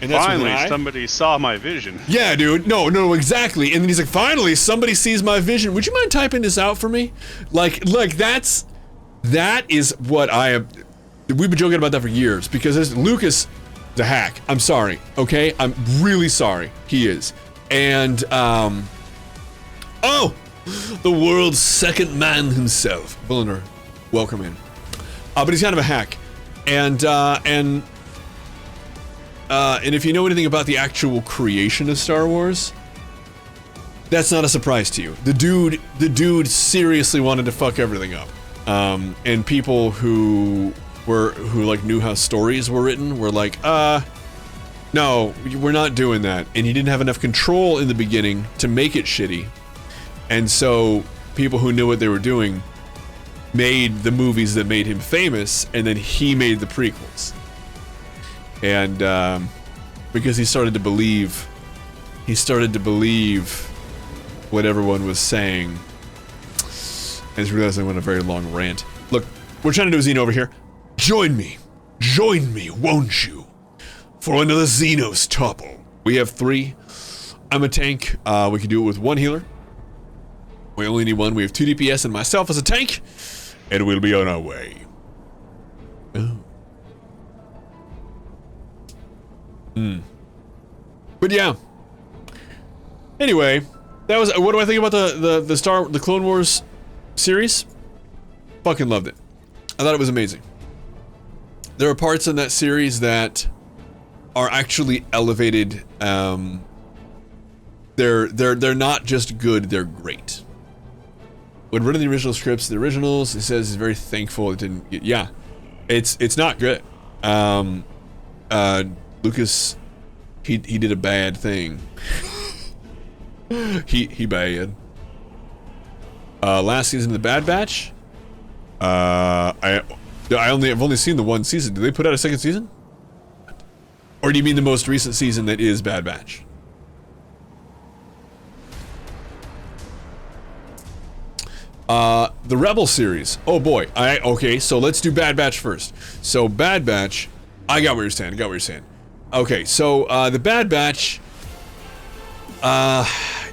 Speaker 4: And that's
Speaker 2: finally, somebody saw my vision.
Speaker 4: Yeah, dude. No, exactly. And then he's like, finally, somebody sees my vision. Would you mind typing this out for me? Like that is what I have. We've been joking about that for years, because Lucas, the hack. I'm sorry, okay? I'm really sorry. He is. And, oh, the world's second man himself. Bulliner, welcome in. But he's kind of a hack. And if you know anything about the actual creation of Star Wars, that's not a surprise to you. The dude seriously wanted to fuck everything up. And people who like knew how stories were written were like, no, we're not doing that. And he didn't have enough control in the beginning to make it shitty. And so people who knew what they were doing made the movies that made him famous, and then he made the prequels. And because he started to believe what everyone was saying, and he's realizing I went on a very long rant. Look, we're trying to do a Xeno over here. Join me, won't you, for another Xenos topple. We have 3. I'm a tank. We can do it with 1 healer. We only need 1. We have 2 DPS and myself as a tank, and we'll be on our way. Oh. But yeah. Anyway, that was. What do I think about the Clone Wars series? Fucking loved it. I thought it was amazing. There are parts in that series that are actually elevated. They're not just good, they're great. When reading the original scripts, the originals, it says he's very thankful it didn't get, yeah. It's not good. Lucas, he did a bad thing. he bad. Last season of the Bad Batch. I've only seen the one season. Did they put out a second season? Or do you mean the most recent season that is Bad Batch? The Rebel series. Oh boy. Okay, so let's do Bad Batch first. So Bad Batch, I got what you're saying. Okay, so the Bad Batch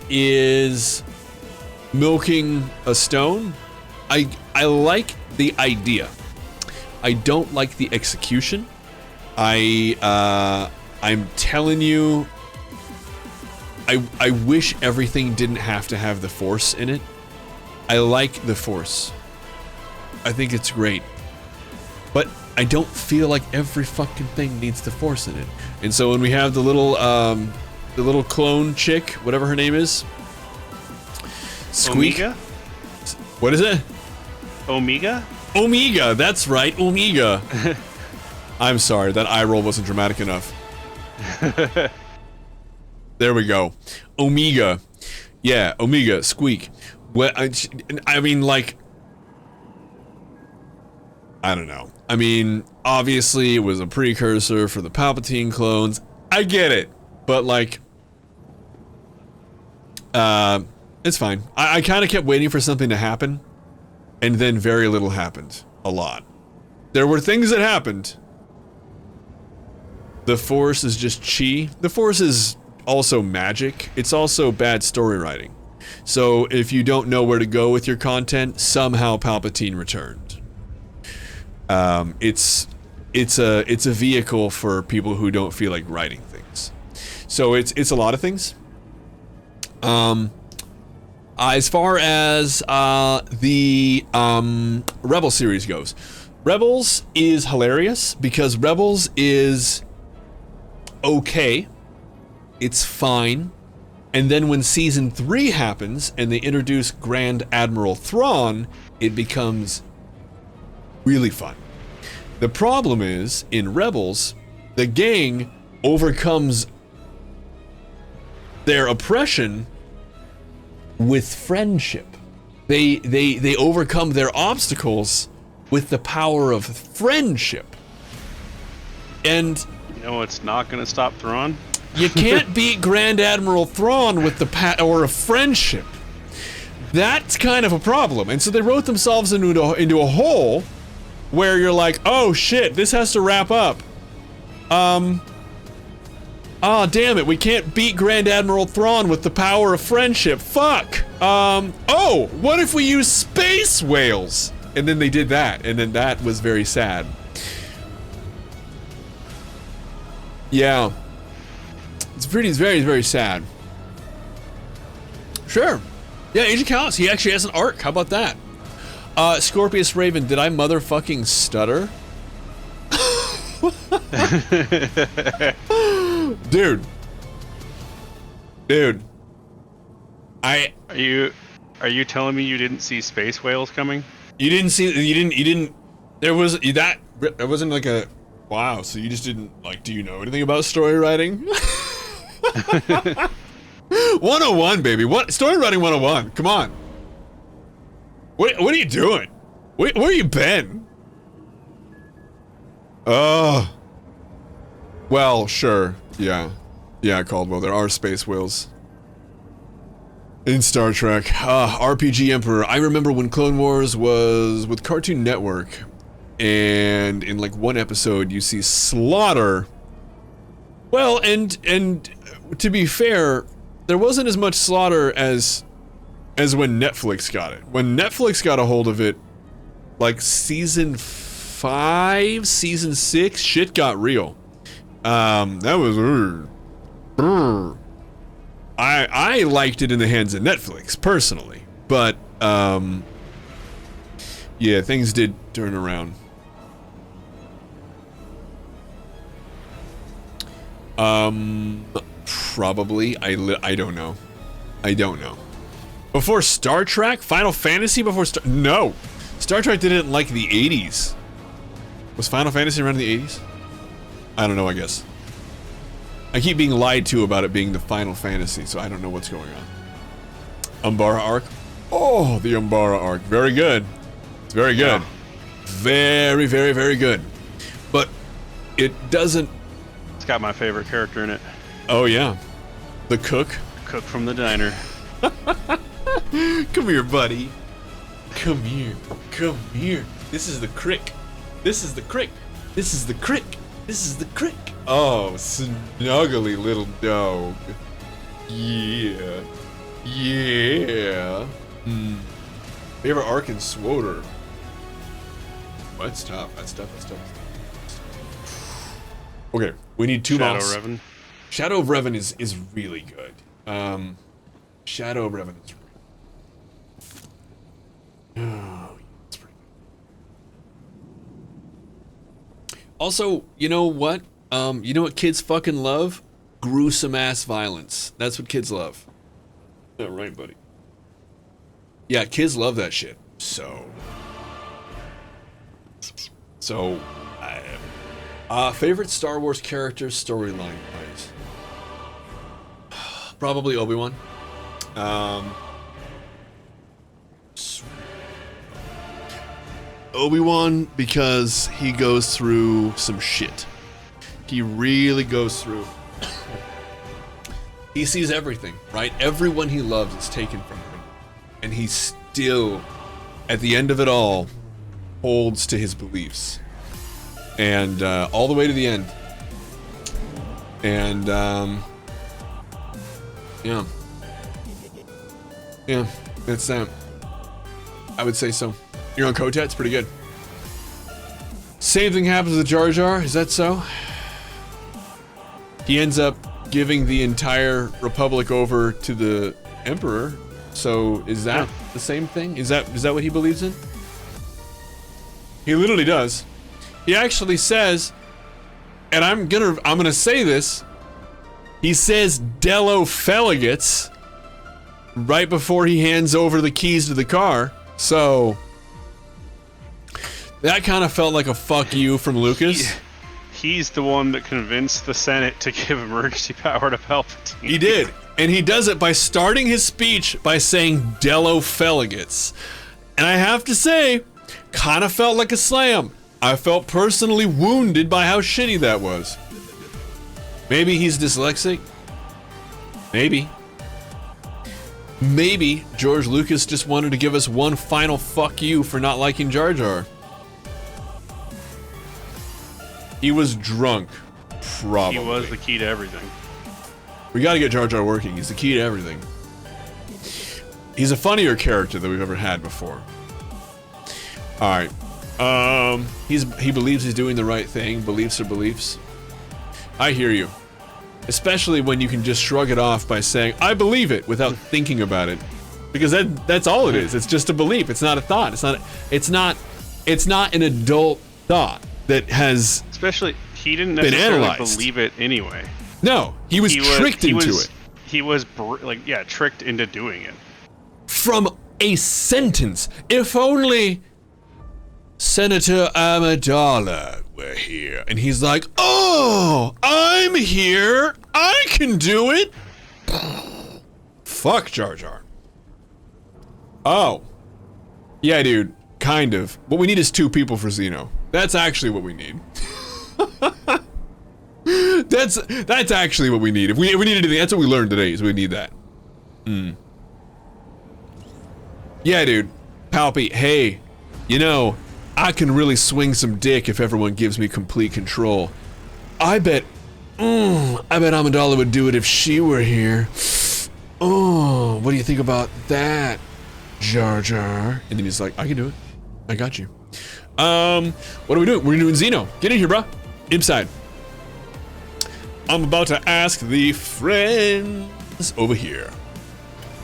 Speaker 4: is milking a stone. I like the idea. I don't like the execution. I'm telling you, I wish everything didn't have to have the Force in it. I like the Force. I think it's great. But I don't feel like every fucking thing needs the Force in it. And so when we have the little clone chick, whatever her name is, Squeak.
Speaker 2: Omega?
Speaker 4: What is it?
Speaker 2: Omega?
Speaker 4: Omega, that's right, Omega. I'm sorry, that eye roll wasn't dramatic enough. There we go. Omega. Yeah, Omega, Squeak. Well, I mean, like, I don't know. I mean, obviously it was a precursor for the Palpatine clones. I get it, but like, it's fine. I kind of kept waiting for something to happen, and then very little happened. A lot. There were things that happened. The Force is just chi. The Force is also magic. It's also bad story writing. So if you don't know where to go with your content, somehow Palpatine returned. It's a vehicle for people who don't feel like writing things. So it's a lot of things. As far as the Rebel series goes, Rebels is hilarious because Rebels is okay. It's fine. And then when season 3 happens and they introduce Grand Admiral Thrawn, it becomes really fun. The problem is, in Rebels, the gang overcomes their oppression with friendship. They overcome their obstacles with the power of friendship. And
Speaker 2: You know what's not going to stop Thrawn?
Speaker 4: you can't beat Grand Admiral Thrawn with the power of friendship. That's kind of a problem. And so they wrote themselves into a hole where you're like, oh shit, this has to wrap up. Oh, damn it, we can't beat Grand Admiral Thrawn with the power of friendship. Fuck. Oh, what if we use space whales? And then they did that, and then that was very sad. Yeah. It's very, very sad. Sure. Yeah, Agent Callus, he actually has an arc. How about that? Scorpius Raven, did I motherfucking stutter? Dude.
Speaker 2: Are you telling me you didn't see space whales coming?
Speaker 4: You didn't, there wasn't like a, wow, so you just didn't, like, do you know anything about story writing? 101, baby. What story writing 101? Come on. What are you doing? Where you been? Well, sure. Yeah, Caldwell. There are space whales in Star Trek. RPG Emperor. I remember when Clone Wars was with Cartoon Network, and in like one episode you see slaughter. Well, and to be fair, there wasn't as much slaughter as when Netflix got it. When Netflix got a hold of it, like season 5, season 6, shit got real. That was I liked it in the hands of Netflix personally, but yeah, things did turn around. Probably. I don't know. I don't know. Before Star Trek? Final Fantasy before No! Star Trek didn't like the 80s. Was Final Fantasy around the 80s? I don't know, I guess. I keep being lied to about it being the Final Fantasy, so I don't know what's going on. Umbara Arc? Oh, the Umbara Arc. Very good. It's very good.
Speaker 2: Yeah.
Speaker 4: Very, very, very good. But it doesn't...
Speaker 2: It's got my favorite character in it.
Speaker 4: Oh, yeah. The cook?
Speaker 2: Cook from the diner.
Speaker 4: Come here, buddy. Come here. Come here. This is the crick. This is the crick. This is the crick. This is the crick. Oh, snuggly little dog. Yeah. Yeah. Favorite arc in SWTOR? Well, that's tough. That's tough. That's tough. Okay, we need two
Speaker 2: Shadow
Speaker 4: mouse.
Speaker 2: Revan.
Speaker 4: Shadow of Revan is really good. Shadow of Revan is oh, that's pretty good. Also, you know what? You know what kids fucking love? Gruesome ass violence. That's what kids love. Yeah, right, buddy. Yeah, kids love that shit. So, favorite Star Wars character storyline, please. Probably Obi-Wan. Obi-Wan because he goes through some shit. He really goes through. He sees everything, right? Everyone he loves is taken from him. And he still, at the end of it all, holds to his beliefs. And all the way to the end. And yeah. Yeah, that's that. I would say so. You're on Kotet, it's pretty good. Same thing happens with Jar Jar, is that so? He ends up giving the entire Republic over to the Emperor. So is that the same thing? Is that what he believes in? He literally does. He actually says, and I'm gonna say this. He says Dello Feligits right before he hands over the keys to the car. So that kind of felt like a fuck you from Lucas.
Speaker 2: He's the one that convinced the Senate to give emergency power to Palpatine.
Speaker 4: He did. And he does it by starting his speech by saying Dello Feligits. And I have to say, kind of felt like a slam. I felt personally wounded by how shitty that was. Maybe he's dyslexic. Maybe. Maybe George Lucas just wanted to give us one final fuck you for not liking Jar Jar. He was drunk. Probably.
Speaker 2: He was the key to everything.
Speaker 4: We gotta get Jar Jar working. He's the key to everything. He's a funnier character than we've ever had before. Alright. He believes he's doing the right thing. Beliefs are beliefs. I hear you. Especially when you can just shrug it off by saying, I believe it, without thinking about it. Because that's all it is. It's just a belief. It's not a thought. It's not an adult thought that has
Speaker 2: Especially, he didn't necessarily
Speaker 4: analyzed.
Speaker 2: believe it anyway.
Speaker 4: No, he was tricked into it.
Speaker 2: He was tricked into doing it.
Speaker 4: From a sentence. If only Senator Amidala were here. And he's like, oh, I'm here. I can do it. Fuck Jar Jar. Oh. Yeah, dude. Kind of. What we need is 2 people for Xeno. That's actually what we need. That's actually what we need. If we need anything, that's what we learned today, is we need that. Yeah, dude. Palpy, hey, you know, I can really swing some dick if everyone gives me complete control. I bet Amidala would do it if she were here. Oh, what do you think about that, Jar Jar? And then he's like, I can do it. I got you. What are we doing? We're doing Xeno. Get in here, bro. Inside. I'm about to ask the friends over here.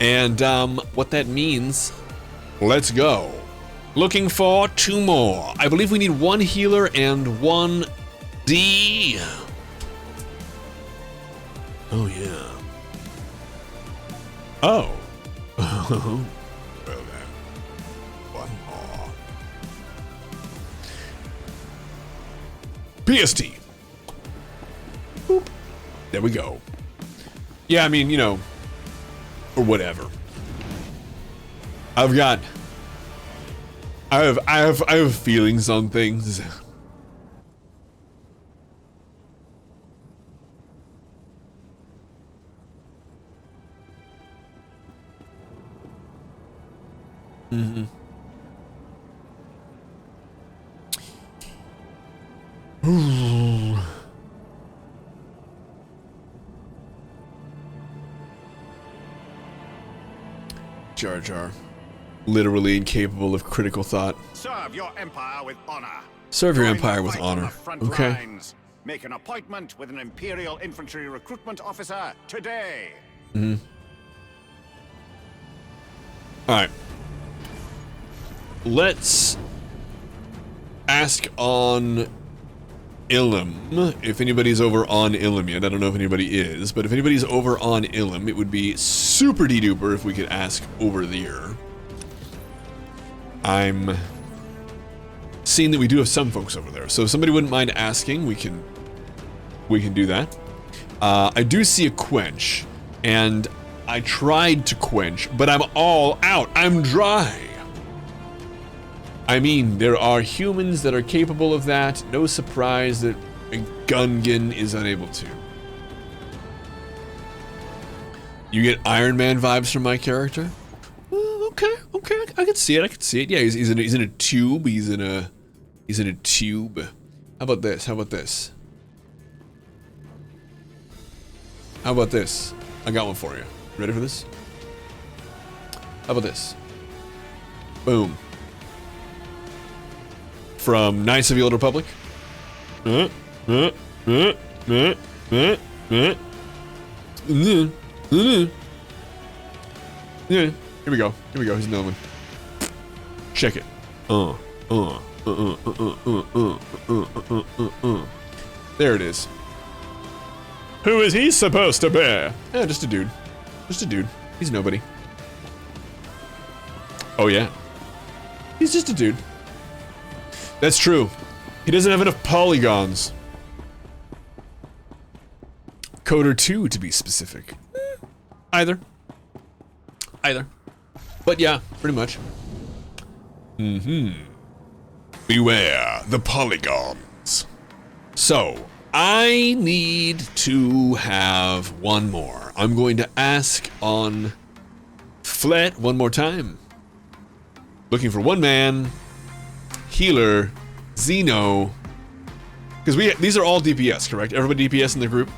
Speaker 4: And, what that means, let's go. Looking for 2 more. I believe we need 1 healer and 1 D. Oh, yeah. Oh. Well then. One more. PST. Boop. There we go. Yeah, I mean, you know, or whatever. I have feelings on things. Mm-hmm. Ooh. Jar Jar. Literally incapable of critical thought.
Speaker 7: Serve your empire with honor.
Speaker 4: Serve your
Speaker 7: Join
Speaker 4: empire
Speaker 7: the
Speaker 4: with
Speaker 7: fight on
Speaker 4: honor.
Speaker 7: the front
Speaker 4: Okay.
Speaker 7: lines. Make an appointment with an Imperial Infantry recruitment officer today.
Speaker 4: Mm-hmm. Alright. Let's ask on Ilum, if anybody's over on Ilum yet. I don't know if anybody is, but if anybody's over on Ilum, it would be super de-duper if we could ask over there. I'm seeing that we do have some folks over there, so if somebody wouldn't mind asking, we can do that. I do see a quench, and I tried to quench, but I'm all out. I'm dry. I mean, there are humans that are capable of that. No surprise that a Gungan is unable to. You get Iron Man vibes from my character? Okay, I can see it. Yeah, he's in a tube. He's in a tube. How about this? How about this? I got one for you. Ready for this? How about this? Boom. From Knights of the Old Republic. Yeah, here we go. Here's another one. Check it. There it is. Who is he supposed to be? Yeah, just a dude. He's nobody. Oh yeah. He's just a dude. That's true. He doesn't have enough polygons. Coder 2 to be specific. Either. But yeah, pretty much. Beware the polygons. So, I need to have one more. I'm going to ask on Flet one more time. Looking for one man, healer, Xeno. Because these are all DPS, correct? Everybody DPS in the group?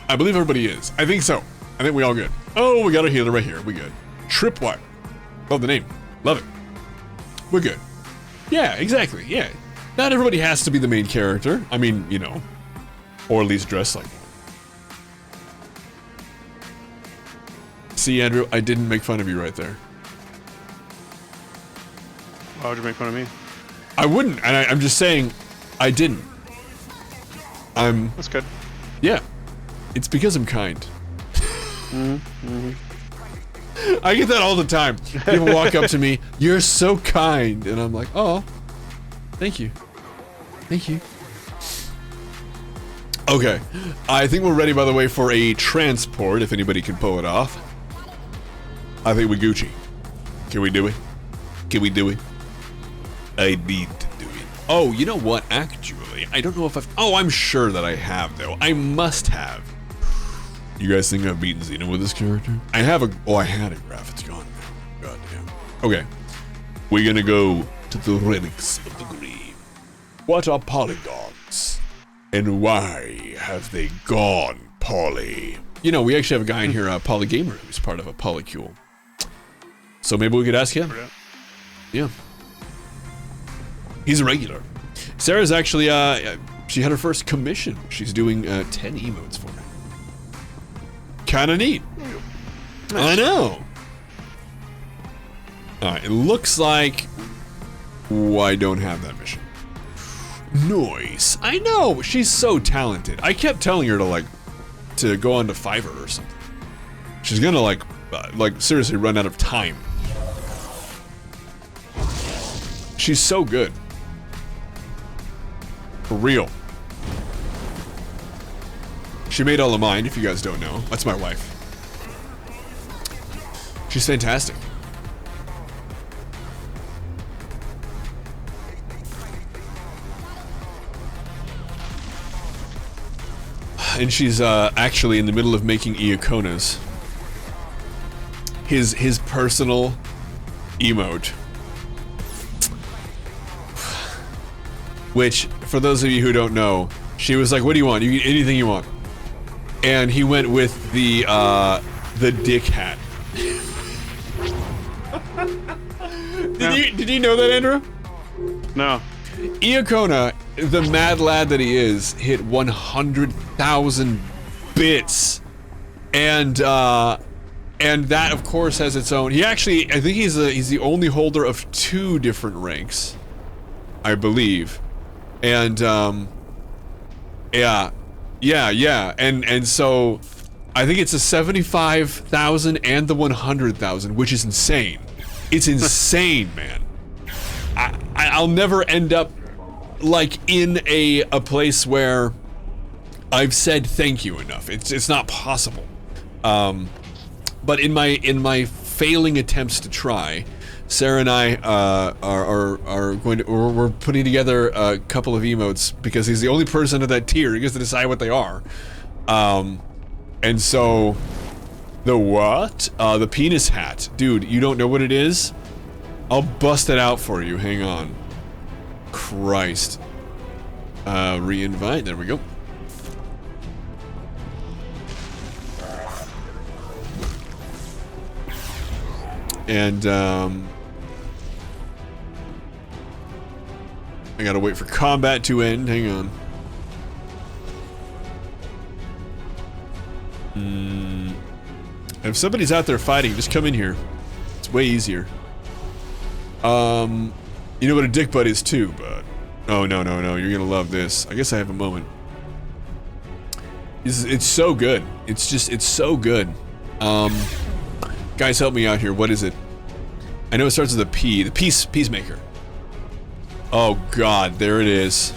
Speaker 4: I believe everybody is. I think so. I think we all good. Oh, we got a healer right here. We good. Tripwire. Love the name. Love it. We're good. Yeah, exactly. Yeah. Not everybody has to be the main character. I mean, you know. Or at least dress like one. See, Andrew, I didn't make fun of you right there.
Speaker 2: Why would you make fun of me?
Speaker 4: I wouldn't. And I'm just saying, I didn't.
Speaker 2: That's good.
Speaker 4: Yeah. It's because I'm kind. I get that all the time. People walk up to me, "You're so kind," and I'm like, "Oh, thank you, thank you." Okay, I think we're ready. By the way, for a transport. If anybody can pull it off, I think we Gucci. Can we do it? I need to do it. Oh, you know what? Actually, I don't know if I've. Oh, I'm sure that I have though. I must have. You guys think I've beaten Xeno with this character? I have a... Oh, I had a graph. It's gone now. Goddamn. Okay. We're gonna go to the relics of the grave. What are polygons? And why have they gone poly? You know, we actually have a guy in here, Polygamer, who's part of a polycule. So maybe we could ask him. Yeah. He's a regular. Sarah's actually, she had her first commission. She's doing 10 emotes for me. Kinda neat. Nice. I know. Alright, it looks like I don't have that mission. Nice. I know, she's so talented. I kept telling her to go on to Fiverr or something. She's gonna like seriously run out of time. She's so good. For real. She made all of mine, if you guys don't know. That's my wife. She's fantastic. And she's actually in the middle of making Iaconas. His personal emote. Which, for those of you who don't know, she was like, what do you want? You get anything you want. And he went with the dick hat. Did you know that, Andrew?
Speaker 2: No.
Speaker 4: Iacona, the mad lad that he is, hit 100,000 bits, and that of course has its own. He actually, I think he's the only holder of 2 different ranks, I believe, and yeah, and so I think it's a 75,000 and the 100,000, which is insane. It's insane, man. I'll never end up like in a place where I've said thank you enough. It's not possible. But in my failing attempts to try, Sarah and I are going to we're putting together a couple of emotes because he's the only person at that tier. He gets to decide what they are. And so the what? The penis hat, dude. You don't know what it is? I'll bust it out for you. Hang on. Christ. Re-invite. There we go. And, I gotta wait for combat to end. Hang on. If somebody's out there fighting, just come in here. It's way easier. You know what a dick butt is too, but... Oh, no, you're gonna love this. I guess I have a moment. It's so good. It's so good. Guys, help me out here. What is it? I know it starts with a P. The Peacemaker. Oh, God. There it is.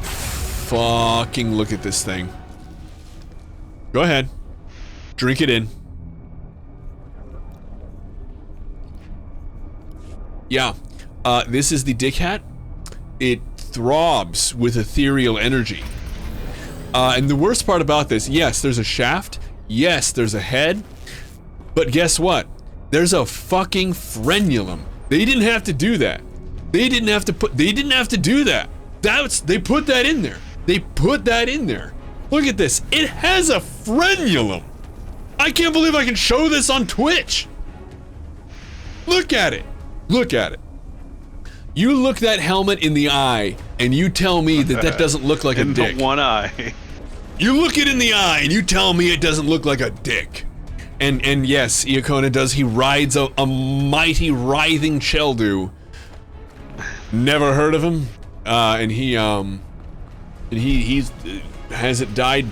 Speaker 4: Fucking look at this thing. Go ahead. Drink it in. Yeah. This is the dick hat. It throbs with ethereal energy. And the worst part about this, yes, there's a shaft. Yes, there's a head. But guess what? There's a fucking frenulum. They didn't have to do that. They didn't have to do that. They put that in there. They put that in there. Look at this. It has a frenulum. I can't believe I can show this on Twitch. Look at it. Look at it. You look that helmet in the eye, and you tell me that doesn't look like a dick.
Speaker 2: In the one eye.
Speaker 4: You look it in the eye, and you tell me it doesn't look like a dick. And yes, Iacona does. He rides a mighty writhing Cheldu. Never heard of him. And he has it dyed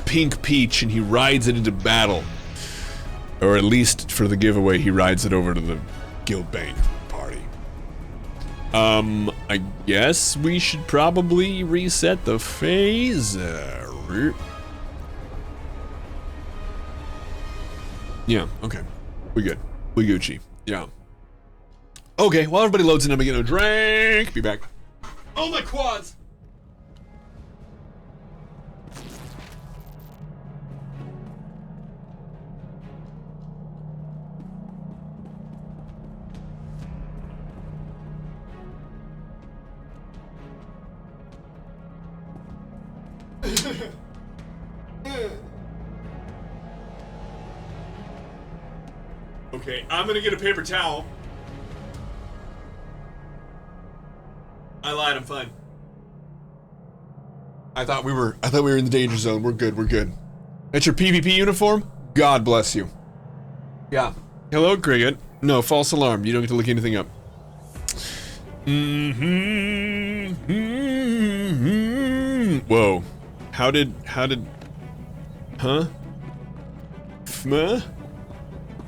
Speaker 4: pink peach, and he rides it into battle. Or at least for the giveaway, he rides it over to the Guild Bank party. I guess we should probably reset the phaser. Yeah, okay. We good. We Gucci. Yeah. Okay, while everybody loads in, I'm gonna get a drink. Be back. Oh, my quads! Okay, I'm gonna get a paper towel. I lied, I'm fine. I thought we were in the danger zone. We're good, we're good. That's your PvP uniform? God bless you. Yeah. Hello, Cricket. No, false alarm. You don't get to look anything up. Mm-hmm. Whoa. How did, huh? Fma?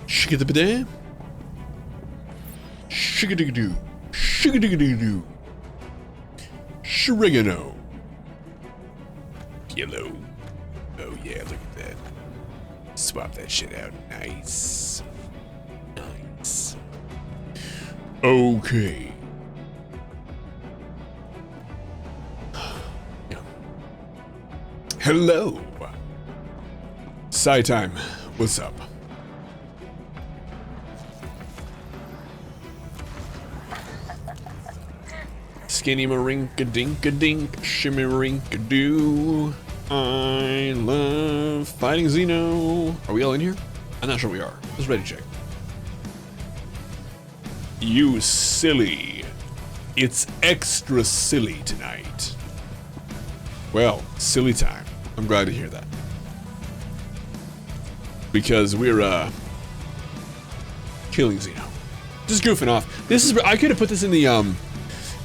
Speaker 4: Shikadabada? Shikadigadoo. Shikadigadoo. Shrigano. Yellow. Oh yeah, look at that. Swap that shit out. Nice. Nice. Okay. Hello. Sci time. What's up? Skinny marinka dinka dink, shimmeringka doo. I love fighting Xeno. Are we all in here? I'm not sure we are. Let's ready check. You silly. It's extra silly tonight. Well, silly time. I'm glad to hear that. Because we're, killing Xeno. Just goofing off. This is, I could have put this in the,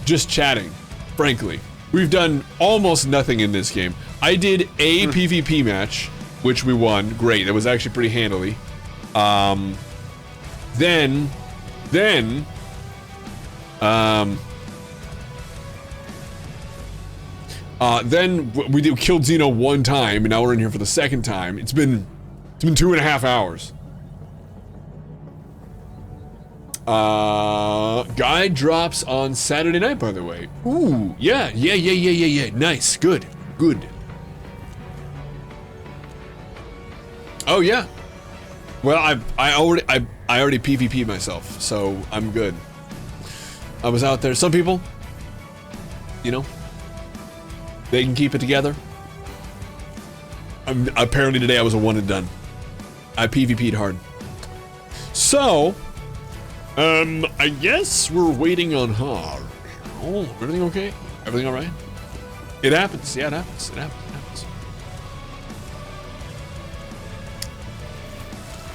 Speaker 4: just chatting, frankly. We've done almost nothing in this game. I did a PvP match, which we won. Great, that was actually pretty handily. Then we killed Xeno one time, and now we're in here for the second time. It's been 2.5 hours. Guide drops on Saturday night, by the way. Ooh, yeah. Nice, good. Oh yeah. Well, I already PvP'd myself, so I'm good. I was out there. Some people, you know, they can keep it together. Apparently today I was a one and done. I PvP'd hard. So, I guess we're waiting on her. Oh, everything okay? Everything all right? It happens. Yeah, it happens. It happens.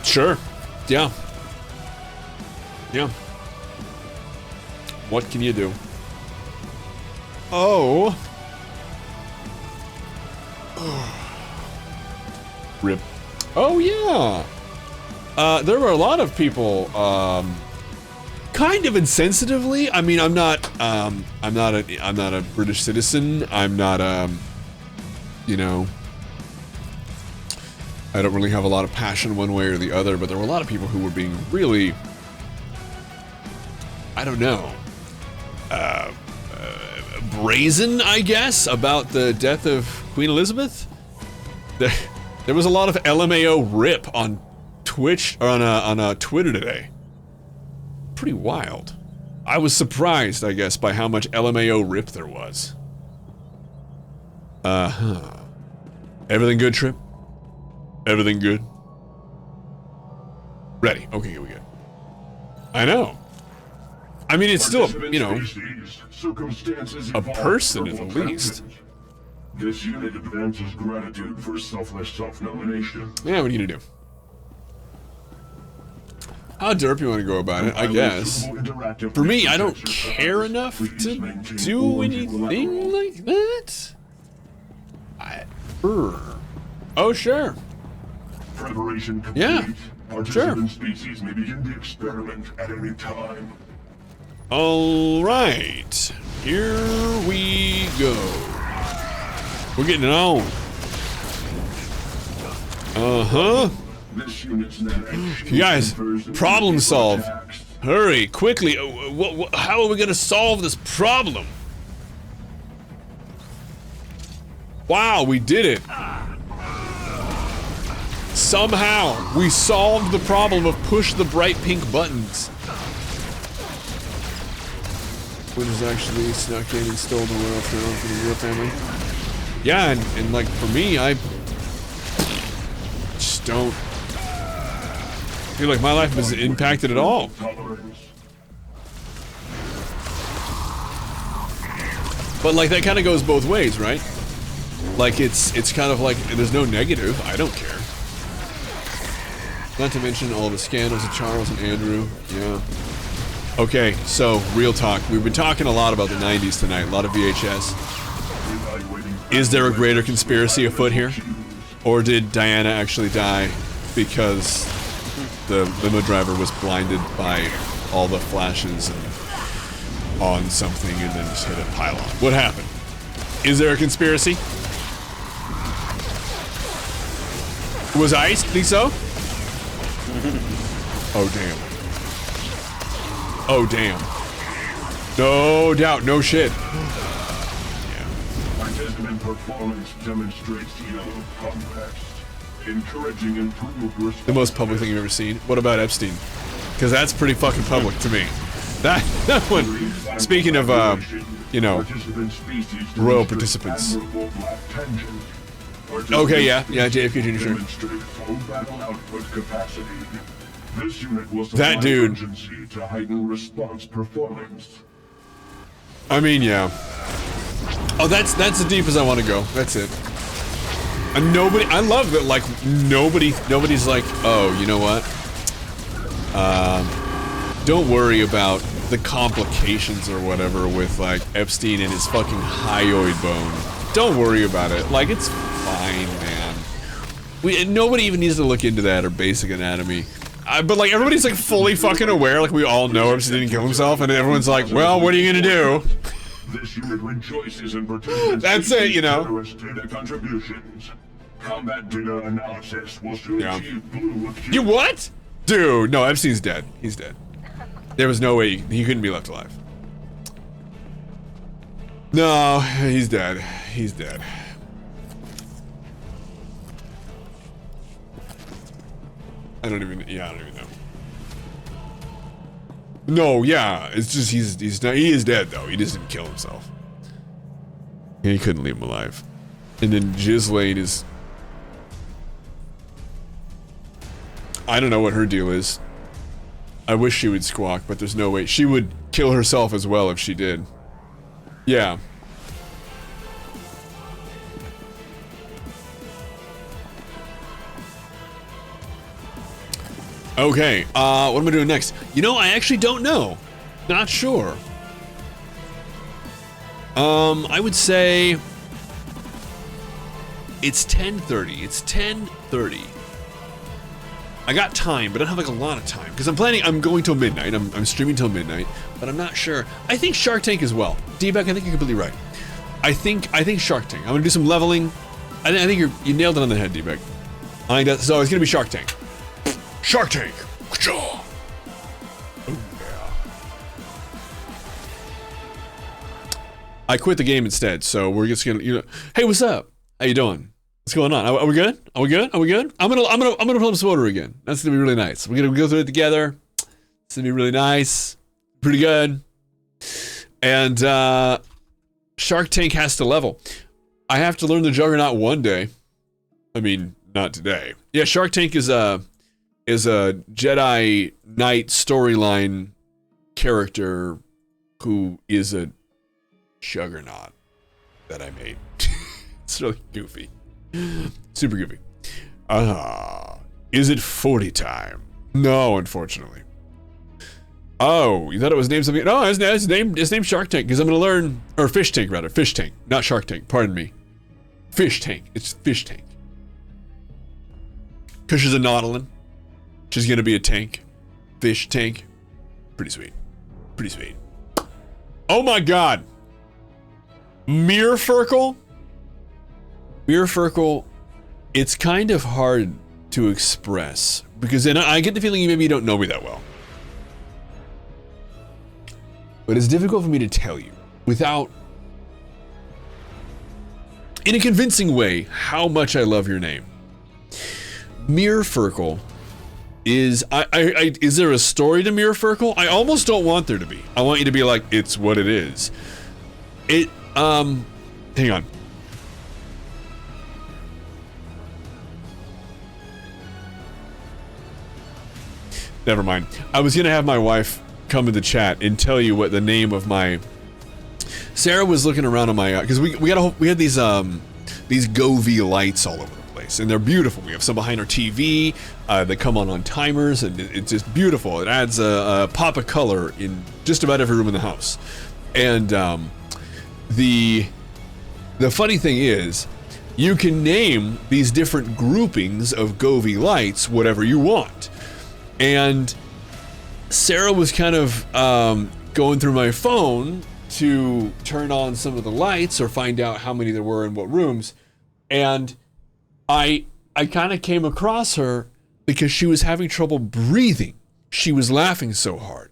Speaker 4: Sure. Yeah. What can you do? Oh. Rip. Oh yeah. There were a lot of people, kind of insensitively. I mean, I'm not a British citizen. I'm not, you know, I don't really have a lot of passion one way or the other, but there were a lot of people who were being really, I don't know, brazen, I guess, about the death of Queen Elizabeth. There was a lot of LMAO rip on Twitch, or on Twitter today. Pretty wild. I was surprised, I guess, by how much LMAO rip there was. Everything good, Trip? Everything good? Ready. Okay, we good. I know. I mean, it's still, you know, a person at the least.
Speaker 6: This unit advances gratitude for selfless self-nomination.
Speaker 4: Yeah, what are you gonna do? How derp you want to go about it, I guess. For me, I don't care enough to do anything like that. Oh, sure.
Speaker 6: Preparation complete.
Speaker 4: Yeah,
Speaker 6: Participant species may begin the experiment at any time.
Speaker 4: All right, here we go. We're getting it on.
Speaker 6: This unit's net
Speaker 4: You guys, problem solve. Hurry, quickly. How are we gonna solve this problem? Wow, we did it. Somehow, we solved the problem of push the bright pink buttons. Which is actually snuck in and stole the royal throne for the royal family. Yeah, and like for me, I just don't feel like my life is impacted at all. But like that kind of goes both ways, right? Like it's kind of like there's no negative. I don't care. Not to mention all the scandals of Charles and Andrew. Yeah. Okay, so real talk. We've been talking a lot about the 90s tonight, a lot of VHS. Is there a greater conspiracy afoot here? Or did Diana actually die because the limo driver was blinded by all the flashes and on something and then just hit a pylon? What happened? Is there a conspiracy? Was I? Think so? Oh, damn. Oh, damn. No doubt, no shit.
Speaker 6: Participant performance demonstrates yellow context, encouraging improved response.
Speaker 4: The most public thing you've ever seen. What about Epstein? Because that's pretty fucking public to me. That one. Speaking of, you know, royal participants. Okay, yeah, JFK Jr. Sure.
Speaker 6: This unit was
Speaker 4: That dude.
Speaker 6: to heighten response performance.
Speaker 4: I mean, yeah. Oh, that's as deep as I want to go. That's it. And nobody. I love that. Like nobody's like, oh, you know what? Don't worry about the complications or whatever with like Epstein and his fucking hyoid bone. Don't worry about it. Like it's fine, man. Nobody even needs to look into that or basic anatomy. But like everybody's like fully fucking aware. Like we all know Epstein didn't kill himself, and everyone's like, well, what are you gonna do?
Speaker 6: This unit rejoices in participants.
Speaker 4: That's it, you know.
Speaker 6: Data contributions. Combat data analysis will soon achieve blue acuity.
Speaker 4: You what? Dude, no, Epstein's dead. He's dead. There was no way he couldn't be left alive. No, he's dead. He's dead. I don't even know. No, yeah, it's just he is dead though. He just didn't kill himself. And he couldn't leave him alive. And then Ghislaine is, I don't know what her deal is. I wish she would squawk, but there's no way. She would kill herself as well if she did. Yeah. Okay, what am I doing next? You know, I actually don't know. Not sure. I would say it's 10:30. It's 10:30. I got time, but I don't have like a lot of time because I'm going till midnight. I'm streaming till midnight, but I'm not sure. I think Shark Tank as well. D-Back, I think you're completely right. I think Shark Tank. I'm gonna do some leveling. I think you nailed it on the head, D-Back. So it's gonna be Shark Tank. Shark Tank. Oh, yeah. I quit the game instead, so we're just gonna, hey, what's up? How you doing? What's going on? Are we good? Are we good? Are we good? I'm gonna pull up SWTOR again. That's gonna be really nice. We're gonna go through it together. It's gonna be really nice. Pretty good. And Shark Tank has to level. I have to learn the Juggernaut one day. I mean, not today. Yeah, Shark Tank is a Jedi Knight storyline character who is a Juggernaut that I made. It's really goofy. Super goofy. Is it 40 time? No, unfortunately. Oh, you thought it was named something? No, it's named Shark Tank because I'm gonna learn, or Fish Tank rather. Fish Tank, not Shark Tank. Pardon me. Fish Tank. It's Fish Tank. Because she's a Nautilin. She's gonna be a tank. Fish tank. Pretty sweet. Pretty sweet. Oh my god! Mirrorfurkle? Mirrorfurkle, it's kind of hard to express. Because then I get the feeling maybe you don't know me that well. But it's difficult for me to tell you without, in a convincing way, how much I love your name. Mirrorfurkle is there a story to Mirrorfurkle? I almost don't want there to be. I want you to be like, it's what it is. Hang on. Never mind. I was gonna have my wife come in the chat and tell you what the name of my. Sarah was looking around on my because we had these Govee lights all over the place. nice, and they're beautiful. We have some behind our TV that come on timers, and it's just beautiful. It adds a pop of color in just about every room in the house. And the funny thing is, you can name these different groupings of Govee lights whatever you want. And Sarah was kind of going through my phone to turn on some of the lights or find out how many there were in what rooms. And I kind of came across her because she was having trouble breathing. She was laughing so hard.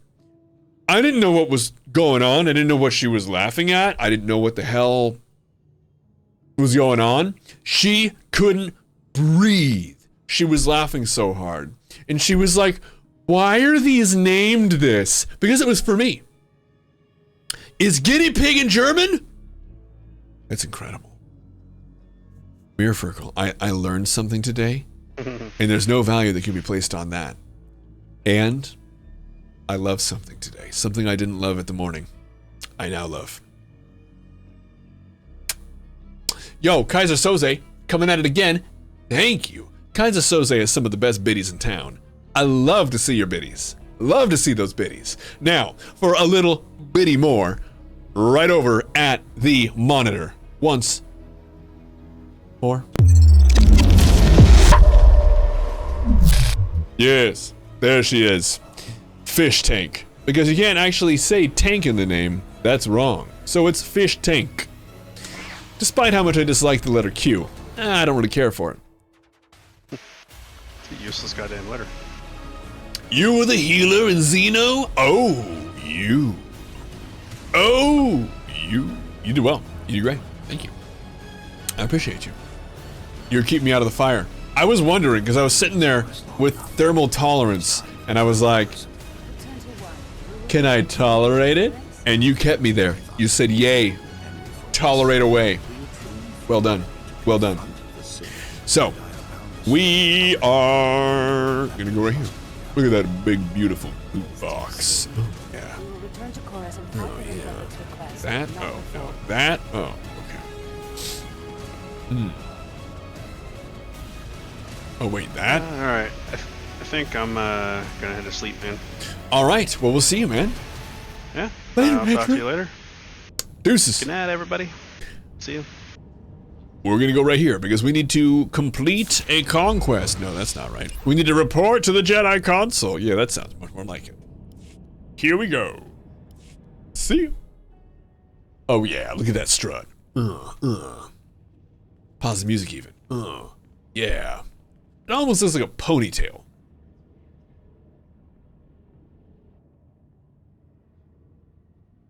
Speaker 4: I didn't know what was going on. I didn't know what she was laughing at. I didn't know what the hell was going on. She couldn't breathe. She was laughing so hard. And she was like, why are these named this? Because it was for me. Is guinea pig in German? That's incredible. Mirfirkle, I learned something today, and there's no value that can be placed on that. And I love something today. Something I didn't love at the morning. I now love. Yo, Kaiser Soze, coming at it again. Thank you. Kaiser Soze is some of the best biddies in town. I love to see your biddies. Love to see those biddies. Now, for a little biddy more, right over at the monitor. Once more. Yes, there she is. Fish tank. Because you can't actually say tank in the name. That's wrong. So it's fish tank. Despite how much I dislike the letter Q, I don't really care for it.
Speaker 2: It's a useless goddamn letter.
Speaker 4: You were the healer in Xeno? Oh, you. Oh, you. You did well. You did great. Thank you. I appreciate you. You're keeping me out of the fire. I was wondering, because I was sitting there with thermal tolerance, and I was like, can I tolerate it? And you kept me there. You said, yay. Tolerate away. Well done. Well done. So, we are gonna go right here. Look at that big, beautiful loot box. Oh, yeah. Oh, yeah. That? Oh, no. That? Oh, okay. Oh, wait, that?
Speaker 2: Alright. I think I'm gonna head to sleep, man.
Speaker 4: Alright, well, we'll see you, man.
Speaker 2: Yeah.
Speaker 4: Later,
Speaker 2: I'll talk to you later.
Speaker 4: Deuces.
Speaker 2: Good night, everybody. See you.
Speaker 4: We're gonna go right here because we need to complete a conquest. No, that's not right. We need to report to the Jedi Council. Yeah, that sounds much more like it. Here we go. See you. Oh yeah, look at that strut. Pause the music even. Yeah. It almost looks like a ponytail.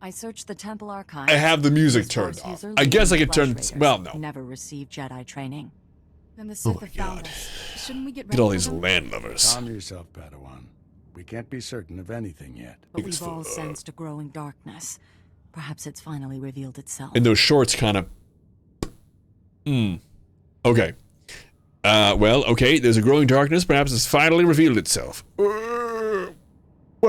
Speaker 5: I searched the temple archives.
Speaker 4: I have the music turned off. I guess I could turn. Well, no.
Speaker 5: Never received Jedi training.
Speaker 8: Then the
Speaker 4: Oh
Speaker 8: Sith
Speaker 4: my
Speaker 8: have found
Speaker 4: God.
Speaker 8: us. Shouldn't we get
Speaker 4: Look
Speaker 8: ready
Speaker 4: at all
Speaker 8: for
Speaker 4: these
Speaker 8: them?
Speaker 4: land lovers.
Speaker 9: Calm yourself, Padawan. We can't be certain of anything yet.
Speaker 5: But we've all sensed a growing darkness. Perhaps it's finally revealed itself.
Speaker 4: And those shorts kind of. Okay. Well, okay. There's a growing darkness. Perhaps it's finally revealed itself. What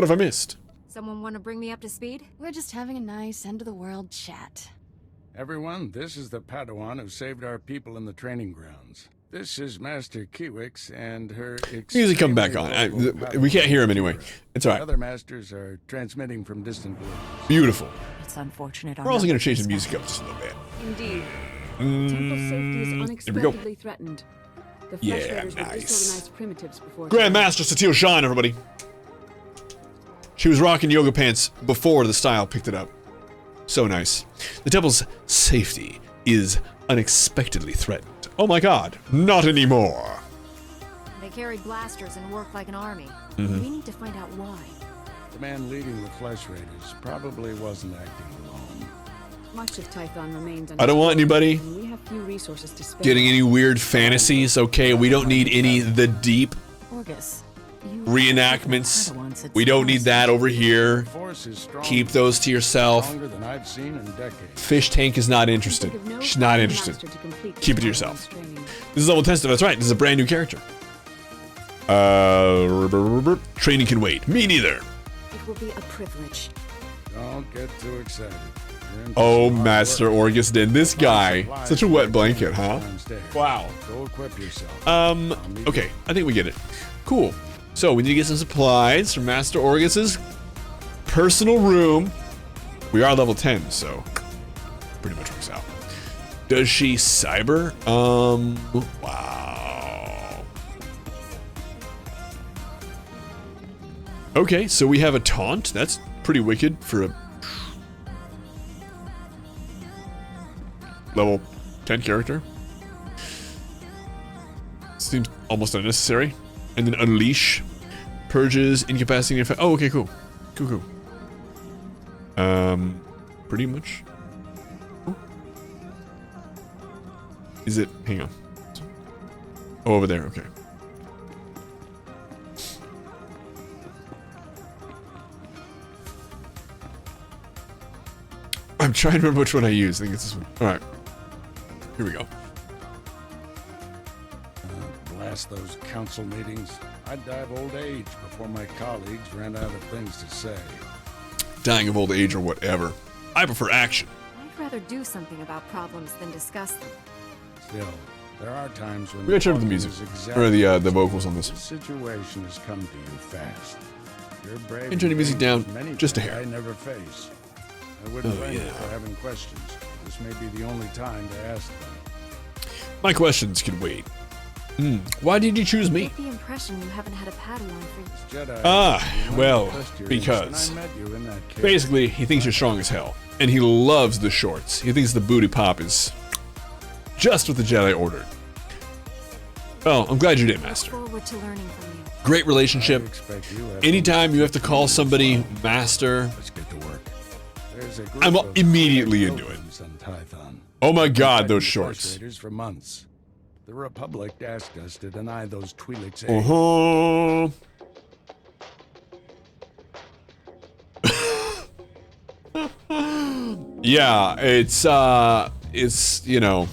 Speaker 4: have I missed?
Speaker 8: Someone want to bring me up to speed? We're just having a nice end-of-the-world chat.
Speaker 9: Everyone, this is the Padawan who saved our people in the training grounds. This is Master Kiwix and her
Speaker 4: Music come back on. We can't hear him anyway. It's all
Speaker 9: The
Speaker 4: right.
Speaker 9: other masters are transmitting from distant worlds.
Speaker 4: Beautiful.
Speaker 5: It's unfortunate.
Speaker 4: We're also going to change the music up just a little bit.
Speaker 10: Indeed. Temple safety is
Speaker 4: Here we go.
Speaker 10: unexpectedly threatened. The
Speaker 4: Yeah,
Speaker 10: Flesh Raiders were
Speaker 4: nice.
Speaker 10: disorganized primitives before.
Speaker 4: Grandmaster Satil Shine, everybody. She was rocking yoga pants before the style picked it up. So nice. The temple's safety is unexpectedly threatened. Oh my god, not anymore.
Speaker 8: They carry blasters and work like an army.
Speaker 4: Mm-hmm.
Speaker 8: We need to find out why.
Speaker 9: The man leading the Flesh Raiders probably wasn't acting alone.
Speaker 10: Much of Tython remains
Speaker 4: I don't want anybody
Speaker 10: and we have few resources to spare.
Speaker 4: getting any weird fantasies, okay? We don't need any the deep
Speaker 5: Orgus,
Speaker 4: reenactments. We don't need that over here.
Speaker 9: The force is strong.
Speaker 4: Keep those to yourself.
Speaker 9: Stronger than I've seen in decades.
Speaker 4: Fish Tank is not interested. She's not interested. Keep it to yourself. This is level 10 stuff. That's right. This is a brand new character. Training can wait. Me neither.
Speaker 10: It will be a privilege.
Speaker 9: Don't get too excited.
Speaker 4: Oh, Master Orgiston. This guy. Such a wet blanket, huh? Wow.
Speaker 9: Go equip yourself.
Speaker 4: Okay. I think we get it. Cool. So, we need to get some supplies from Master Orgus's personal room. We are level 10, so pretty much works out. Does she cyber? Wow. Okay, so we have a taunt. That's pretty wicked for a level 10 character. Seems almost unnecessary. And then unleash. Purges, incapacitating effect. Oh, okay, cool. Cool. Pretty much. Is it? Hang on. Oh, over there. Okay. I'm trying to remember which one I use. I think it's this one. All right. Here we go.
Speaker 9: Blast those council meetings. I'd die of old age before my colleagues ran out of things to say.
Speaker 4: Dying of old age or whatever. I prefer action.
Speaker 8: I'd rather do something about problems than discuss them.
Speaker 9: Still, there are times when
Speaker 4: We gotta turn up the music. Or the vocals on this.
Speaker 9: The situation has come to you fast. You're brave.
Speaker 4: And turn the music down just a hair.
Speaker 9: I never face. I wouldn't blame you for having questions. This may be the only time to ask them.
Speaker 4: My questions can wait. Why did you choose me?
Speaker 8: I get the impression you haven't had a Padawan for
Speaker 9: Jedi,
Speaker 4: Well, because basically he thinks you're strong as hell, and he loves the shorts. He thinks the booty pop is just what the Jedi ordered. Well, I'm glad you did, Master.
Speaker 8: Forward to learning from you.
Speaker 4: Great relationship. Anytime you have to call somebody Master,
Speaker 9: Let's get to work.
Speaker 4: I'm immediately into it. Oh my God, those shorts.
Speaker 9: For months. The Republic asked us to deny those Twi'leks aid.
Speaker 4: Yeah, it's, you know,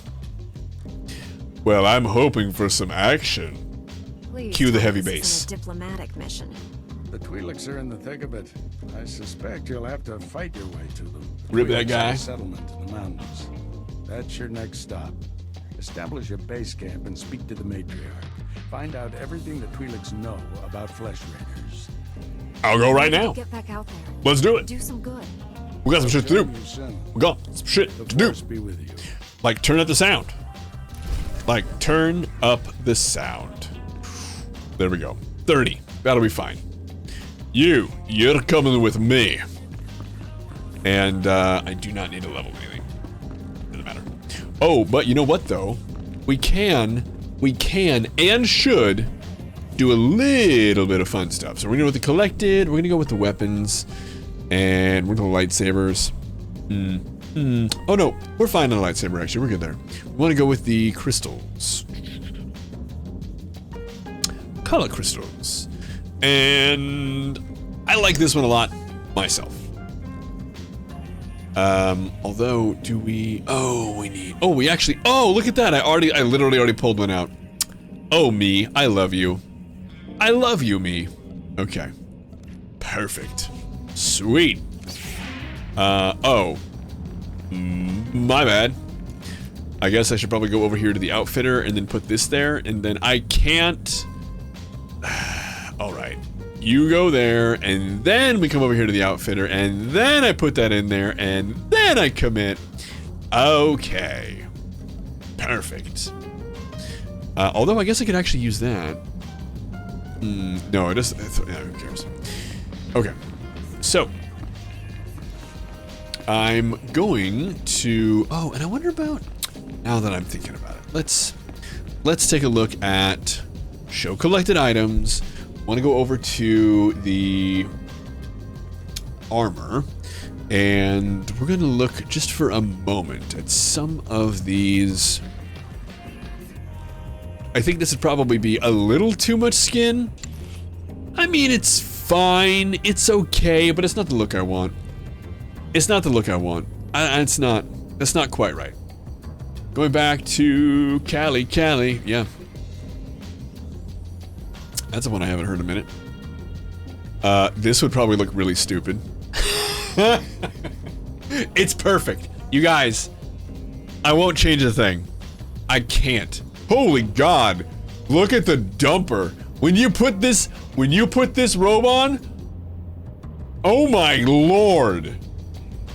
Speaker 4: well, I'm hoping for some action.
Speaker 8: Please,
Speaker 4: Cue the heavy
Speaker 8: this
Speaker 4: bass.
Speaker 8: isn't a diplomatic mission.
Speaker 9: The Twi'leks are in the thick of it. I suspect you'll have to fight your way to them.
Speaker 4: Rip that
Speaker 9: Twi'leks
Speaker 4: guy.
Speaker 9: have a settlement in the mountains. That's your next stop. Establish a base camp and speak to the matriarch. Find out everything the Twi'leks know about flesh raiders.
Speaker 4: I'll go right now.
Speaker 8: Get back out there.
Speaker 4: Let's do it.
Speaker 8: Do some good.
Speaker 4: We got some shit to do. We got some shit to do.
Speaker 9: Be with you.
Speaker 4: Like, turn up the sound. Like, turn up the sound. There we go. 30. That'll be fine. You're coming with me. And, I do not need to level anything. Doesn't matter. Oh, but you know what, though? We can and should do a little bit of fun stuff. So we're gonna go with the collected, we're gonna go with the weapons, and we're gonna go lightsabers. Oh no, we're fine on a lightsaber actually, we're good there. We wanna go with the crystals. Color crystals. And I like this one a lot myself. Although, do we... Oh, we need... Oh, we actually... Oh, look at that! I literally already pulled one out. Oh, me. I love you. I love you, me. Okay. Perfect. Sweet. Oh. My bad. I guess I should probably go over here to the outfitter and then put this there, and then I can't... Alright. You go there, and then we come over here to the outfitter, and then I put that in there, and then I commit. Okay. Perfect. Although I guess I could actually use that. No, it just... yeah, who cares? Okay. So. I'm going to... Oh, and I wonder about... Now that I'm thinking about it. Let's take a look at... Show collected items. Want to go over to the armor, and we're going to look just for a moment at some of these. I think this would probably be a little too much skin. I mean, it's fine, it's okay, but it's not the look I want. It's not the look I want. That's not quite right. Going back to Callie, yeah. That's the one I haven't heard in a minute. This would probably look really stupid. It's perfect. You guys, I won't change a thing. I can't. Holy God. Look at the dumper. When you put this robe on, oh my Lord.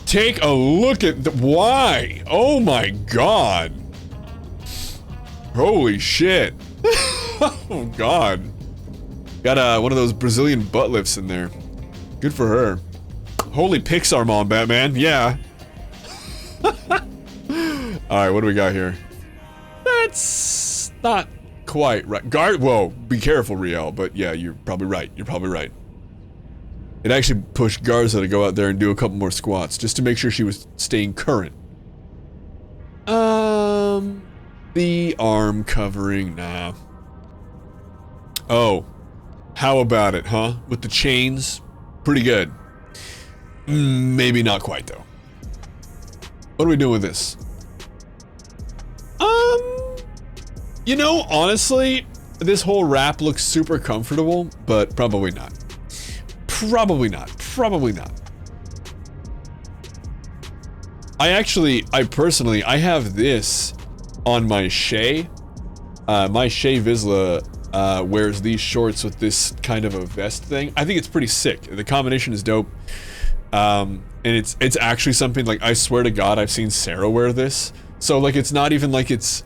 Speaker 4: Take a look at why? Oh my God. Holy shit. Oh God. Got one of those Brazilian butt lifts in there. Good for her. Holy Pixar mom, Batman. Yeah. Alright, what do we got here? That's not quite right. Whoa, be careful, Riel. But yeah, you're probably right. You're probably right. It actually pushed Garza to go out there and do a couple more squats just to make sure she was staying current. The arm covering, nah. Oh, how about it, huh? With the chains, pretty good. Maybe not quite though. What are we doing with this? You know, honestly, this whole wrap looks super comfortable, but probably not. Probably not. Probably not. I personally have this on my Shay. My Shay Vizsla wears these shorts with this kind of a vest thing. I think it's pretty sick. The combination is dope. And it's actually something like, I swear to God, I've seen Sarah wear this. So like, it's not even like it's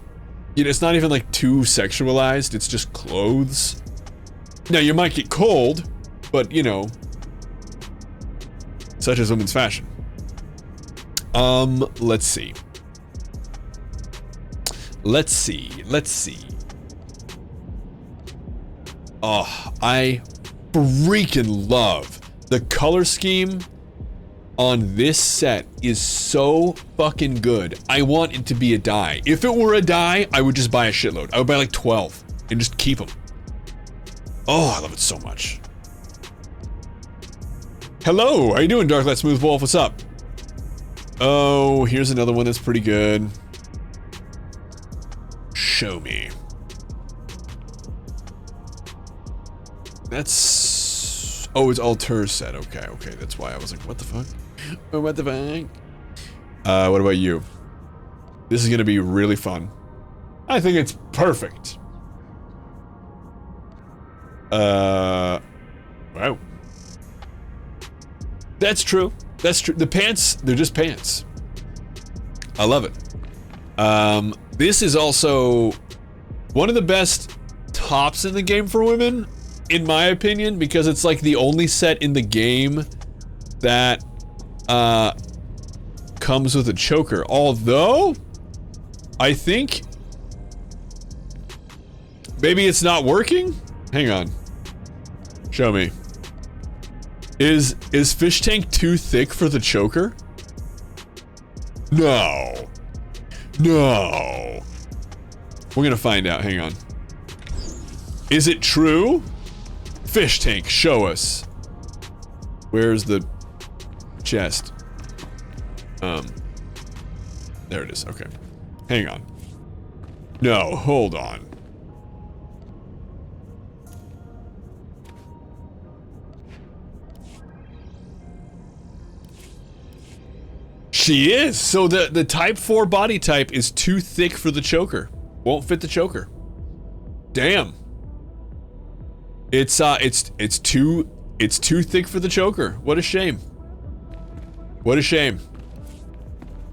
Speaker 4: not even like too sexualized. It's just clothes. Now you might get cold, but you know, such as women's fashion. Let's see. Let's see. Oh, I freaking love the color scheme on this set is so fucking good. I want it to be a die. If it were a die, I would just buy a shitload. I would buy like 12 and just keep them. Oh, I love it so much. Hello, how you doing, Dark Light Smooth Wolf? What's up? Oh, here's another one that's pretty good. Show me. That's... Oh, it's Alter set. Okay, that's why I was like, what the fuck? What the fuck? What about you? This is gonna be really fun. I think it's perfect. Wow. That's true. That's true. The pants, they're just pants. I love it. This is also one of the best tops in the game for women, in my opinion, because it's like the only set in the game that comes with a choker. Although, I think maybe it's not working? Hang on. Show me. Is Fish Tank too thick for the choker? No. No. We're gonna find out. Hang on. Is it true? Fish Tank, show us. Where's the chest? There it is. Okay. Hang on. No, hold on. She is. So the type 4 body type is too thick for the choker. Won't fit the choker. Damn. It's too thick for the choker. What a shame. What a shame.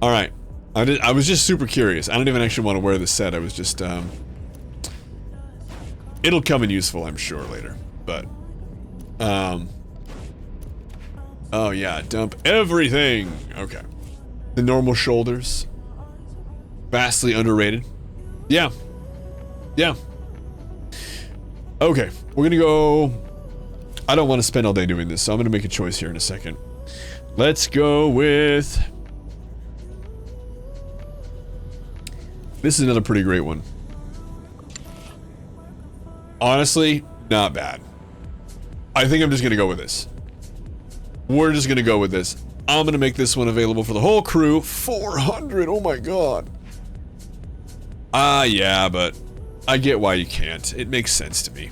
Speaker 4: All right. I was just super curious. I don't even actually want to wear this set. I was just it'll come in useful, I'm sure, later. But oh yeah, dump everything. Okay. The normal shoulders. Vastly underrated. Yeah. Yeah. Okay, we're gonna go... I don't want to spend all day doing this, so I'm gonna make a choice here in a second. Let's go with... This is another pretty great one. Honestly, not bad. I think I'm just gonna go with this. We're just gonna go with this. I'm gonna make this one available for the whole crew. 400, oh my god. Yeah, but I get why you can't. It makes sense to me.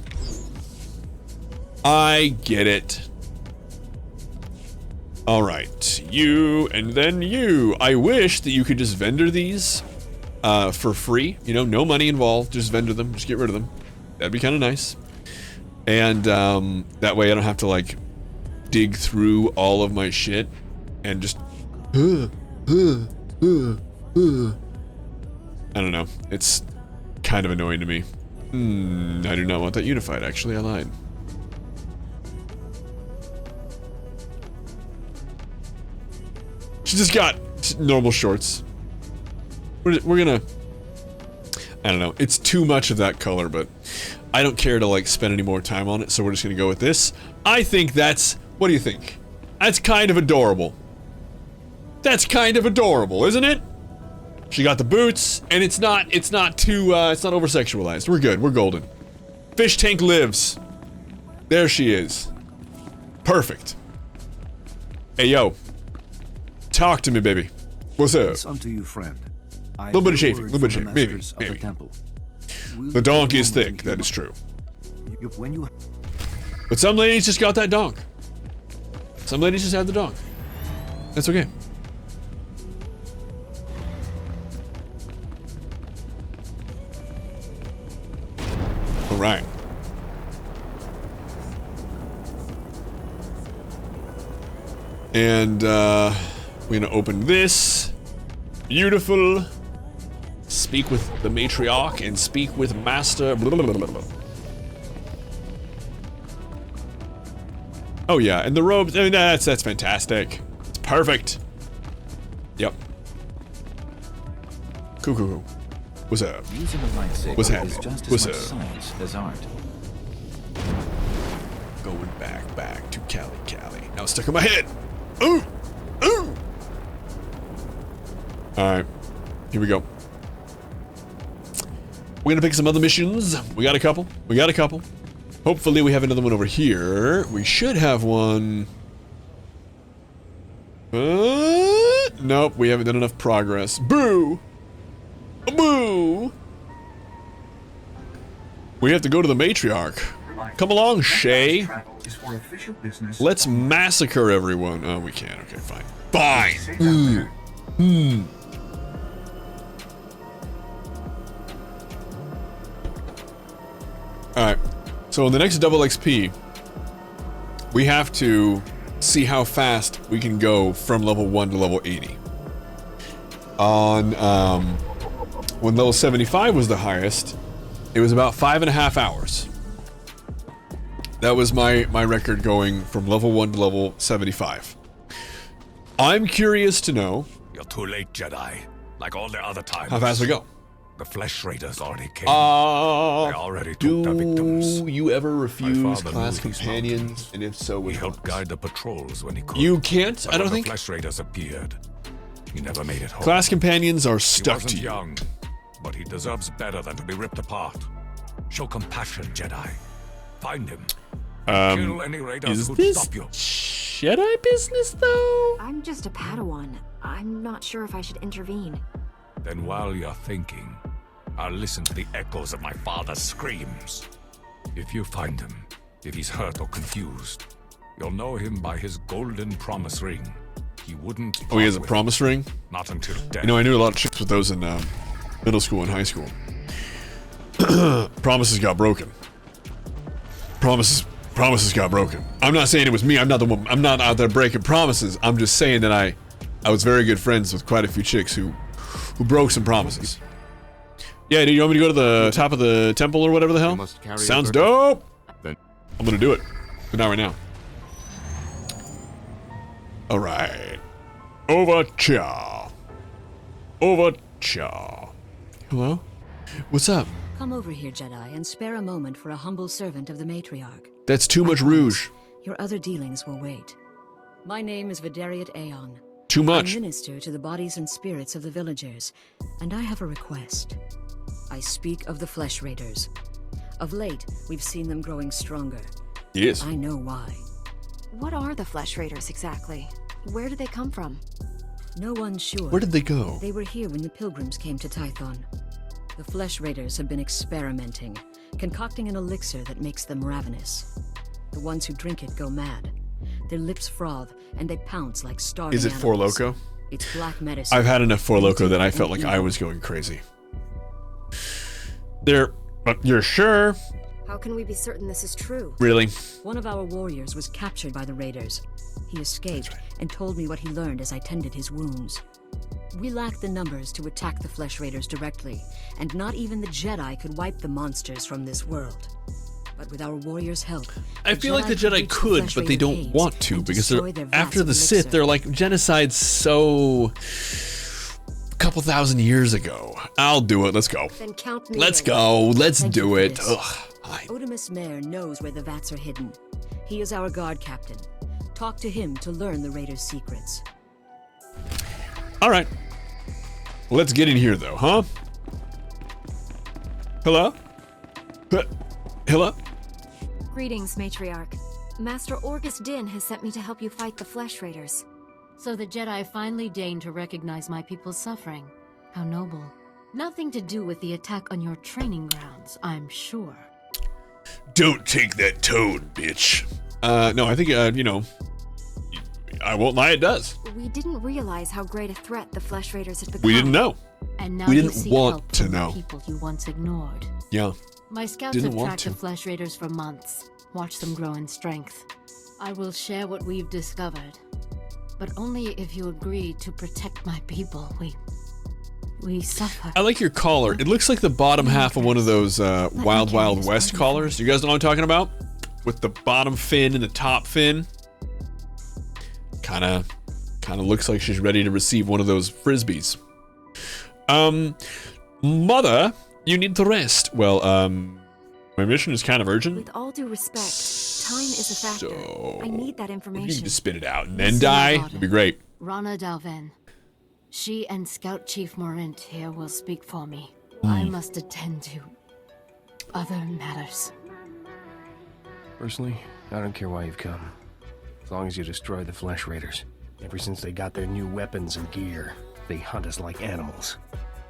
Speaker 4: I get it. All right, you and then you. I wish that you could just vendor these for free. You know, no money involved. Just vendor them. Just get rid of them. That'd be kind of nice. And that way I don't have to like dig through all of my shit and just. I don't know. It's kind of annoying to me. I do not want that unified. Actually, I lied. She just got normal shorts. We're gonna... I don't know. It's too much of that color, but I don't care to like spend any more time on it, so we're just gonna go with this. I think that's... What do you think? That's kind of adorable. That's kind of adorable, isn't it? She got the boots, and it's not too, it's not over-sexualized. We're good. We're golden. Fish tank lives. There she is. Perfect. Hey, yo. Talk to me, baby. What's up?
Speaker 11: It's unto you, friend.
Speaker 4: A little bit of shaving, a little bit of shaving, maybe. The donk is thick, that is true. But some ladies just got that donk. Some ladies just have the donk. That's okay. All right. And we're gonna open this. Beautiful. Speak with the matriarch and speak with master. Blah, blah, blah, blah. Oh yeah, and the robes. I mean, that's fantastic. It's perfect. Yep. Cool. What's up?
Speaker 11: Using a lightsaber
Speaker 4: What's happening?
Speaker 11: is just as
Speaker 4: What's
Speaker 11: much
Speaker 4: up?
Speaker 11: science as art.
Speaker 4: Going back to Cali. Now it's stuck in my head. Ooh. Alright. Here we go. We're gonna pick some other missions. We got a couple. Hopefully we have another one over here. We should have one. Nope, we haven't done enough progress. Boo! Boo! We have to go to the matriarch. Come along, Shay. Let's massacre everyone. Oh, we can't. Okay, fine. Alright. So in the next double XP, we have to see how fast we can go from level 1 to level 80. On, when level 75 was the highest, it was about 5.5 hours. That was my record going from level 1 to level 75. I'm curious to know...
Speaker 3: You're too late, Jedi. Like all the other times.
Speaker 4: How fast we go.
Speaker 3: The Flesh Raiders already came. They already took their victims.
Speaker 4: Do you ever refuse class companions? And if so,
Speaker 3: he helped guide the patrols when he could.
Speaker 4: You can't,
Speaker 3: But
Speaker 4: I don't
Speaker 3: when
Speaker 4: think.
Speaker 3: the Flesh Raiders appeared, he never made it home.
Speaker 4: Class companions are stuck
Speaker 3: he
Speaker 4: to
Speaker 3: wasn't
Speaker 4: you.
Speaker 3: young, but he deserves better than to be ripped apart. Show compassion, Jedi. Find him. Kill any raiders
Speaker 4: Is
Speaker 3: who
Speaker 4: this
Speaker 3: stop you.
Speaker 4: Jedi business, though?
Speaker 8: I'm just a Padawan. I'm not sure if I should intervene.
Speaker 3: Then while you're thinking, I'll listen to the echoes of my father's screams. If you find him, if he's hurt or confused, you'll know him by his golden promise ring. He wouldn't.
Speaker 4: Oh, he has a
Speaker 3: part with
Speaker 4: promise ring?
Speaker 3: Not until death.
Speaker 4: You know, I knew a lot of chicks with those in middle school and high school. Promises got broken. Promises got broken. I'm not saying it was me. I'm not the one. I'm not out there breaking promises. I'm just saying that I was very good friends with quite a few chicks who broke some promises. Yeah, do you want me to go to the top of the temple or whatever the hell? Sounds dope. I'm gonna do it, but not right now. All right. Overture. Hello? What's up?
Speaker 12: Come over here, Jedi, and spare a moment for a humble servant of the matriarch.
Speaker 4: That's too much rouge.
Speaker 12: Your other dealings will wait. My name is Vidariat Aeon.
Speaker 4: Too much.
Speaker 12: I minister to the bodies and spirits of the villagers, and I have a request. I speak of the Flesh Raiders. Of late, we've seen them growing stronger.
Speaker 4: Yes.
Speaker 12: I know why.
Speaker 8: What are the Flesh Raiders exactly? Where did they come from?
Speaker 12: No one's sure.
Speaker 4: Where did they go?
Speaker 12: They were here when the pilgrims came to Tython. The Flesh Raiders have been concocting an elixir that makes them ravenous. The ones who drink it go mad. Their lips froth, and they pounce like starving
Speaker 4: Is it Four
Speaker 12: animals.
Speaker 4: Loko?
Speaker 12: It's black medicine.
Speaker 4: I've had enough Four Loko that I felt like I was going crazy. You're sure?
Speaker 8: How can we be certain this is true?
Speaker 4: Really?
Speaker 12: One of our warriors was captured by the raiders. He escaped and told me what he learned as I tended his wounds. We lacked the numbers to attack the Flesh Raiders directly, and not even the Jedi could wipe the monsters from this world. But with our warriors' help,
Speaker 4: I feel like the Jedi could, but they don't want to, because they're, after the Sith, they're like, genocide's so... a couple thousand years ago. I'll do it, let's go.
Speaker 8: Then count me
Speaker 4: Let's
Speaker 8: in.
Speaker 4: go, let's
Speaker 12: Thank
Speaker 4: do
Speaker 12: you for
Speaker 4: it.
Speaker 12: this.
Speaker 4: Ugh.
Speaker 12: Otimus Mayer knows where the vats are hidden. He is our guard captain. Talk to him to learn the raiders' secrets.
Speaker 4: Alright. Let's get in here, though, huh? Hello? Hello?
Speaker 8: Greetings, Matriarch. Master Orgus Din has sent me to help you fight the Flesh Raiders.
Speaker 13: So the Jedi finally deigned to recognize my people's suffering. How noble. Nothing to do with the attack on your training grounds, I'm sure.
Speaker 4: Don't take that tone, bitch. No, I think, you know, I won't lie, it does.
Speaker 8: We didn't realize how great a threat the Flesh Raiders had become.
Speaker 4: We didn't know.
Speaker 13: And now
Speaker 4: We
Speaker 13: you
Speaker 4: didn't
Speaker 13: seek
Speaker 4: want
Speaker 13: help
Speaker 4: to
Speaker 13: from the
Speaker 4: know.
Speaker 13: people you once ignored.
Speaker 4: Yeah.
Speaker 13: My scouts
Speaker 4: Didn't
Speaker 13: have
Speaker 4: want
Speaker 13: tracked
Speaker 4: to.
Speaker 13: the Flesh Raiders for months, watched them grow in strength. I will share what we've discovered, but only if you agree to protect my people. We suffer.
Speaker 4: I like your collar. It looks like the bottom half of one of those Wild Wild West collars. You guys know what I'm talking about? With the bottom fin and the top fin. Kinda looks like she's ready to receive one of those frisbees. Mother, you need to rest. Well, my mission is kind of urgent.
Speaker 8: With all due respect, time is a factor.
Speaker 4: So,
Speaker 8: I need that
Speaker 4: You can
Speaker 8: information.
Speaker 4: just spit it out and then die. It'd be great.
Speaker 13: Rana Dalven. She and Scout Chief Morint here will speak for me. I must attend to other matters.
Speaker 14: Personally, I don't care why you've come. As long as you destroy the Flesh Raiders. Ever since they got their new weapons and gear, they hunt us like animals.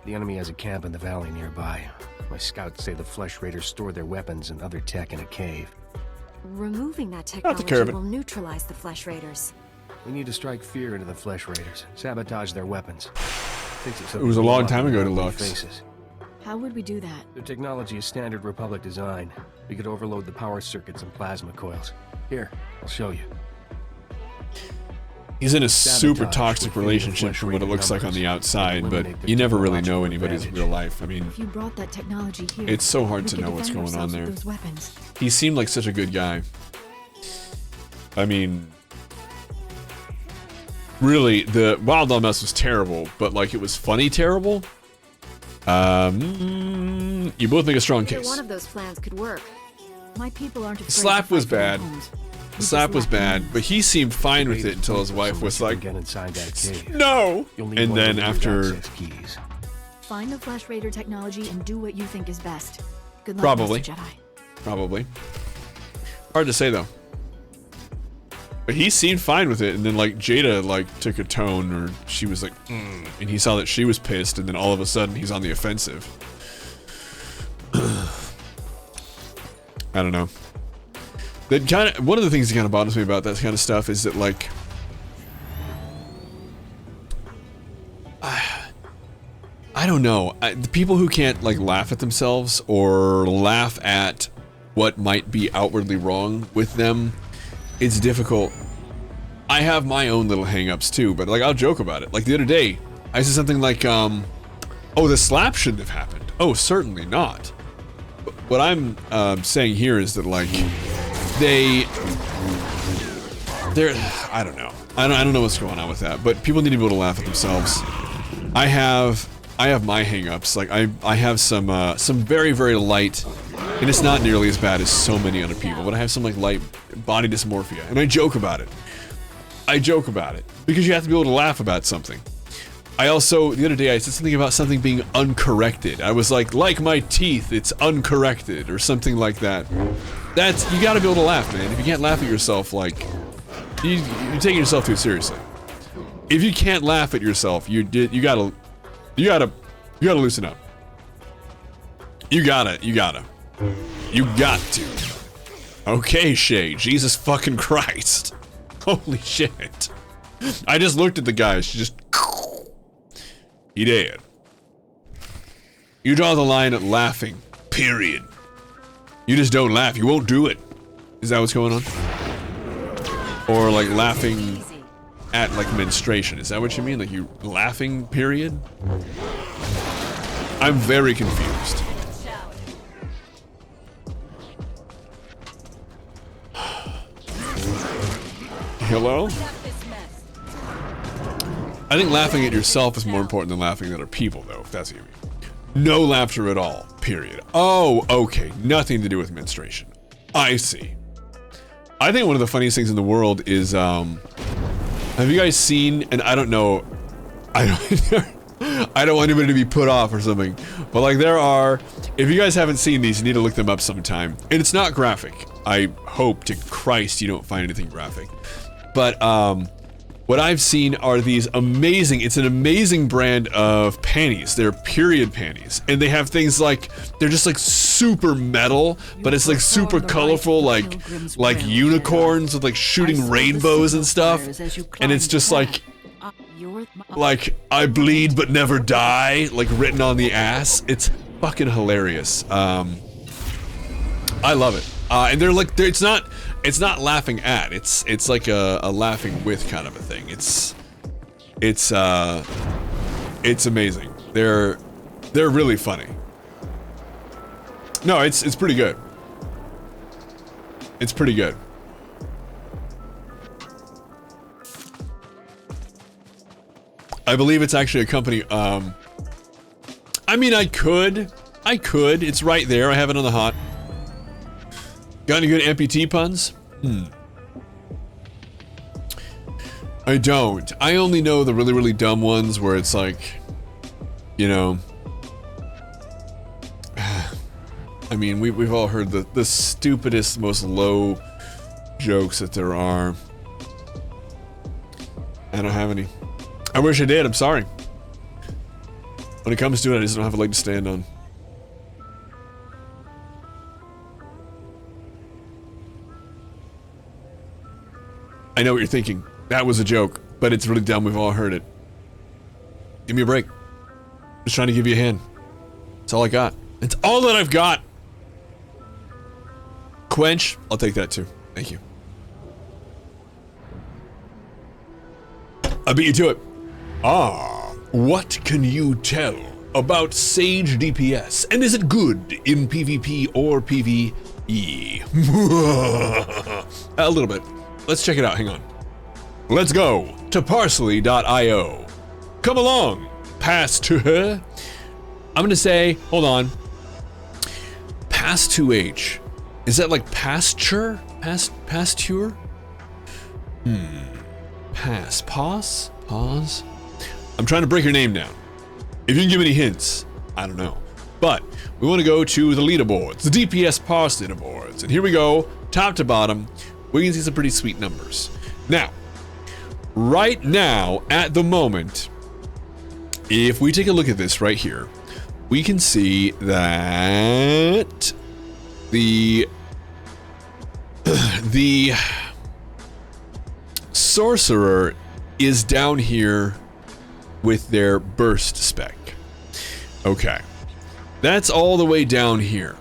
Speaker 14: The enemy has a camp in the valley nearby. My scouts say the Flesh Raiders store their weapons and other tech in a cave.
Speaker 8: Removing that
Speaker 4: care
Speaker 8: technology
Speaker 4: of it.
Speaker 8: will neutralize the Flesh Raiders.
Speaker 14: We need to strike fear into the Flesh Raiders, sabotage their weapons.
Speaker 4: It was a long time ago, Deluxe.
Speaker 14: Faces.
Speaker 8: How would we do that?
Speaker 14: Their technology is standard Republic design. We could overload the power circuits and plasma coils. Here, I'll show you.
Speaker 4: He's in a super toxic relationship from what it looks like on the outside, but you never really know anybody's real life. I mean,
Speaker 8: If you brought that technology here,
Speaker 4: it's so hard
Speaker 8: we
Speaker 4: to
Speaker 8: could
Speaker 4: know what's
Speaker 8: defend
Speaker 4: going on
Speaker 8: ourselves
Speaker 4: there.
Speaker 8: with those weapons.
Speaker 4: He seemed like such a good guy. I mean, really, the Wild Wild Mess was terrible, but like it was funny terrible. You both make a strong
Speaker 8: Either
Speaker 4: case.
Speaker 8: one of those plans could work. My people aren't afraid
Speaker 4: Slap
Speaker 8: to
Speaker 4: was
Speaker 8: fight for their
Speaker 4: bad.
Speaker 8: homes.
Speaker 4: The slap was bad, but he seemed fine with it until his wife was like,
Speaker 14: Get inside that cave.
Speaker 4: no!
Speaker 14: You'll need
Speaker 4: And
Speaker 14: one of
Speaker 4: then
Speaker 14: the
Speaker 4: after,
Speaker 14: access keys.
Speaker 8: Find the Flesh Raider technology and do what you think is best. Good luck,
Speaker 4: Probably.
Speaker 8: Master Jedi.
Speaker 4: probably. Hard to say though. But he seemed fine with it, and then like Jada like took a tone, or she was like, and he saw that she was pissed, and then all of a sudden he's on the offensive. I don't know. That kind of one of the things that kind of bothers me about that kind of stuff is that like, I don't know. The people who can't like laugh at themselves or laugh at what might be outwardly wrong with them, it's difficult. I have my own little hang-ups too, but like I'll joke about it. Like the other day, I said something like, oh, the slap shouldn't have happened. Oh, certainly not. But what I'm saying here is that like they're I don't know. I don't know what's going on with that, but people need to be able to laugh at themselves. I have my hang-ups. Like I have some very, very light, and it's not nearly as bad as so many other people, but I have some like light body dysmorphia, and I joke about it. Because you have to be able to laugh about something. I also, the other day, I said something about something being uncorrected. I was like my teeth, it's uncorrected, or something like that. That's, you gotta be able to laugh, man. If you can't laugh at yourself, like, you're taking yourself too seriously. If you can't laugh at yourself, you gotta loosen up. You got to. Okay, Shay, Jesus fucking Christ. Holy shit. I just looked at the guy. She just... He dead. You draw the line at laughing. Period. You just don't laugh. You won't do it. Is that what's going on? Or like laughing at like menstruation. Is that what you mean? Like you laughing period? I'm very confused. Hello? I think laughing at yourself is more important than laughing at other people, though, if that's what you mean. No laughter at all, period. Oh, okay. Nothing to do with menstruation. I see. I think one of the funniest things in the world is, have you guys seen, and I don't know, I don't want anybody to be put off or something, but like there are, if you guys haven't seen these, you need to look them up sometime. And it's not graphic. I hope to Christ you don't find anything graphic. But, what I've seen are these amazing, it's an amazing brand of panties. They're period panties. And they have things like, they're just like super metal, but it's like super colorful, like unicorns with like shooting rainbows and stuff. And it's just like I bleed but never die, like written on the ass. It's fucking hilarious. I love it. And they're like, it's not laughing at, it's like a laughing with kind of a thing. It's amazing. They're really funny. No, it's pretty good. It's pretty good. I believe it's actually a company, I mean, I could, it's right there, I have it on the hot. Got any good amputee puns? I don't. I only know the really, really dumb ones where it's like, you know, I mean, we've all heard the stupidest, most low jokes that there are. I don't have any. I wish I did, I'm sorry. When it comes to it, I just don't have a leg to stand on. I know what you're thinking. That was a joke, but it's really dumb. We've all heard it. Give me a break. Just trying to give you a hand. That's all I got. It's all that I've got. Quench, I'll take that too. Thank you. I beat you to it. What can you tell about Sage DPS? And is it good in PvP or PvE? A little bit. Let's check it out, hang on. Let's go to parsley.io. Come along, pass to her. I'm gonna say, hold on. Pass to H. Is that like pasture? Pasture? Pause? I'm trying to break your name down. If you can give me any hints, I don't know. But we want to go to the leaderboards, the DPS Parse leaderboards. And here we go, top to bottom. We can see some pretty sweet numbers. Now, right now, at the moment, if we take a look at this right here, we can see that the sorcerer is down here with their burst spec. Okay, that's all the way down here.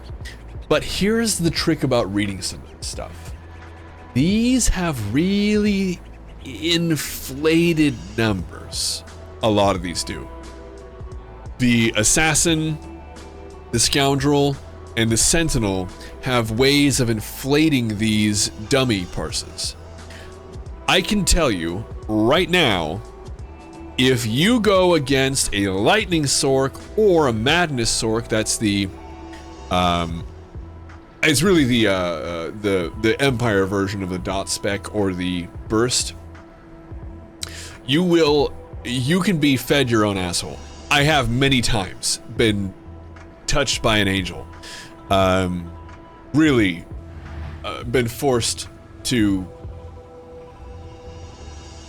Speaker 4: But here's the trick about reading some stuff. These have really inflated numbers. A lot of these do. The assassin, the scoundrel, and the sentinel have ways of inflating these dummy parses. I can tell you right now, if you go against a lightning sork or a madness sork, that's the it's really the Empire version of the dot spec or the burst. You can be fed your own asshole. I have many times been touched by an angel. Really been forced to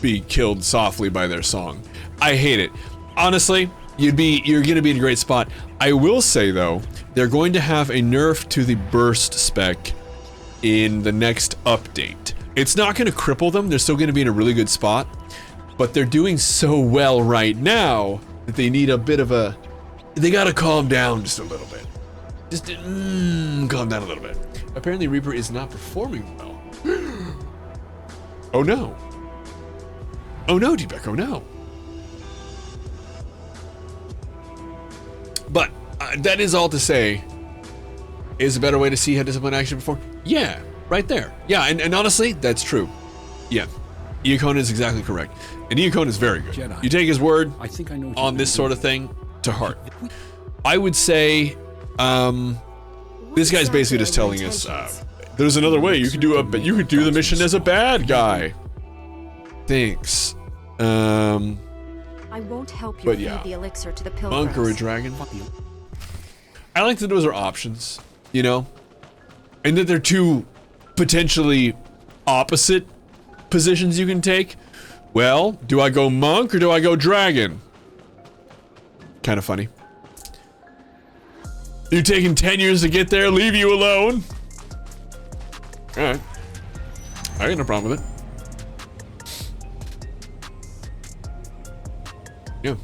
Speaker 4: be killed softly by their song. I hate it. Honestly, you're gonna be in a great spot. I will say though, they're going to have a nerf to the burst spec in the next update. It's not going to cripple them. They're still going to be in a really good spot. But they're doing so well right now that they need a bit of a... They got to calm down just a little bit. Just calm down a little bit. Apparently Reaper is not performing well. Oh no. Oh no, D-Beck, oh no. But that is all to say, is a better way to see how discipline actually perform? Yeah, right there. Yeah, and honestly, that's true. Yeah, Iacona is exactly correct. And Iacona is very good.
Speaker 9: Jedi.
Speaker 4: You take his word
Speaker 9: I think I know what
Speaker 4: on this sort of thing to heart. I would say, this guy's basically just telling us, there's another way. You could do the mission as a bad guy. Thanks.
Speaker 8: I won't help you
Speaker 4: But
Speaker 8: feed
Speaker 4: yeah,
Speaker 8: the elixir to the pilgrims.
Speaker 4: monk or a dragon. I like that those are options, you know, and that they're two potentially opposite positions you can take. Well, do I go monk or do I go dragon? Kind of funny. You're taking 10 years to get there, leave you alone. Alright. I got no problem with it. Yeah.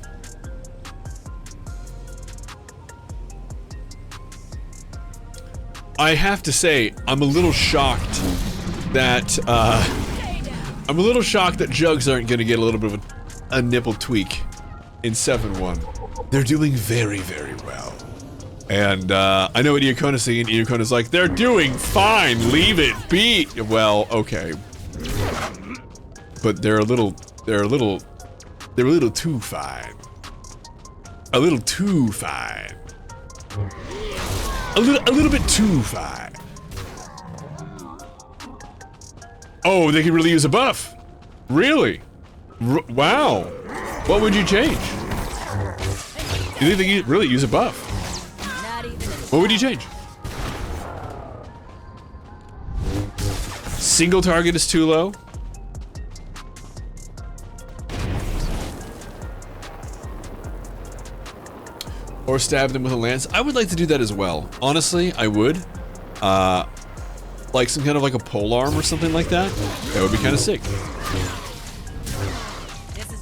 Speaker 4: I have to say, I'm a little shocked that, Jugs aren't gonna get a little bit of a nipple tweak in 7-1. They're doing very, very well. And, I know what Iacona's saying. Iacona's like, they're doing fine, leave it be. Well, okay. But they're a little too fine. A little too fine. A little bit too fine. Oh, they could really use a buff. Really? Wow. What would you change? You think they could really use a buff? What would you change? Single target is too low. Or stab them with a lance. I would like to do that as well. Honestly, I would. Like some kind of like a polearm or something like that. That would be kind of sick.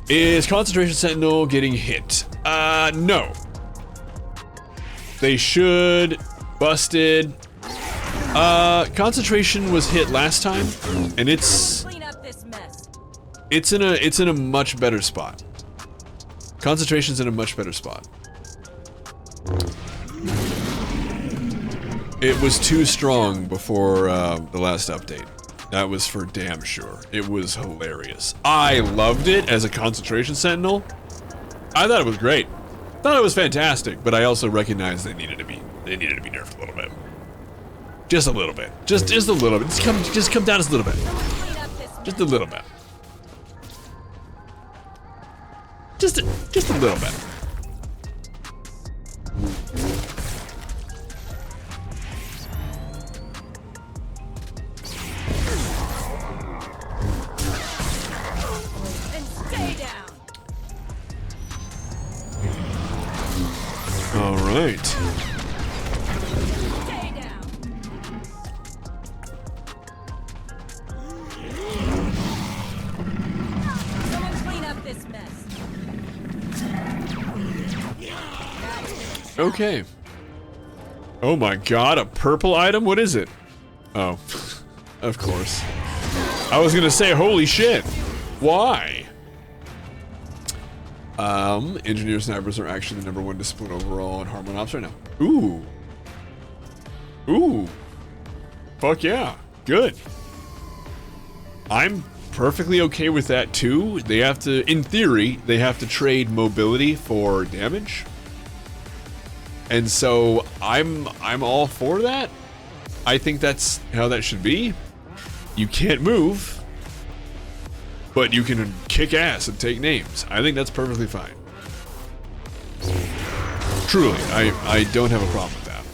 Speaker 4: Is Concentration Sentinel getting hit? No. They should. Busted. Concentration was hit last time, and it's in a much better spot. Concentration's in a much better spot. It was too strong before the last update. That was for damn sure. It was hilarious. I loved it as a Concentration Sentinel. I thought it was great. Thought it was fantastic, but I also recognized they needed to be nerfed a little bit. Just a little bit. Just a little bit. Just come down just a little bit. Just a little bit. Just a little bit. All right.
Speaker 8: Stay down. Someone clean up this mess.
Speaker 4: Okay. Oh my god, a purple item? What is it? Oh, of course. I was gonna say, holy shit. Why? Engineer snipers are actually the #1 discipline overall in Harmon Ops right now. Ooh. Ooh. Fuck yeah. Good. I'm perfectly okay with that too. They have to, in theory, they have to trade mobility for damage. And so I'm all for that. I think that's how that should be. You can't move, but you can kick ass and take names. I think that's perfectly fine. Truly, I don't have a problem with that.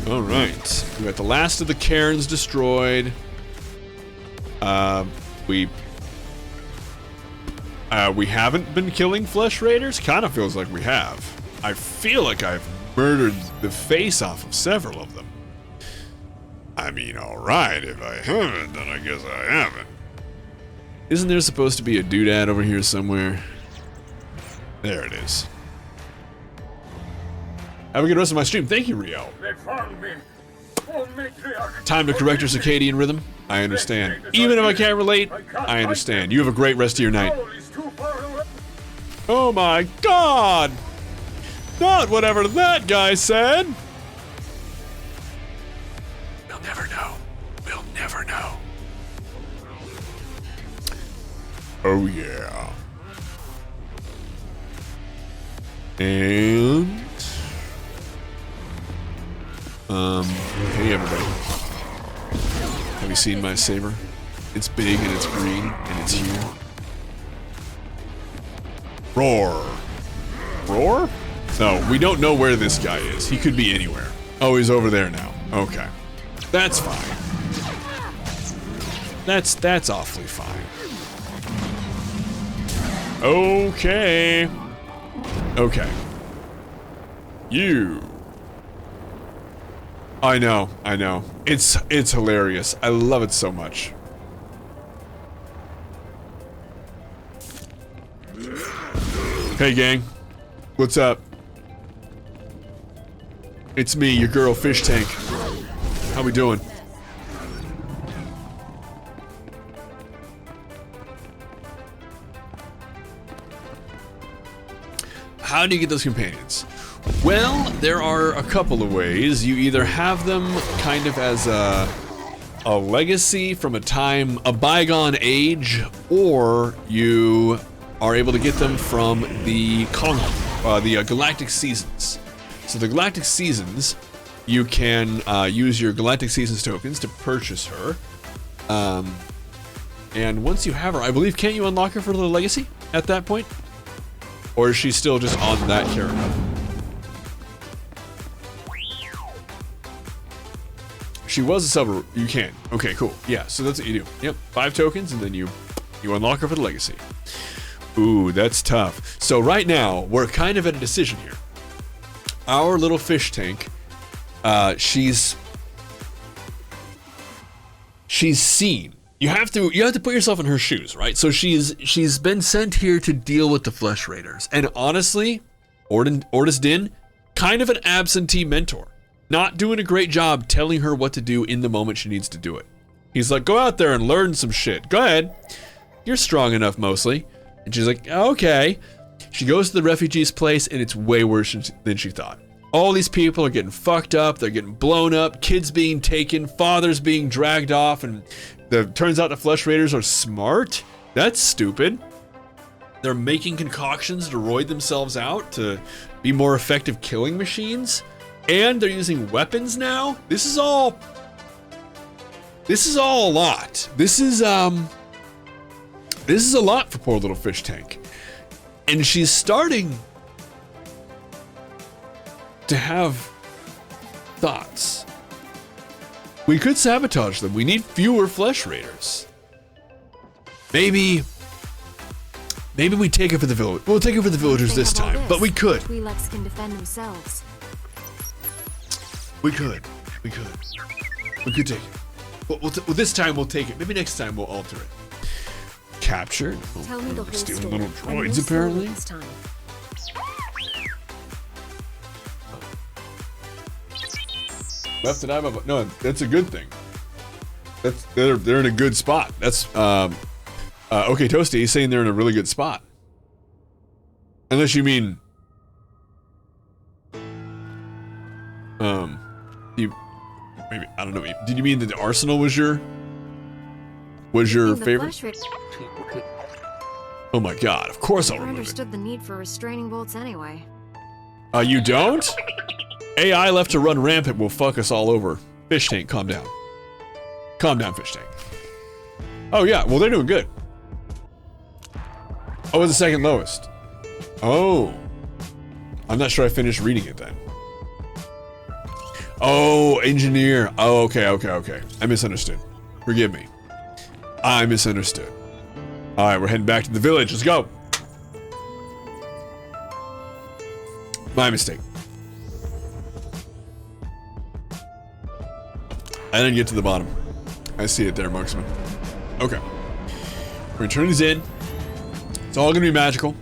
Speaker 4: All right, we got the last of the cairns destroyed. We We haven't been killing flesh raiders? Kind of feels like we have. I feel like I've murdered the face off of several of them. I mean, alright, if I haven't, then I guess I haven't. Isn't there supposed to be a doodad over here somewhere? There it is. Have a good rest of my stream. Thank you, Rio.
Speaker 6: They found me. Oh, matriarch.
Speaker 4: Time to correct your circadian rhythm? I understand. Even if I can't relate, I understand. You have a great rest of your night. Oh my god! Not whatever that guy said! We'll never know. We'll never know. Oh yeah. And... hey everybody. Have you seen my saber? It's big and it's green and it's here. Roar. Roar? No, we don't know where this guy is. He could be anywhere. Oh, he's over there now. Okay. That's fine. That's awfully fine. Okay. Okay. You. I know. It's hilarious. I love it so much. Hey gang. What's up? It's me, your girl Fish Tank. How we doing? How do you get those companions? Well, there are a couple of ways. You either have them kind of as a legacy from a bygone age, or you are able to get them from the Galactic Seasons. So the Galactic Seasons, you can use your Galactic Seasons tokens to purchase her. And once you have her, I believe, can't you unlock her for the legacy at that point? Or is she still just on that character? She was a sub. You can. Okay, cool. Yeah, so that's what you do. Yep, 5 tokens, and then you unlock her for the legacy. Ooh, that's tough. So right now, we're kind of at a decision here. Our little fish tank, she's seen. You have to put yourself in her shoes, right? So she's been sent here to deal with the Flesh Raiders, and honestly, Ordis Din, kind of an absentee mentor. Not doing a great job telling her what to do in the moment she needs to do it. He's like, go out there and learn some shit. Go ahead. You're strong enough, mostly. And she's like, okay. She goes to the refugees' place, and it's way worse than she thought. All these people are getting fucked up. They're getting blown up. Kids being taken. Fathers being dragged off. And turns out the Flesh Raiders are smart. That's stupid. They're making concoctions to roid themselves out to be more effective killing machines. And they're using weapons now? This is all a lot. This is a lot for poor little fish tank. And she's starting to have thoughts. We could sabotage them. We need fewer Flesh Raiders. Maybe we take it for the village. We'll take it for the villagers this time, but we could.
Speaker 8: Twi'leks can defend themselves.
Speaker 4: We could take it. Well, this time we'll take it. Maybe next time we'll alter it. Captured.
Speaker 8: Tell me the whole
Speaker 4: stealing
Speaker 8: story.
Speaker 4: little droids, apparently.
Speaker 8: This time.
Speaker 4: Left and I'm no. That's a good thing. They're in a good spot. That's okay. Toasty, he's saying they're in a really good spot. Unless you mean maybe I don't know. Did you mean that the arsenal was your favorite? Oh my god! Of course I'll
Speaker 8: I
Speaker 4: remove it.
Speaker 8: understood the need for restraining bolts anyway.
Speaker 4: You don't? AI left to run rampant will fuck us all over. Fish tank, calm down. Calm down, fish tank. Oh yeah, well they're doing good. Oh, it's the second lowest. Oh. I'm not sure I finished reading it then. Oh, engineer. Oh, okay. I misunderstood. Forgive me. I misunderstood. Alright, we're heading back to the village. Let's go. My mistake. I didn't get to the bottom. I see it there, marksman. Okay. We're gonna turn these in. It's all gonna be magical.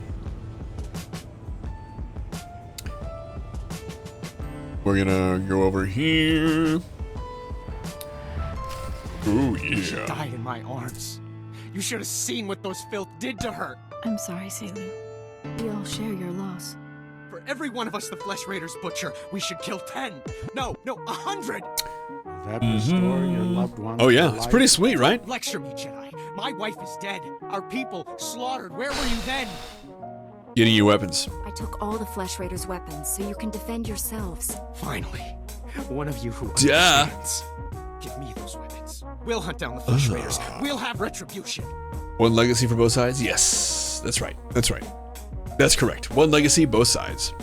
Speaker 4: We're gonna go over here. Ooh,
Speaker 15: She
Speaker 4: yeah.
Speaker 15: died in my arms. You should have seen what those filth did to her.
Speaker 16: I'm sorry, Selu. We all share your loss.
Speaker 15: For every one of us the Flesh Raiders butcher, we should kill 10. No, 100.
Speaker 9: That restore your loved ones.
Speaker 4: Oh yeah,
Speaker 9: to
Speaker 4: it's
Speaker 9: life?
Speaker 4: pretty sweet, right?
Speaker 15: Lecture me, Jedi. My wife is dead. Our people slaughtered. Where were you then?
Speaker 4: Getting you weapons.
Speaker 8: I took all the Flesh Raiders' weapons so you can defend yourselves.
Speaker 15: Finally, one of you who
Speaker 4: Duh.
Speaker 15: understands. Give me those weapons. We'll hunt down the Flesh Raiders. We'll have retribution.
Speaker 4: One legacy for both sides? Yes. That's right. That's right. That's correct. One legacy, both sides.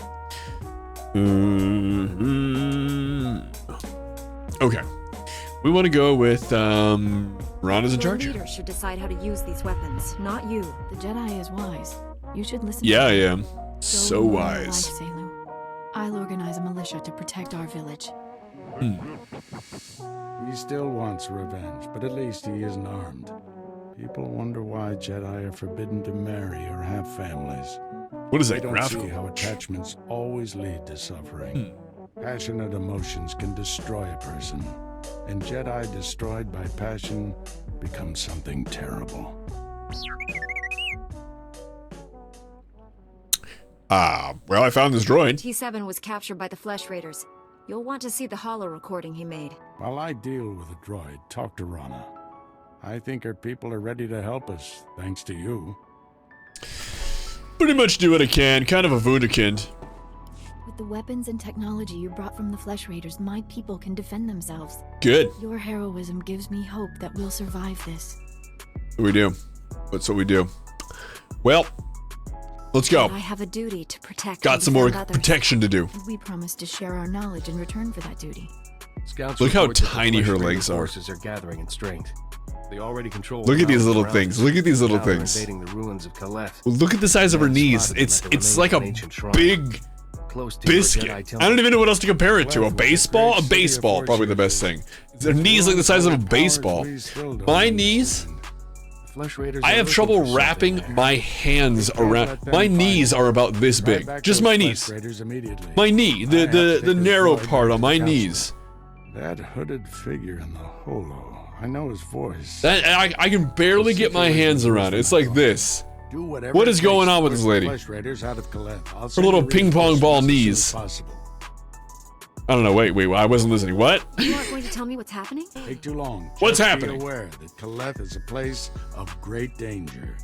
Speaker 4: Okay. We want to go with Ron is in
Speaker 8: Your
Speaker 4: charge.
Speaker 8: leader should decide how to use these weapons, not you.
Speaker 16: The Jedi is wise. You should listen
Speaker 4: Yeah, I
Speaker 16: to him.
Speaker 4: am.
Speaker 16: Go
Speaker 4: So
Speaker 16: live your
Speaker 4: wise.
Speaker 16: life, Selu. I'll organize a militia to protect our village.
Speaker 9: He still wants revenge, but at least he isn't armed. People wonder why Jedi are forbidden to marry or have families.
Speaker 4: What is
Speaker 9: They
Speaker 4: that
Speaker 9: don't
Speaker 4: graphical?
Speaker 9: see how attachments always lead to suffering. Passionate emotions can destroy a person, and Jedi destroyed by passion become something terrible.
Speaker 4: Well, I found this droid.
Speaker 8: T7 was captured by the Flesh Raiders. You'll want to see the holo recording he made.
Speaker 9: While I deal with the droid, talk to Rana. I think her people are ready to help us, thanks to you.
Speaker 4: Pretty much do what I can. Kind of a wunderkind.
Speaker 16: With the weapons and technology you brought from the Flesh Raiders, my people can defend themselves.
Speaker 4: Good.
Speaker 16: Your heroism gives me hope that we'll survive this.
Speaker 4: We do. That's what we do. Well, let's go.
Speaker 8: I have a duty to protect.
Speaker 4: Got
Speaker 8: and
Speaker 4: some more
Speaker 8: defend others.
Speaker 4: protection to do.
Speaker 16: And we promise to share our knowledge in return for that duty.
Speaker 14: Scouts
Speaker 4: Look how
Speaker 14: report that the
Speaker 4: tiny her
Speaker 14: Flesh Raider
Speaker 4: legs are.
Speaker 14: Forces are gathering in strength. They already control.
Speaker 4: Look at these
Speaker 14: mountains
Speaker 4: little
Speaker 14: around
Speaker 4: things.
Speaker 14: us.
Speaker 4: Look at these little
Speaker 14: Now they're
Speaker 4: things.
Speaker 14: invading the ruins of Caleth.
Speaker 4: Look at the size of her
Speaker 14: Men
Speaker 4: knees.
Speaker 14: spotted them
Speaker 4: It's
Speaker 14: at the
Speaker 4: it's
Speaker 14: remains
Speaker 4: like
Speaker 14: of
Speaker 4: a
Speaker 14: an ancient shrine.
Speaker 4: big
Speaker 14: Close to a
Speaker 4: biscuit.
Speaker 14: Jedi
Speaker 4: I
Speaker 14: temple.
Speaker 4: don't even know what else to compare it to. A
Speaker 9: Well,
Speaker 4: baseball? A
Speaker 9: great city
Speaker 4: baseball,
Speaker 9: of
Speaker 4: probably the best thing. Her knees like the size of a baseball. My knees,
Speaker 14: Flesh Raiders
Speaker 4: I
Speaker 14: are
Speaker 4: have
Speaker 14: looking
Speaker 4: trouble
Speaker 14: for something
Speaker 4: wrapping
Speaker 14: there.
Speaker 4: my hands around. My knees are about this big. Just my knees. My knee, the narrow part on my knees.
Speaker 9: That hooded figure in the holo. I know his voice.
Speaker 4: That I can barely get my hands around it. It's like this.
Speaker 9: Do whatever
Speaker 4: What
Speaker 9: it
Speaker 4: is going
Speaker 9: takes
Speaker 4: on with
Speaker 9: to
Speaker 4: this
Speaker 9: push the
Speaker 4: lady?
Speaker 9: Flesh Raiders out of Caleth. I'll
Speaker 4: Her
Speaker 9: send
Speaker 4: little
Speaker 9: you
Speaker 4: ping pong ball
Speaker 9: reinforcements
Speaker 4: knees.
Speaker 9: as soon as possible.
Speaker 4: I don't know. Wait. I wasn't listening. What?
Speaker 8: You aren't going to tell me what's happening?
Speaker 9: Take too long.
Speaker 4: What's
Speaker 9: Just
Speaker 4: happening?
Speaker 9: Be aware that Caleth is a place of great danger.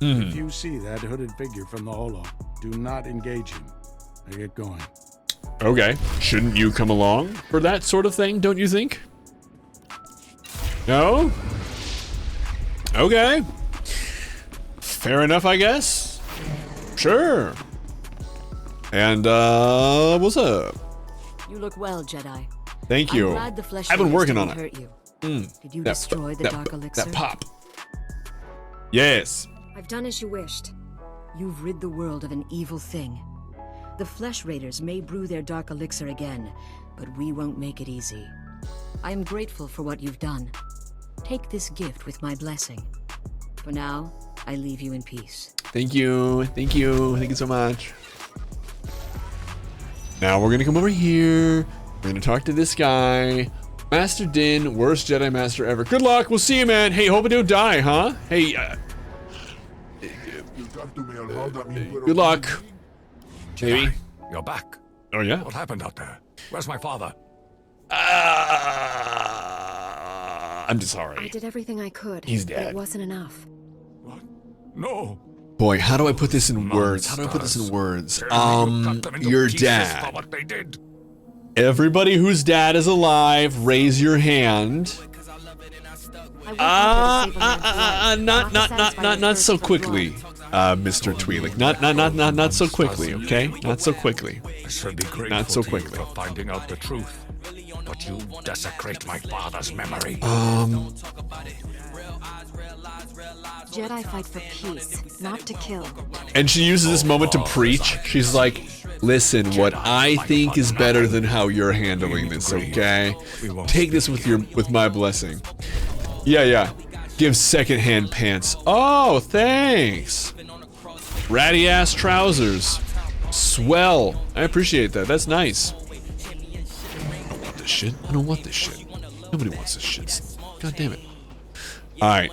Speaker 4: Mhm.
Speaker 9: If you see that hooded figure from the holo, do not engage him. Now get going.
Speaker 4: Okay. Shouldn't you come along for that sort of thing, don't you think? No? Okay. Fair enough, I guess. Sure. And, what's up?
Speaker 12: You look well, Jedi.
Speaker 4: Thank you.
Speaker 12: I'm glad the Flesh
Speaker 4: I've been
Speaker 12: Raiders
Speaker 4: working
Speaker 12: didn't
Speaker 4: on it.
Speaker 12: hurt you. Did you
Speaker 4: That-
Speaker 12: destroy the
Speaker 4: that-
Speaker 12: Dark Elixir?
Speaker 4: That pop. Yes.
Speaker 8: I've done as you wished.
Speaker 12: You've rid the world of an evil thing. The Flesh Raiders may brew their Dark Elixir again, but we won't make it easy. I am grateful for what you've done. Take this gift with my blessing. For now, I leave you in peace.
Speaker 4: Thank you. Thank you. Thank you so much. Now we're gonna come over here. We're gonna talk to this guy. Master Din, worst Jedi Master ever. Good luck. We'll see you, man. Hey, hope I don't die, huh? Hey, good luck. Maybe.
Speaker 3: Jedi, you're back.
Speaker 4: Oh, yeah?
Speaker 3: What happened out there? Where's my father?
Speaker 4: I'm just
Speaker 8: I
Speaker 4: sorry.
Speaker 8: did everything I could.
Speaker 4: He's
Speaker 8: but
Speaker 4: dead.
Speaker 8: it wasn't enough.
Speaker 3: No.
Speaker 4: Boy, how do I put this in words? How do I put this in words? Your dad.
Speaker 3: What they did.
Speaker 4: Everybody whose dad is alive, raise your hand. Not so quickly, Mr. Twi'lek. Not so quickly, okay? Not so quickly.
Speaker 3: I should be grateful
Speaker 4: Not so
Speaker 3: to you
Speaker 4: quickly.
Speaker 3: for finding out the truth. But you desecrate my father's memory.
Speaker 16: Jedi fight for peace, not to kill.
Speaker 4: And she uses this moment to preach. She's like, listen, what I think is better than how you're handling this, okay? Take this with my blessing. Yeah. Give secondhand pants. Oh, thanks. Ratty ass trousers. Swell. I appreciate that. That's nice. I don't want this shit. I don't want this shit. Nobody wants this shit. God damn it. Alright.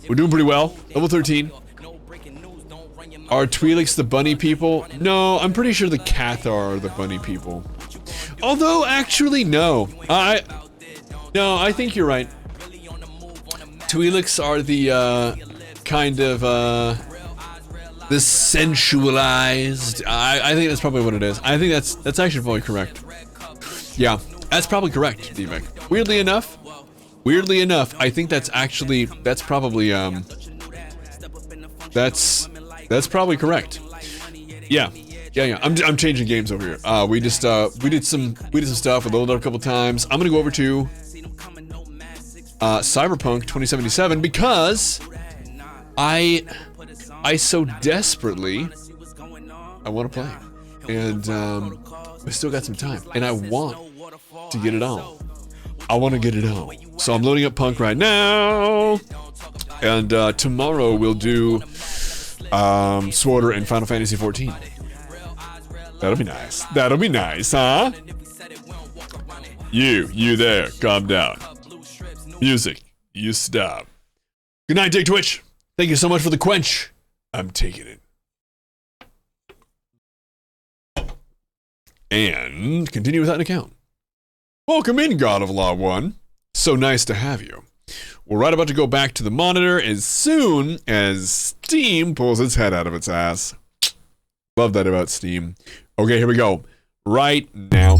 Speaker 4: We're doing pretty well. Level 13. Are Twi'leks the bunny people? No, I'm pretty sure the Cathar are the bunny people. Although, actually, no. I think you're right. Twi'leks are the, kind of, the sensualized. I think that's probably what it is. I think that's actually probably correct. Yeah, that's probably correct, D-Mech. Weirdly enough, I think that's probably, that's probably correct. Yeah. I'm changing games over here. We did some stuff. We loaded up a couple times. I'm gonna go over to Cyberpunk 2077 because I so desperately want to play, and we still got some time, and I want to get it on. I want to get it on. So I'm loading up Punk right now, and tomorrow we'll do SWTOR and Final Fantasy 14. That'll be nice. That'll be nice, huh? You there, calm down. Music, you stop. Good night, Dick Twitch. Thank you so much for the quench. I'm taking it. And continue without an account. Welcome in, God of Law 1. So nice to have you. We're right about to go back to the monitor as soon as Steam pulls its head out of its ass. Love that about Steam. Okay, here we go. Right now.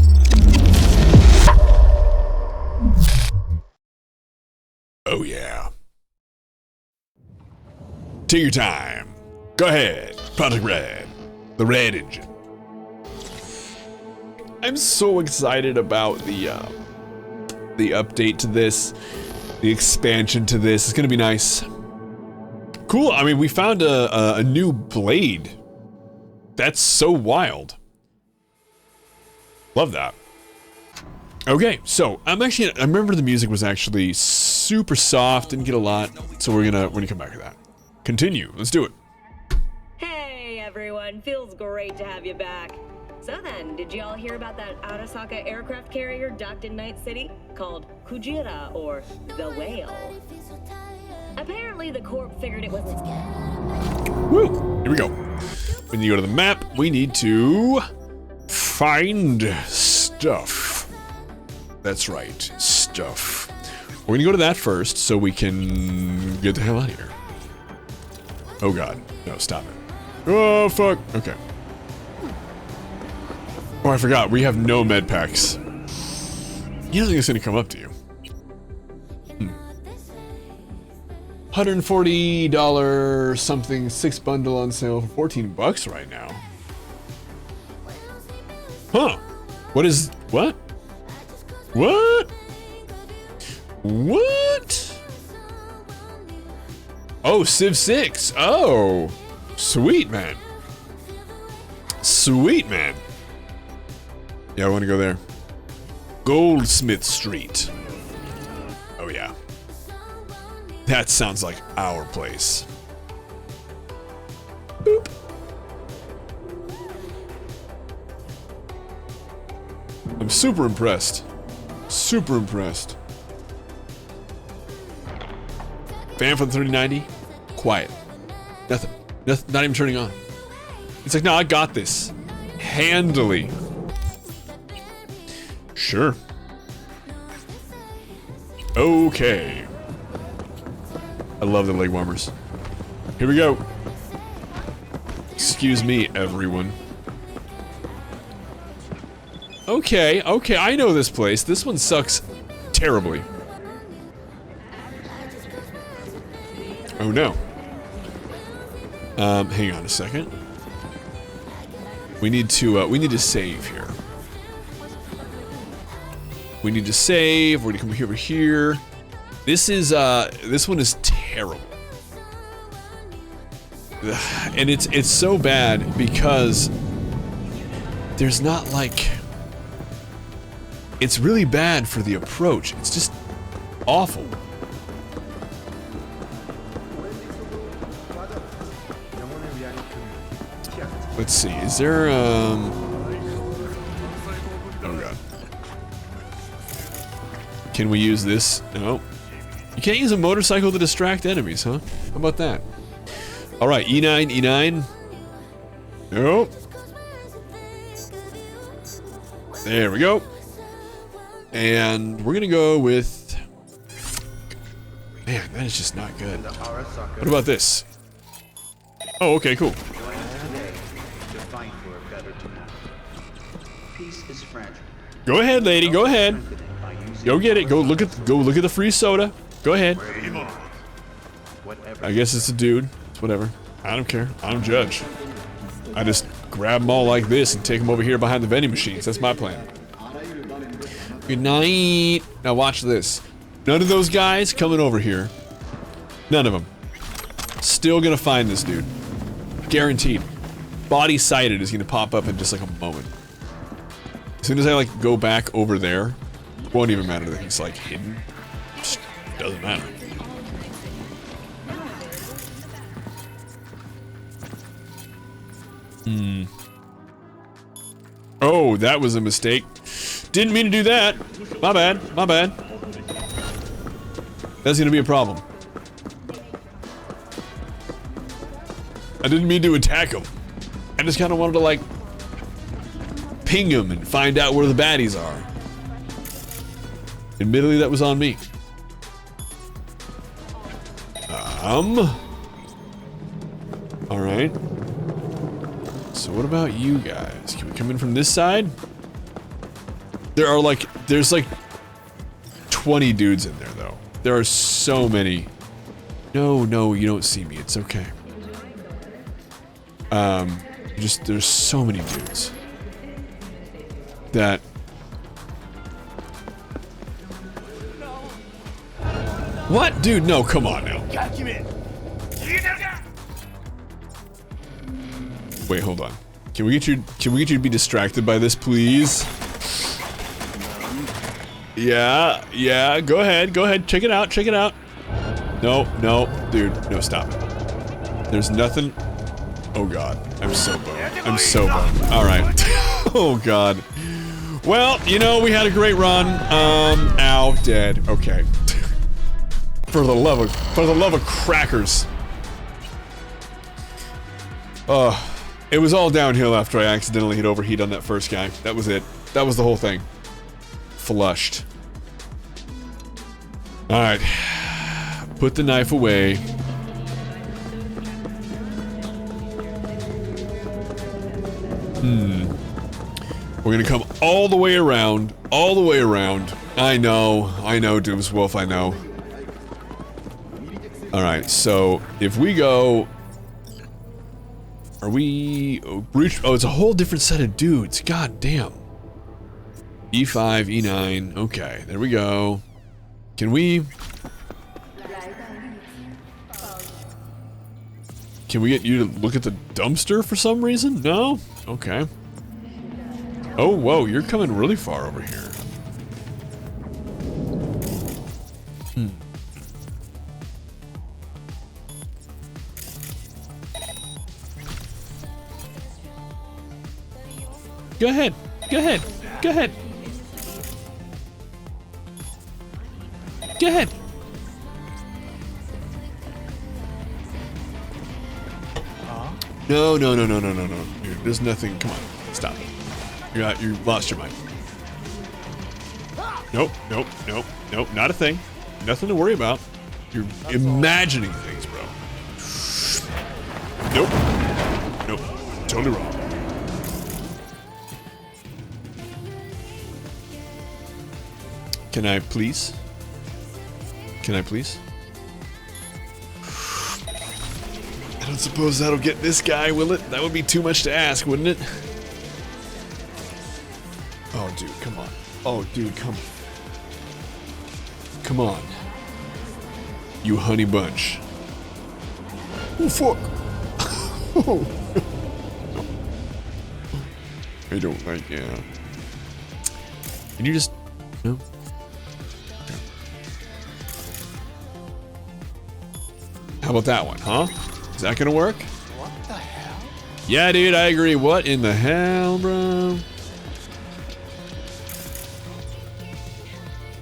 Speaker 4: Oh yeah. Take your time. Go ahead. Project Red. The Red Engine. I'm so excited about the update to this. The expansion to this. It's gonna be nice. Cool. I mean, we found a new blade. That's so wild. Love that. Okay, so I remember the music was actually super soft, didn't get a lot, so we're gonna come back to that. Continue, let's do it.
Speaker 17: Hey everyone, feels great to have you back. So then, did y'all hear about that Arasaka aircraft carrier docked in Night City? Called Kujira, or the Whale. Apparently the Corp figured it was...
Speaker 4: Woo! Here we go. When you go to the map, we need to find stuff. That's right, stuff. We're gonna go to that first so we can get the hell out of here. Oh god, no, stop it. Oh fuck, okay. Oh, I forgot, we have no med packs. You don't think it's gonna come up to you. $140 something, 6 bundle on sale for 14 bucks right now. Huh. What? Oh, Civ 6. Oh. Sweet, man. Sweet, man. Yeah, I want to go there. Goldsmith Street. Oh, yeah. That sounds like our place. Boop. I'm super impressed. Super impressed. Fan for the 3090? Quiet. Nothing. Not even turning on. It's like, no, I got this. Handily. Sure. Okay. I love the leg warmers. Here we go. Excuse me, everyone. Okay, I know this place. This one sucks terribly. Oh no. Hang on a second. We need to save here. We need to save. We're gonna come over here. This one is terrible. And it's so bad because there's not like... It's really bad for the approach. It's just awful. Let's see, is there, oh god. Can we use this? No. You can't use a motorcycle to distract enemies, huh? How about that? Alright, E9, E9. Nope. There we go. And we're gonna go with... Man, that is just not good. What about this? Oh, okay, cool. Go ahead, lady. Go ahead. Go get it. Go look at the free soda. Go ahead. I guess it's a dude. It's whatever. I don't care. I don't judge. I just grab them all like this and take them over here behind the vending machines. That's my plan. Good night. Now watch this. None of those guys coming over here. None of them. Still gonna find this dude. Guaranteed. Body sighted is gonna pop up in just like a moment. As soon as I like go back over there, it won't even matter that he's like hidden. Just doesn't matter. Oh, that was a mistake. Didn't mean to do that. My bad. My bad. That's gonna be a problem. I didn't mean to attack him. I just kind of wanted to like ping him and find out where the baddies are. Admittedly, that was on me. All right. So what about you guys? Can we come in from this side? There's like 20 dudes in there though. There are so many. No, you don't see me. It's okay. There's so many dudes that what? Dude, no, come on now. Wait, hold on. Can we get you to be distracted by this, please? Yeah, go ahead, check it out. No, dude, no, stop it. There's nothing. Oh god, I'm so boned. Alright. Oh god. Well, you know, we had a great run. Ow, dead. Okay. For the love of crackers. It was all downhill after I accidentally hit overheat on that first guy. That was it. That was the whole thing. Flushed. Alright. Put the knife away. We're gonna come all the way around. I know, Doomswolf, I know. Alright, so if we go... Are we... Oh, it's a whole different set of dudes. God damn. E5, E9. Okay, there we go. Can we get you to look at the dumpster for some reason? No? Okay. Oh, whoa, you're coming really far over here. Go ahead. No. Dude, there's nothing. Come on, stop. You lost your mind. Nope. Not a thing. Nothing to worry about. You're imagining things, bro. Nope. Totally wrong. Can I please? I don't suppose that'll get this guy, will it? That would be too much to ask, wouldn't it? Oh, dude, come on. Come on. You honey bunch. Oh, fuck. No. I don't like it. Can you just... No? Okay. How about that one, huh? Is that gonna work?
Speaker 15: What the hell?
Speaker 4: Yeah, dude, I agree. What in the hell, bro?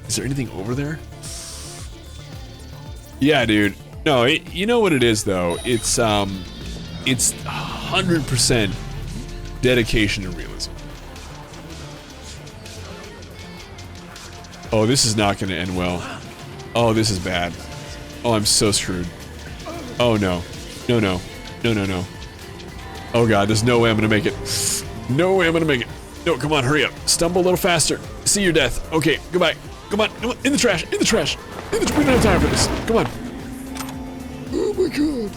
Speaker 4: Is there anything over there? Yeah, dude. No, you know what it is, though? It's 100% dedication to realism. Oh, this is not going to end well. Oh, this is bad. Oh, I'm so screwed. Oh, no. No, no. No, no, no. Oh, God, there's no way I'm going to make it. No way I'm going to make it. No, come on, hurry up. Stumble a little faster. See your death. Okay, goodbye. Come on, come on. In the trash, in the trash. We don't have time for this. Come on. Oh, my God.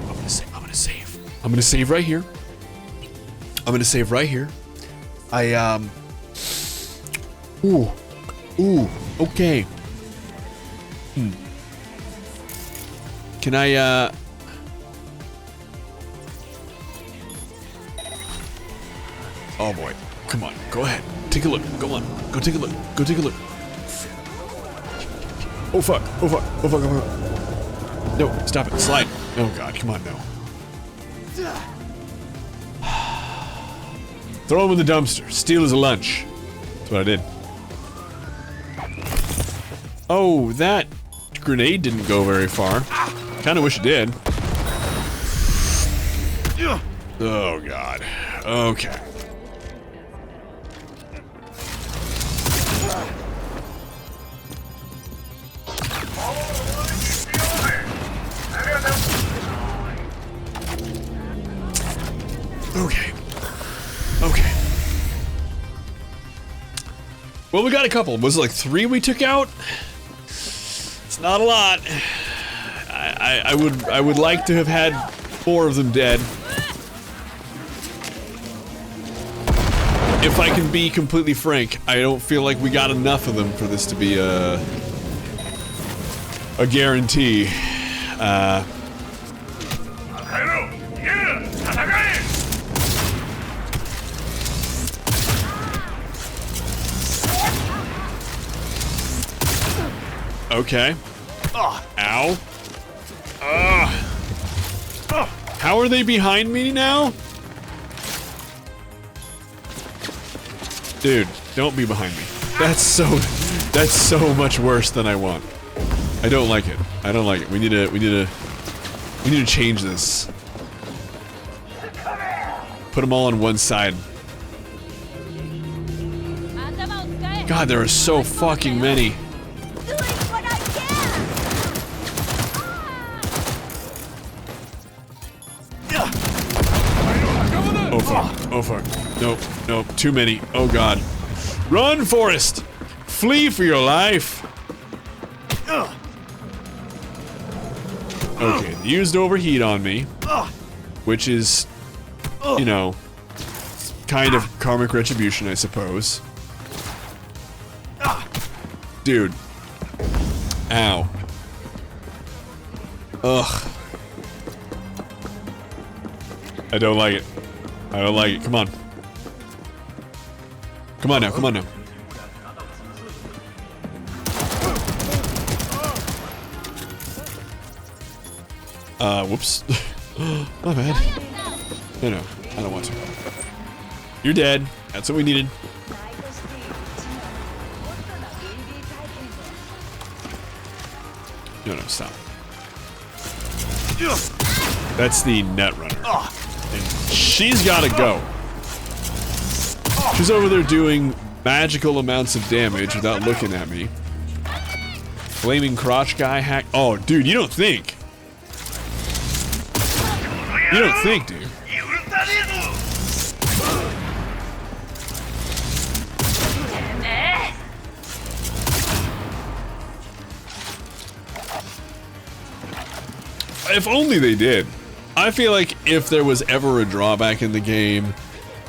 Speaker 4: I'm going to save. I'm going to save right here. I'm going to save right here. Ooh. Ooh. Okay. Can I, Oh boy. Come on. Go ahead. Take a look. Go on. Go take a look. Go take a look. Oh fuck. Oh fuck. Oh fuck. Oh fuck. No. Stop it. Slide. Oh God. Come on. No. Throw him in the dumpster. Steal his lunch. That's what I did. Oh, that grenade didn't go very far. Kinda wish it did. Oh God. Okay. Okay. Okay. Well, we got a couple. Was it like 3 we took out? It's not a lot. I would like to have had 4 of them dead. If I can be completely frank, I don't feel like we got enough of them for this to be a guarantee. Okay. Ow. How are they behind me now? Dude, don't be behind me. That's so much worse than I want. I don't like it. I don't like it. We need to change this. Put them all on one side. God, there are so fucking many. Oh fuck. Oh fuck. Nope. Nope. Too many. Oh God. Run, Forrest! Flee for your life! Okay, they used overheat on me. Which is, you know, kind of karmic retribution, I suppose. Dude. Ow. Ugh. I don't like it. I don't like it. Come on. Come on now. Come on now. Whoops. My bad. No, I don't want to. You're dead. That's what we needed. No, stop. That's the Netrunner. And she's gotta go. She's over there doing magical amounts of damage without looking at me. Flaming crotch guy hack. Oh, dude, you don't think. You don't think, dude. If only they did. I feel like if there was ever a drawback in the game,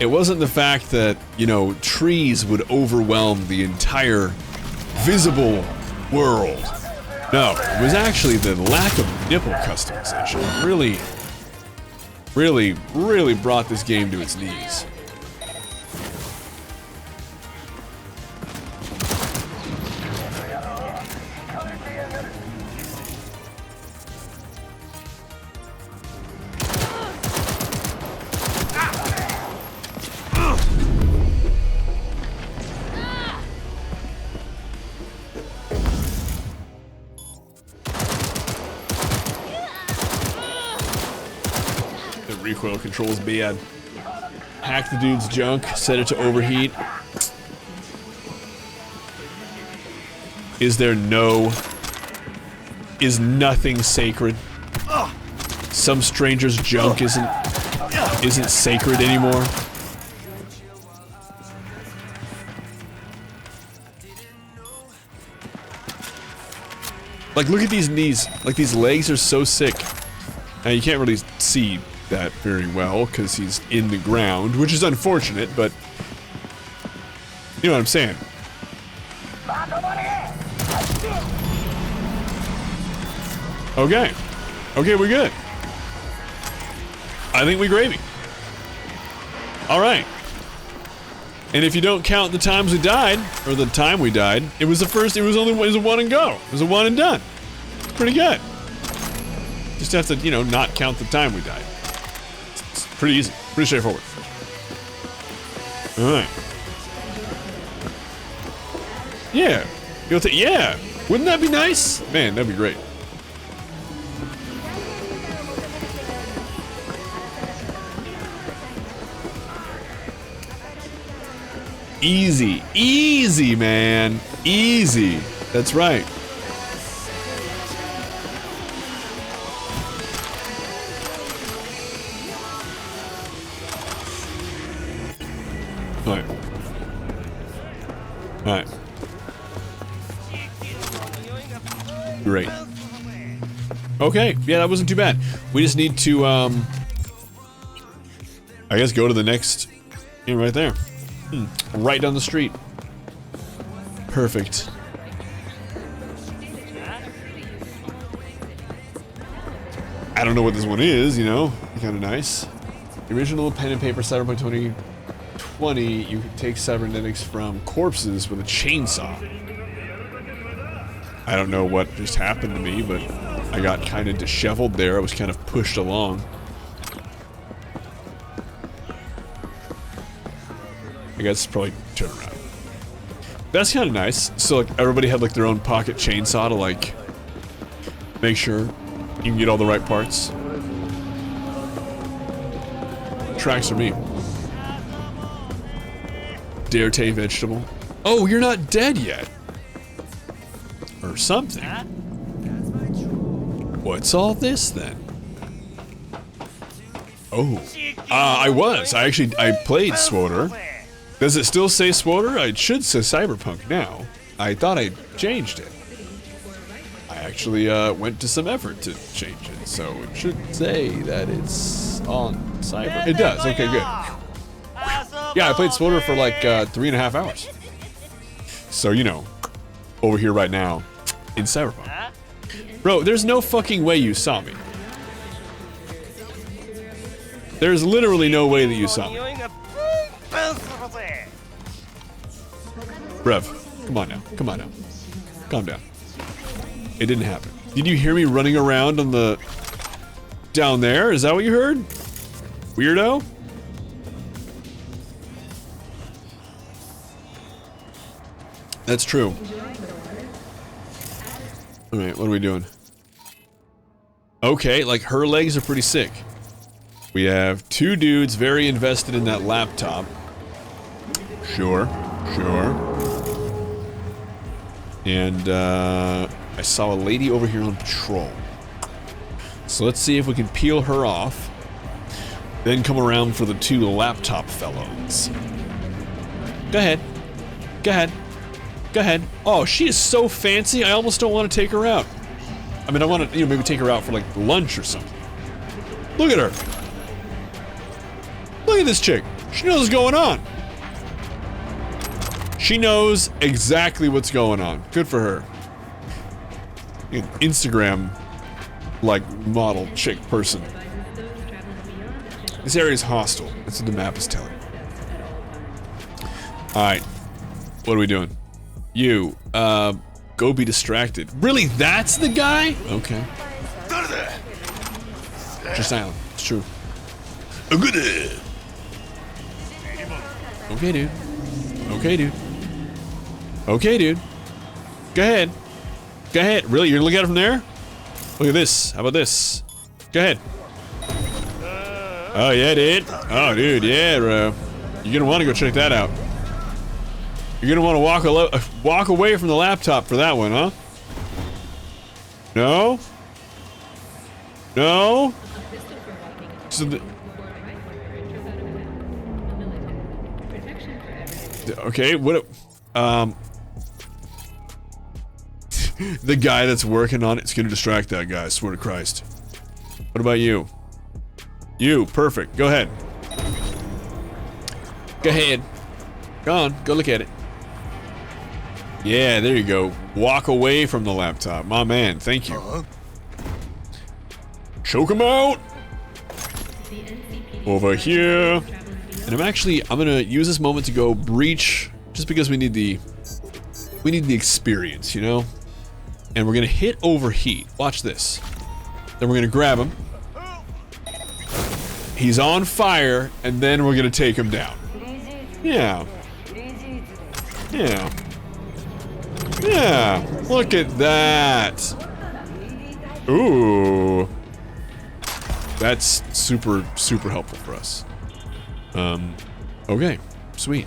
Speaker 4: it wasn't the fact that, you know, trees would overwhelm the entire visible world. No, it was actually the lack of nipple customization. Really brought this game to its knees. Recoil controls bad. Hack the dude's junk, set it to overheat. Is nothing sacred? Some stranger's junk isn't sacred anymore. Like, look at these knees. Like, these legs are so sick. Now, you can't really see that very well because he's in the ground, which is unfortunate, but you know what I'm saying. Okay, we're good. I think we gravy. All right. And if you don't count the times we died, or the time we died, it was a one and go. It was a one and done. It's pretty good. Just have to, you know, not count the time we died. It's pretty easy, pretty straightforward. All right. Yeah. Yeah. Wouldn't that be nice? Man, that'd be great. Easy. Easy, man. Easy. That's right. Alright. Alright. Great. Okay, yeah, that wasn't too bad. We just need to, I guess go to the next, yeah, right there. Right down the street. Perfect. I don't know what this one is, you know? Kind of nice. The original pen and paper Cyberpunk 2020, you can take cybernetics from corpses with a chainsaw. I don't know what just happened to me, but I got kind of disheveled there. I was kind of pushed along. I guess probably turn around. That's kind of nice. So like everybody had like their own pocket chainsaw to like make sure you can get all the right parts. Tracks for me. Dare take vegetable. Oh, you're not dead yet. Or something. What's all this then? Oh. I played SWTOR. Does it still say SWTOR? It should say Cyberpunk now. I thought I changed it. I actually went to some effort to change it, so it should say that it's on Cyber. It does. Okay, good. Yeah, I played SWTOR for like 3.5 hours. So, you know, over here right now in Cyberpunk. Bro, there's no fucking way you saw me. There's literally no way that you saw me. Rev, come on now. Come on now. Calm down. It didn't happen. Did you hear me running around on the... down there? Is that what you heard? Weirdo? That's true. Alright, what are we doing? Okay, like her legs are pretty sick. We have two dudes very invested in that laptop. Sure. And, I saw a lady over here on patrol. So let's see if we can peel her off. Then come around for the two laptop fellows. Go ahead. Go ahead. Oh, she is so fancy, I almost don't want to take her out. I mean, I want to, you know, maybe take her out for, like, lunch or something. Look at her. Look at this chick. She knows what's going on. She knows exactly what's going on. Good for her. an Instagram like model chick person. This area is hostile. That's what the map is telling. Alright. What are we doing? You, go be distracted. Really, that's the guy? Okay. Just island. It's true. Okay, dude. Okay, dude. Okay, dude. Go ahead. Go ahead. Really? You're gonna look at it from there? Look at this. How about this? Go ahead. Oh, yeah, dude. Oh, dude. Yeah, bro. You're gonna want to go check that out. You're gonna want to walk away from the laptop for that one, huh? No? No? So okay, what? The guy that's working on it's gonna distract that guy, I swear to Christ. What about you? You, perfect. Go ahead. Go ahead. Go on, go look at it. Yeah, there you go. Walk away from the laptop. My man, thank you. Choke him out! Over here. And I'm gonna use this moment to go breach, just because we need the experience, you know? And we're gonna hit overheat. Watch this. Then we're gonna grab him. He's on fire, and then we're gonna take him down. Yeah. Yeah. Yeah. Look at that. Ooh. That's super, super helpful for us. Okay. Sweet.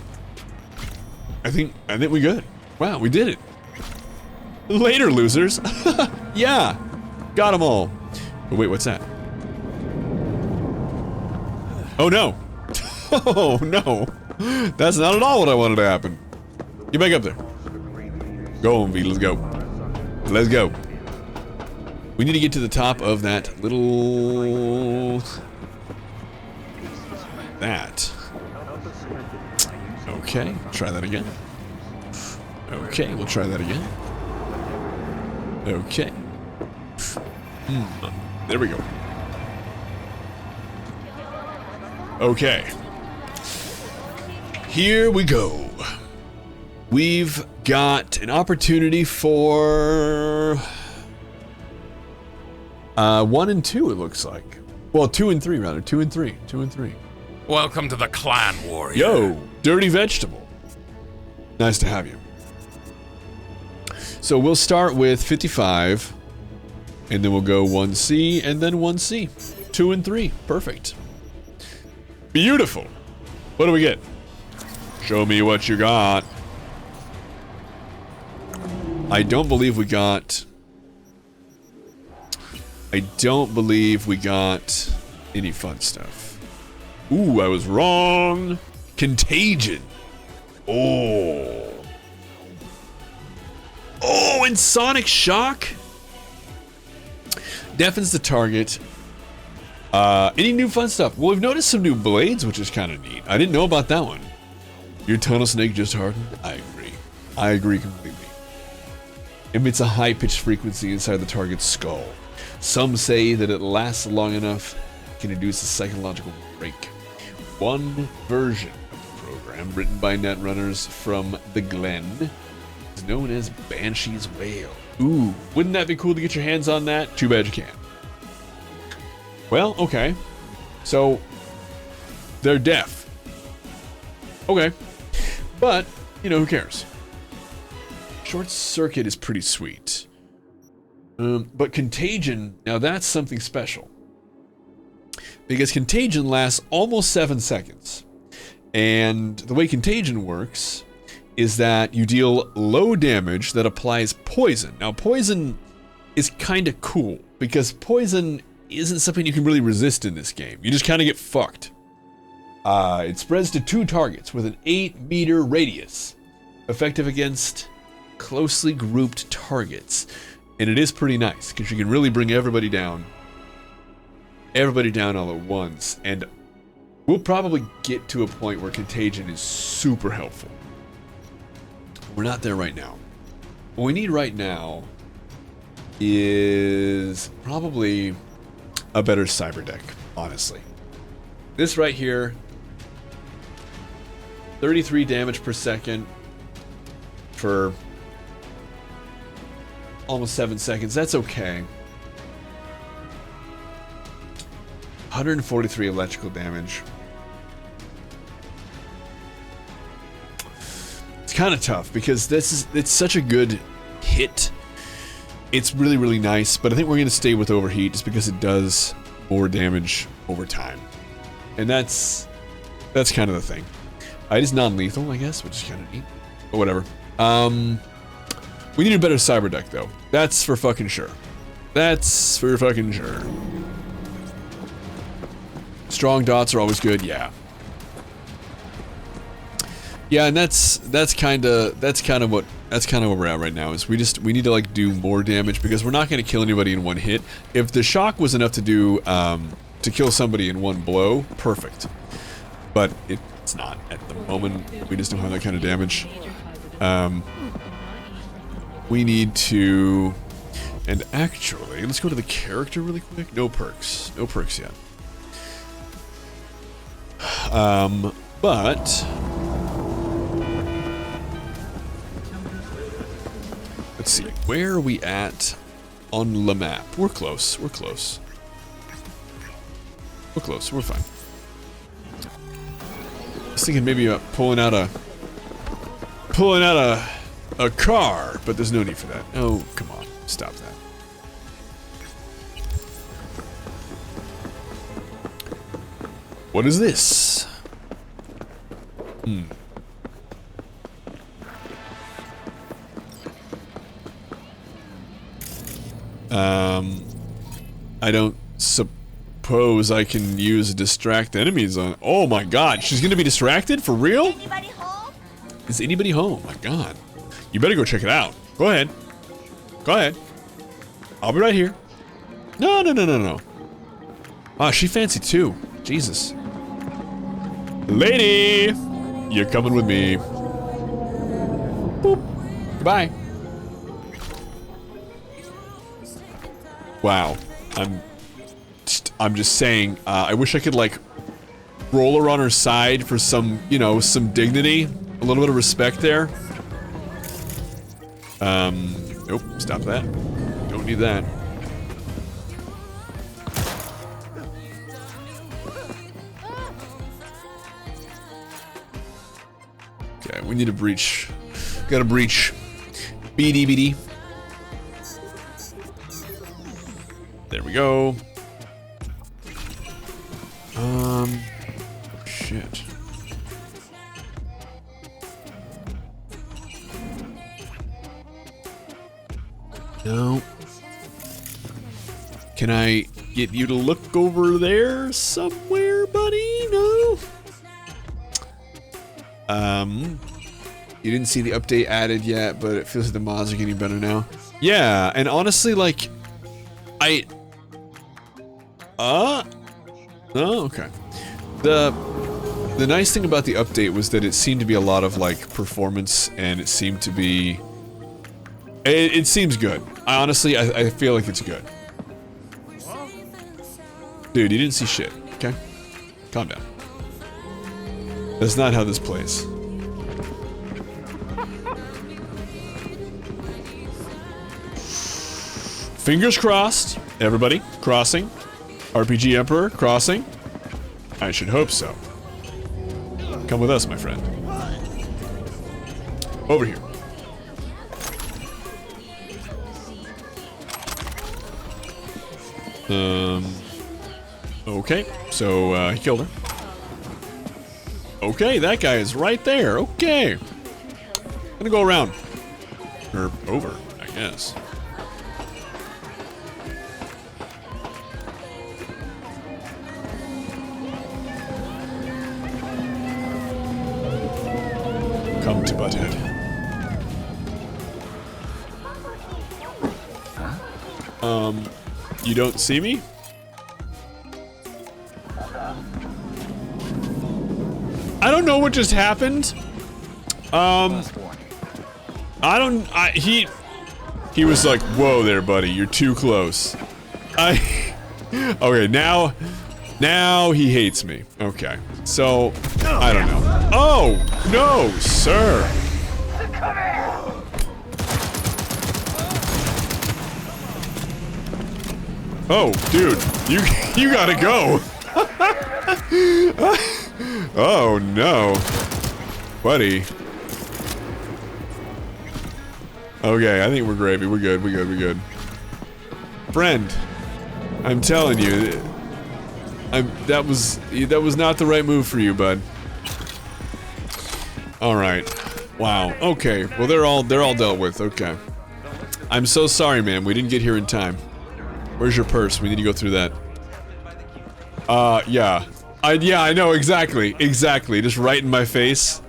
Speaker 4: I think we good. Wow, we did it. Later, losers. Yeah. Got them all. Oh, wait, what's that? Oh, no. Oh, no. That's not at all what I wanted to happen. Get back up there. Go on, V. Let's go. Let's go. We need to get to the top of that little... That. Okay, try that again. Okay, we'll try that again. Okay. There we go. Okay. Here we go. We've got an opportunity for 1 and 2, it looks like. Well, 2 and 3 rather. 2 and 3. 2 and 3.
Speaker 3: Welcome to the clan, warrior.
Speaker 4: Yo, dirty vegetable. Nice to have you. So we'll start with 55, and then we'll go 1C and then 1C. 2 and 3. Perfect. Beautiful. What do we get? Show me what you got. I don't believe we got any fun stuff. Ooh, I was wrong. Contagion. Oh, and Sonic Shock deafens the target. Any new fun stuff? Well, we've noticed some new blades, which is kind of neat. I didn't know about that one. Your tunnel snake just hardened? I agree. I agree completely. Emits a high-pitched frequency inside the target's skull. Some say that it lasts long enough, can induce a psychological break. One version of the program, written by Netrunners from the Glen, is known as Banshee's Wail. Ooh, wouldn't that be cool to get your hands on that? Too bad you can't. Well, okay. So, they're deaf. Okay. But, you know, who cares? Short Circuit is pretty sweet. But Contagion, now that's something special. Because Contagion lasts almost 7 seconds. And the way Contagion works is that you deal low damage that applies poison. Now, poison is kind of cool, because poison isn't something you can really resist in this game. You just kind of get fucked. It spreads to 2 targets with an 8-meter radius, effective against closely grouped targets. And it is pretty nice, because you can really bring everybody down all at once. And we'll probably get to a point where Contagion is super helpful. We're not there right now. What we need right now is probably a better cyber deck, honestly. This right here, 33 damage per second for almost 7 seconds. That's okay. 143 electrical damage. It's kind of tough because it's such a good hit. It's really, really nice, but I think we're going to stay with overheat just because it does more damage over time. And that's kind of the thing. It is non-lethal, I guess, which is kind of neat. But whatever. We need a better cyber deck, though. That's for fucking sure. That's for fucking sure. Strong dots are always good, yeah. Yeah, and that's kind of where we're at right now. Is we need to like do more damage because we're not going to kill anybody in one hit. If the shock was enough to do to kill somebody in one blow, perfect. But it's not at the moment. We just don't have that kind of damage. We need to, and actually, let's go to the character really quick. No perks yet. But let's see, where are we at on the map? We're close. We're close. We're fine. I was thinking maybe pulling out a car, but there's no need for that. Oh, come on, stop that. What is this? I don't suppose I can use distract enemies on. Oh my god, she's gonna be distracted? For real?
Speaker 18: Anybody home?
Speaker 4: Is anybody home? My god. You better go check it out. Go ahead. Go ahead. I'll be right here. No. Ah, she fancy too. Jesus. Lady! You're coming with me. Boop. Goodbye. Wow. I'm just saying, I wish I could like roll her on her side for some, you know, some dignity. A little bit of respect there. Nope, stop that. Don't need that. Okay, we need a breach. Got a breach. BD. There we go. Oh shit. No. Can I get you to look over there somewhere, buddy? No? You didn't see the update added yet, but it feels like the mods are getting better now. Yeah, and honestly, like, oh, okay. The nice thing about the update was that it seemed to be a lot of, like, performance, and it seemed to be... It seems good. Honestly, I feel like it's good. Dude, you didn't see shit, okay? Calm down. That's not how this plays. Fingers crossed. Everybody, crossing. RPG Emperor, crossing. I should hope so. Come with us, my friend. Over here. Okay, so, he killed her. Okay, that guy is right there. Okay. Gonna go around. Or over, I guess. Come to Butthead. You don't see me? I don't know what just happened. He was like, whoa there, buddy, you're too close. Okay, now he hates me. Okay, so, I don't know. Oh, no, sir. Oh, dude, you gotta go. Oh, no. Buddy. Okay, I think we're gravy. We're good. Friend, I'm telling you, that was not the right move for you, bud. All right. Wow. Okay. Well, they're all dealt with. Okay. I'm so sorry, man. We didn't get here in time. Where's your purse? We need to go through that. Yeah. Yeah, I know, exactly. Just right in my face.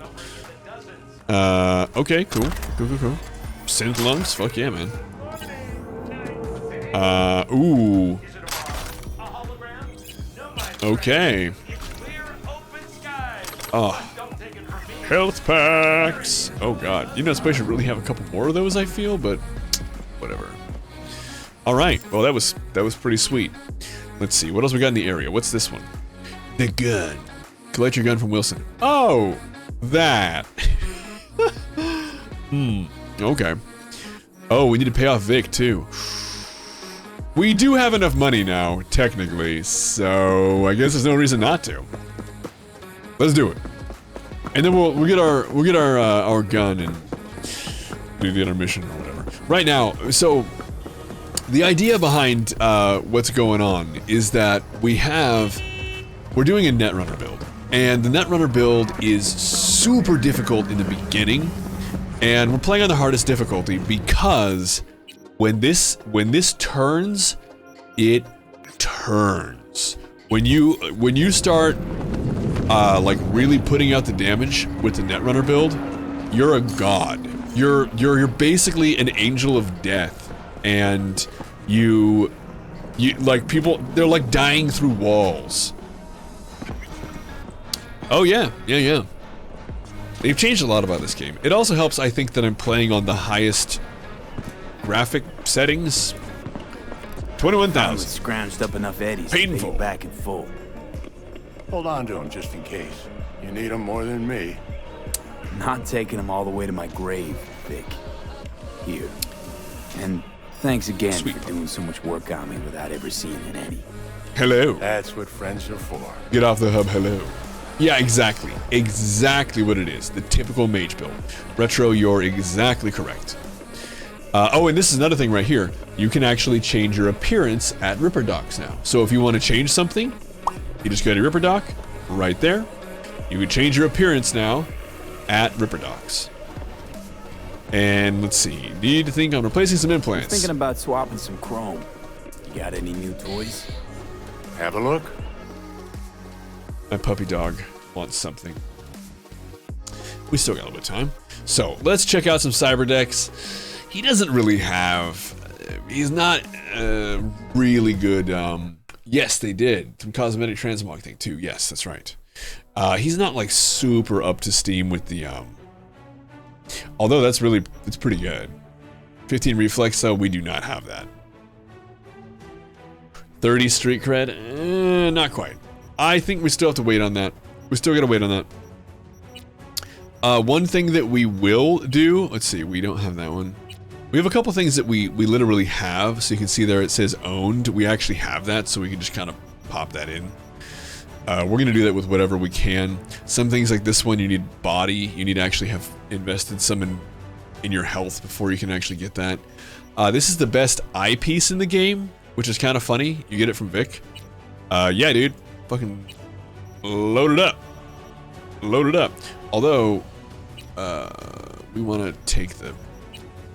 Speaker 4: Okay, cool. Synth lungs? Fuck yeah, man. Ooh. Okay. Oh. Health packs! Oh god. You know, this place should really have a couple more of those, I feel, but whatever. Alright, well that was pretty sweet. Let's see, what else we got in the area? What's this one? The gun. Collect your gun from Wilson. Oh! That. Okay. Oh, we need to pay off Vic, too. We do have enough money now, technically, so I guess there's no reason not to. Let's do it. And then we'll get our gun and do the intermission or whatever. Right now, so the idea behind what's going on is that we're doing a Netrunner build, and the Netrunner build is super difficult in the beginning, and we're playing on the hardest difficulty because when this turns, it turns. When you start like really putting out the damage with the Netrunner build, you're a god. You're basically an angel of death, and you like people, they're like dying through walls. Oh yeah. They've changed a lot about this game. It also helps, I think, that I'm playing on the highest graphic settings. 21,000.
Speaker 18: Scrounged up enough eddies.
Speaker 4: Painful.
Speaker 18: To pay you back in full.
Speaker 6: Hold on to him just in case. You need him more than me.
Speaker 18: Not taking him all the way to my grave, Vic. Here. And thanks again for doing so much work on me without ever seeing an Eddie.
Speaker 4: Hello.
Speaker 6: That's what friends are for.
Speaker 4: Get off the hub, hello. Yeah, exactly. Exactly what it is. The typical mage build. Retro, you're exactly correct. Oh, and this is another thing right here. You can actually change your appearance at Ripper Docks now. So if you want to change something, you just go to Ripper Dock, right there. You can change your appearance now at Ripper Docks. And let's see. Need to think on replacing some implants.
Speaker 18: Thinking about swapping some chrome. You got any new toys?
Speaker 6: Have a look.
Speaker 4: My puppy dog wants something. We still got a little bit of time. So, let's check out some cyber decks. He doesn't really have... he's not really good... yes, they did. Some cosmetic transmog thing, too. Yes, that's right. He's not, like, super up to steam with the... although that's really... it's pretty good. 15 reflex, though, we do not have that. 30 street cred? Not quite. I think we still have to wait on that. We still gotta wait on that. One thing that we will do, let's see, we don't have that one. We have a couple things that we literally have, so you can see there it says owned. We actually have that, so we can just kind of pop that in. We're gonna do that with whatever we can. Some things like this one, you need body. You need to actually have invested some in your health before you can actually get that. This is the best eyepiece in the game, which is kind of funny. You get it from Vic. Yeah, dude. Fucking load it up. Load it up. Although, we want to take the...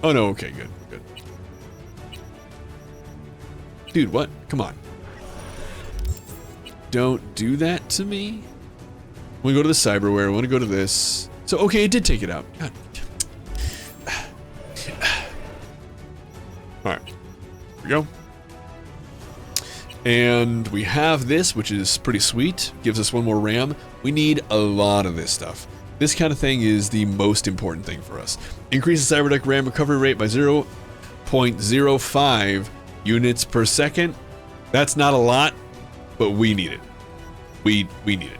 Speaker 4: oh no, okay, good. Dude, what? Come on. Don't do that to me. I want to go to the cyberware. I want to go to this. So, okay, it did take it out. God. Alright. Here we go. And we have this, which is pretty sweet. Gives us one more RAM. We need a lot of this stuff. This kind of thing is the most important thing for us. Increase the cyberdeck RAM recovery rate by 0.001 0.05 units per second. That's not a lot, but we need it. We need it.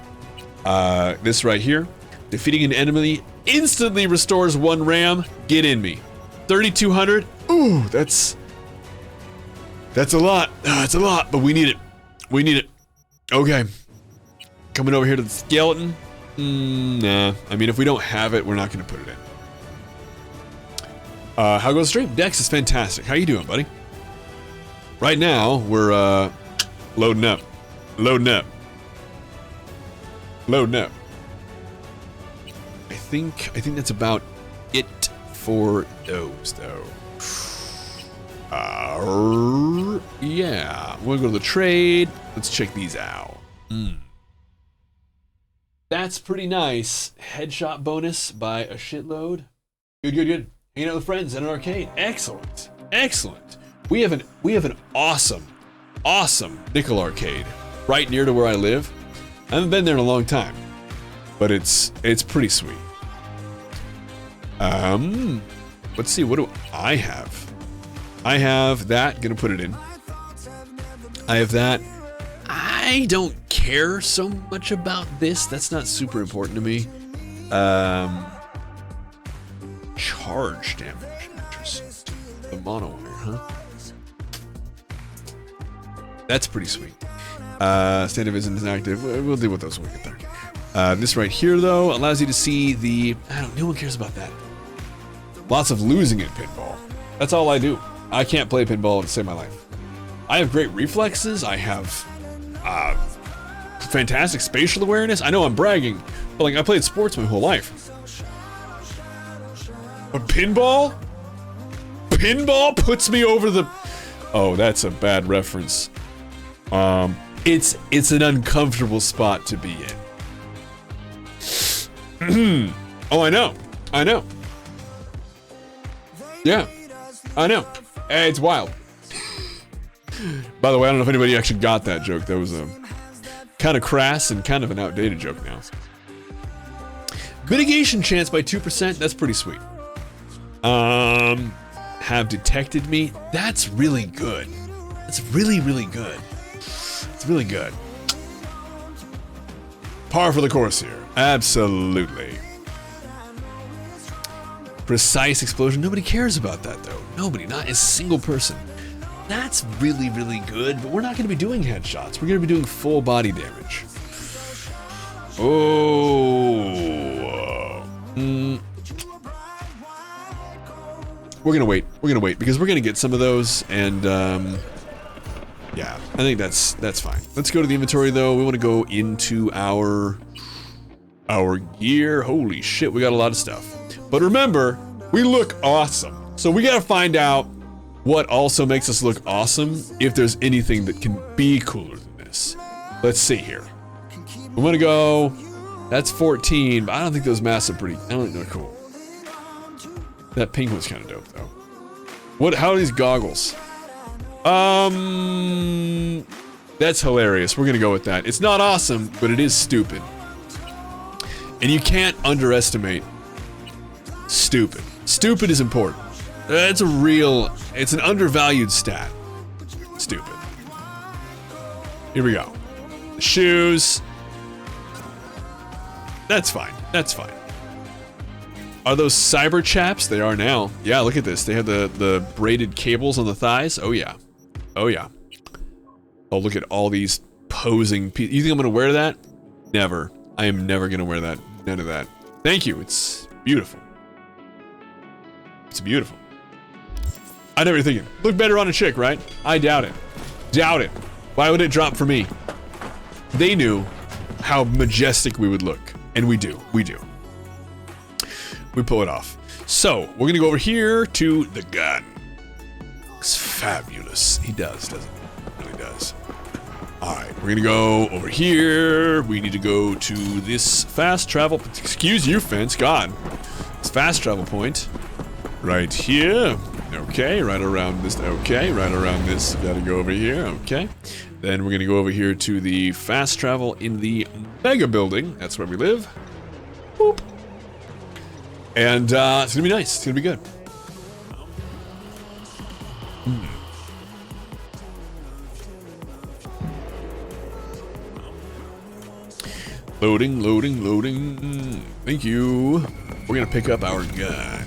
Speaker 4: This right here. Defeating an enemy instantly restores 1 RAM. Get in me. 3,200. Ooh, that's a lot. It's a lot, but we need it. We need it. Okay. Coming over here to the skeleton. Nah. I mean, if we don't have it, we're not going to put it in. How goes the stream? Dex is fantastic. How you doing, buddy? Right now, we're loading up. Loading up. Loading up. I think that's about it for those, though. Yeah. We'll go to the trade. Let's check these out. That's pretty nice. Headshot bonus by a shitload. Good, good, good. Hanging out with friends at an arcade. Excellent. Excellent. We have an awesome nickel arcade right near to where I live. I haven't been there in a long time, but it's pretty sweet. Let's see, what do I have? I have that, gonna put it in. I have that. I don't care so much about this. That's not super important to me. Charge damage. Interesting. The mono wire, huh? That's pretty sweet. State of isn't active. We'll deal with those when we get there. This right here, though, allows you to see the... no one cares about that. Lots of losing at pinball. That's all I do. I can't play pinball to save my life. I have great reflexes. I have fantastic spatial awareness. I know I'm bragging, but like I played sports my whole life. But pinball? Pinball puts me over the... Oh, that's a bad reference. It's an uncomfortable spot to be in. Oh, I know. Yeah, I know. It's wild. By the way, I don't know if anybody actually got that joke. That was a kind of crass and kind of an outdated joke now. Mitigation chance by 2%. That's pretty sweet. Have detected me. That's really good. That's really, really good. It's really good. Par for the course here. Absolutely. Precise explosion. Nobody cares about that, though. Nobody. Not a single person. That's really, really good, but we're not going to be doing headshots. We're going to be doing full body damage. Oh. We're going to wait. We're going to wait because we're going to get some of those, and yeah, I think that's fine. Let's go to the inventory, though. We want to go into our gear. Holy shit, we got a lot of stuff. But remember, we look awesome. So we got to find out what also makes us look awesome, if there's anything that can be cooler than this. Let's see here. We want to go, that's 14, but I don't think those masks are pretty, I don't think they're cool. That pink one's kind of dope, though. How are these goggles? That's hilarious. We're going to go with that. It's not awesome, but it is stupid. And you can't underestimate stupid. Stupid is important. It's an undervalued stat. Stupid. Here we go. The shoes. That's fine. That's fine. Are those cyber chaps? They are now. Yeah, look at this. They have the braided cables on the thighs. Oh, yeah. Oh, yeah. Oh, look at all these posing pieces. You think I'm going to wear that? Never. I am never going to wear that. None of that. Thank you. It's beautiful. It's beautiful. I know what you're thinking. Look better on a chick, right? I doubt it. Doubt it. Why would it drop for me? They knew how majestic we would look. And we do. We do. We pull it off. So, we're going to go over here to the gun. It's fabulous. He does, doesn't he? He really does. Alright, we're going to go over here. We need to go to this fast travel... Excuse you, fence. God. It's fast travel point. Right here. Okay, right around this. Okay, right around this. Gotta go over here. Okay. Then we're gonna go over here to the fast travel in the mega building. That's where we live. Boop. And it's gonna be nice. It's gonna be good. Loading, loading, loading. Thank you. We're gonna pick up our gun.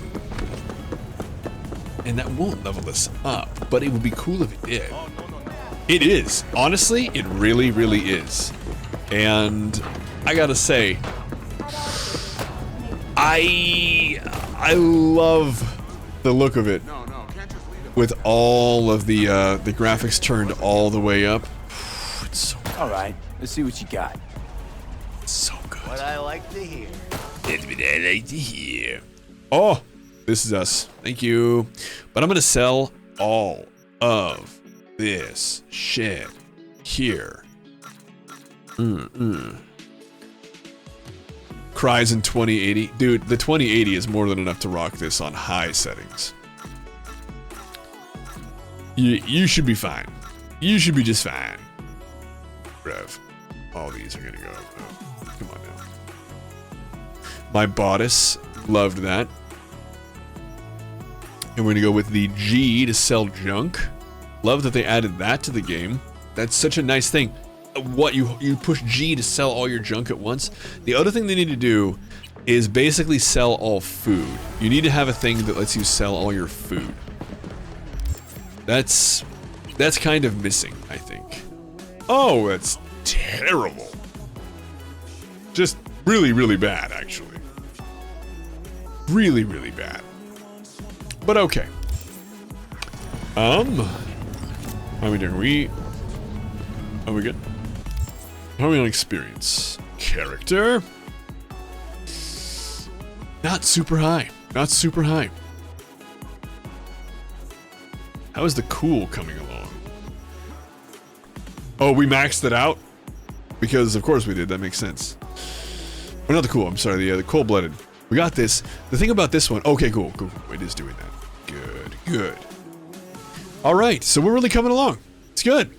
Speaker 4: And that won't level us up, but it would be cool if it did. It is. Honestly, it really, really is. And I gotta say, I love the look of it. With all of the graphics turned all the way up. It's so good.
Speaker 18: All right, let's see what you got.
Speaker 4: So good.
Speaker 19: What I like to hear.
Speaker 4: That's what I like to hear. Oh, this is us. Thank you. But I'm gonna sell all of this shit here. Cries in 2080. Dude, the 2080 is more than enough to rock this on high settings. You should be fine. You should be just fine. Rev. All these are gonna go. Oh, come on now. My bodice loved that. And we're gonna go with the G to sell junk. Love that they added that to the game. That's such a nice thing. What, you push G to sell all your junk at once? The other thing they need to do is basically sell all food. You need to have a thing that lets you sell all your food. That's kind of missing, I think. Oh, that's terrible. Just really, really bad, actually. Really, really bad. But okay. How many are we? Are we good? How are we on experience? Character? Not super high. Not super high. How is the cool coming along? Oh, we maxed it out? Because of course we did, that makes sense. Or not the cool, I'm sorry, the cold-blooded. We got this. The thing about this one, okay, cool. It is doing that. Good. Alright, so we're really coming along. It's good.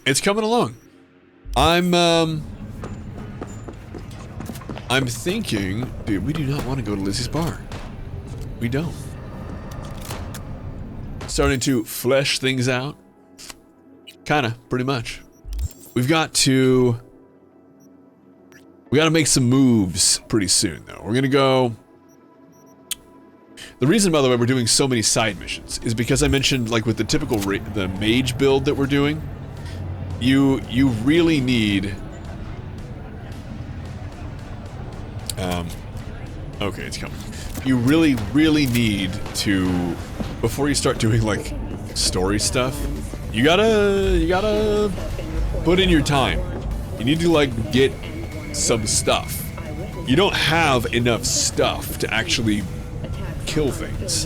Speaker 4: It's coming along. I'm thinking, dude, we do not want to go to Lizzie's bar. We don't. Starting to flesh things out. Kinda, pretty much. We gotta make some moves pretty soon, though. We're gonna go... The reason, by the way, we're doing so many side missions is because I mentioned, like, with the typical the mage build that we're doing, you really need... Okay, it's coming. You really, really need to... Before you start doing, like, story stuff, you gotta put in your time. You need to, like, get some stuff. You don't have enough stuff to actually kill things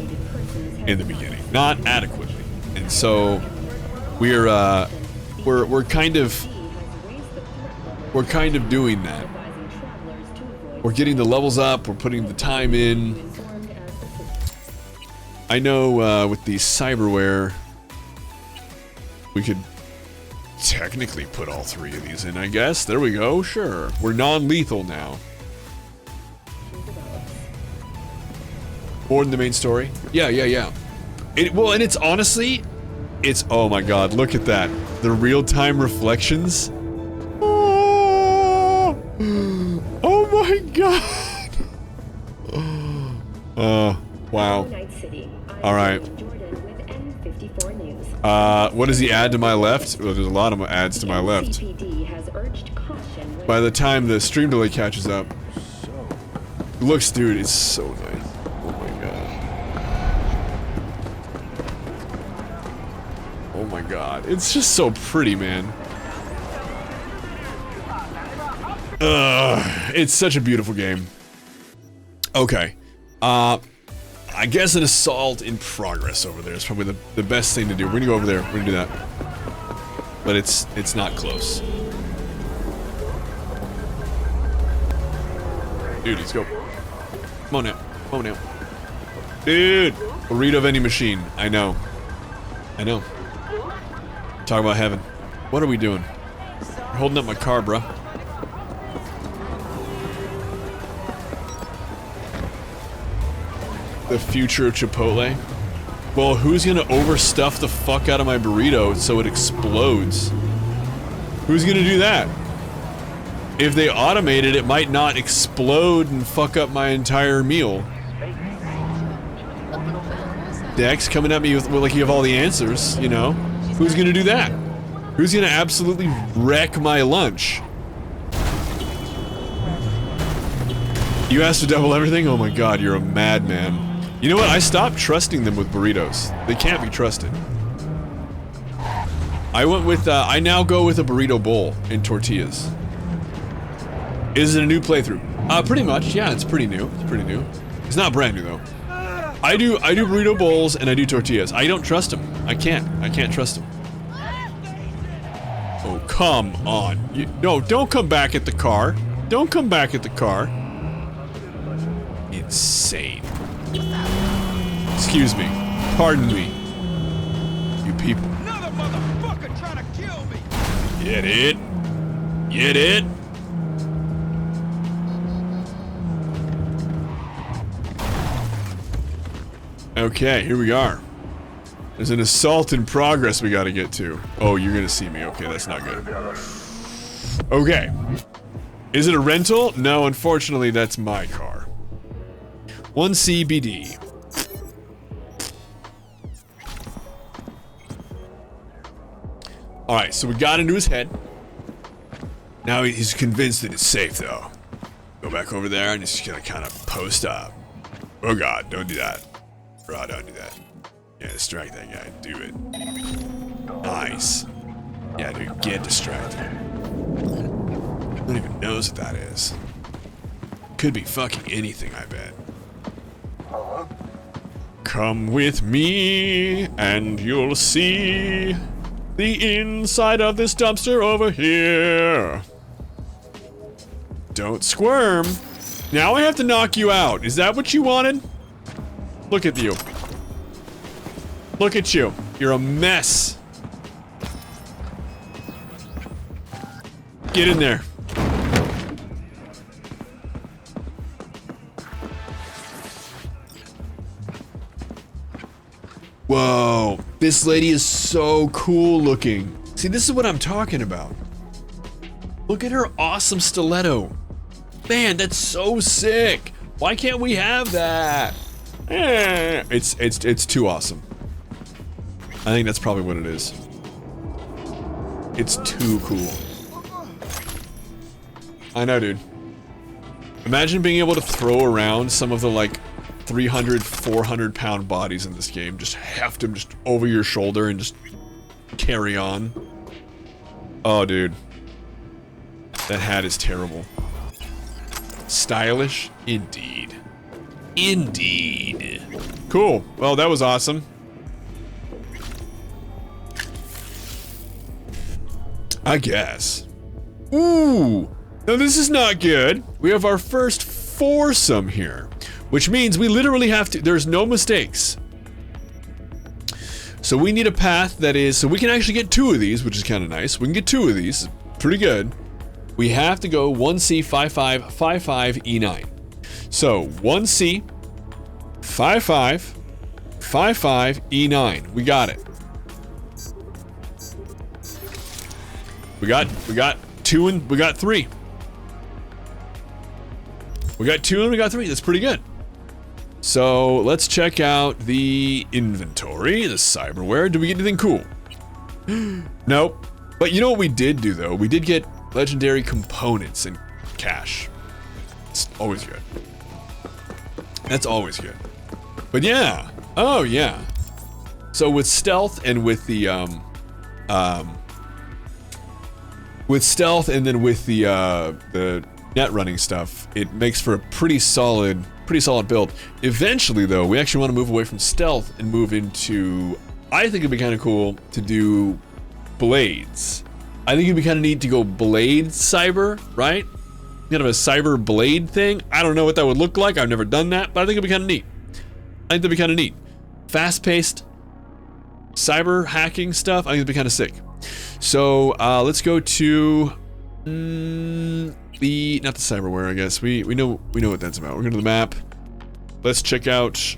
Speaker 4: in the beginning. Not adequately. And so we're kind of doing that. We're getting the levels up, we're putting the time in. I know with the cyberware we could technically put all 3 of these in, I guess. There we go, sure. We're non-lethal now. More than the main story? Yeah. Well, and it's honestly, it's, oh my god, look at that. The real-time reflections. Oh my god. Wow. Alright. What does he add to my left? Well, there's a lot of ads to my left. By the time the stream delay catches up. Looks, dude, it's so nice. Oh my god. Oh my god. It's just so pretty, man. It's such a beautiful game. Okay. I guess an assault in progress over there is probably the best thing to do. We're gonna go over there. We're gonna do that. But it's not close. Dude, let's go. Come on now. Come on now. Dude! Burrito vending machine. I know. Talk about heaven. What are we doing? We're holding up my car, bruh. The future of Chipotle. Well, who's gonna overstuff the fuck out of my burrito so it explodes? Who's gonna do that? If they automate it, it might not explode and fuck up my entire meal. Dex coming at me with like you have all the answers, you know? Who's gonna do that? Who's gonna absolutely wreck my lunch? You asked to double everything? Oh my god, you're a madman. You know what? I stopped trusting them with burritos. They can't be trusted. I went with, I now go with a burrito bowl and tortillas. Is it a new playthrough? Pretty much, yeah, it's pretty new. It's pretty new. It's not brand new though. I do burrito bowls and I do tortillas. I don't trust them. I can't trust them. Oh, come on. No, don't come back at the car. Don't come back at the car. Insane. Excuse me. Pardon me. You people.
Speaker 15: Another motherfucker trying to kill me.
Speaker 4: Get it? Get it? Okay, here we are. There's an assault in progress we gotta get to. Oh, you're gonna see me. Okay, that's not good. Okay. Is it a rental? No, unfortunately, that's my car. 1 CBD. Alright, so we got into his head. Now he's convinced that it's safe, though. Go back over there and just gonna kind of post up. Oh god, don't do that. Bro, don't do that. Yeah, distract that guy. Do it. Nice. Yeah, dude, get distracted. Who even knows what that is? Could be fucking anything, I bet. Come with me, and you'll see the inside of this dumpster over here. Don't squirm. Now I have to knock you out. Is that what you wanted? Look at you. Look at you. You're a mess. Get in there. Whoa. This lady is so cool looking. See, this is what I'm talking about. Look at her awesome stiletto. Man, that's so sick. Why can't we have that? It's too awesome. I think that's probably what it is. It's too cool. I know, dude. Imagine being able to throw around some of the like 300, 400 pound bodies in this game. Just heft them just over your shoulder and just carry on. Oh, dude. That hat is terrible. Stylish? Indeed. Indeed. Cool. Well, that was awesome. I guess. Ooh. Now this is not good. We have our first foursome here, which means we literally have to, there's no mistakes. So we need a path that is, so we can actually get 2 of these, which is kind of nice. We can get 2 of these, pretty good. We have to go 1C, 55, 55, E9. So 1C, 55, 55, E9. We got it. We got 2 and we got 3. We got 2 and we got 3. That's pretty good. So let's check out the inventory, the cyberware. Did we get anything cool? Nope. But you know what we did do though? We did get legendary components and cash. It's always good. That's always good. But yeah. Oh yeah. So with stealth and with the with stealth and then with the net running stuff, it makes for a pretty solid build. Eventually though, we actually want to move away from stealth and move into, I think it'd be kind of cool to do blades. I think it'd be kind of neat to go blade cyber, right? Kind of a cyber blade thing. I don't know what that would look like. I've never done that, but I think it'd be kind of neat. I think that'd be kind of neat. Fast-paced cyber hacking stuff. I think it'd be kind of sick. So let's go to not the cyberware, I guess. We know what that's about. We're going to the map. Let's check out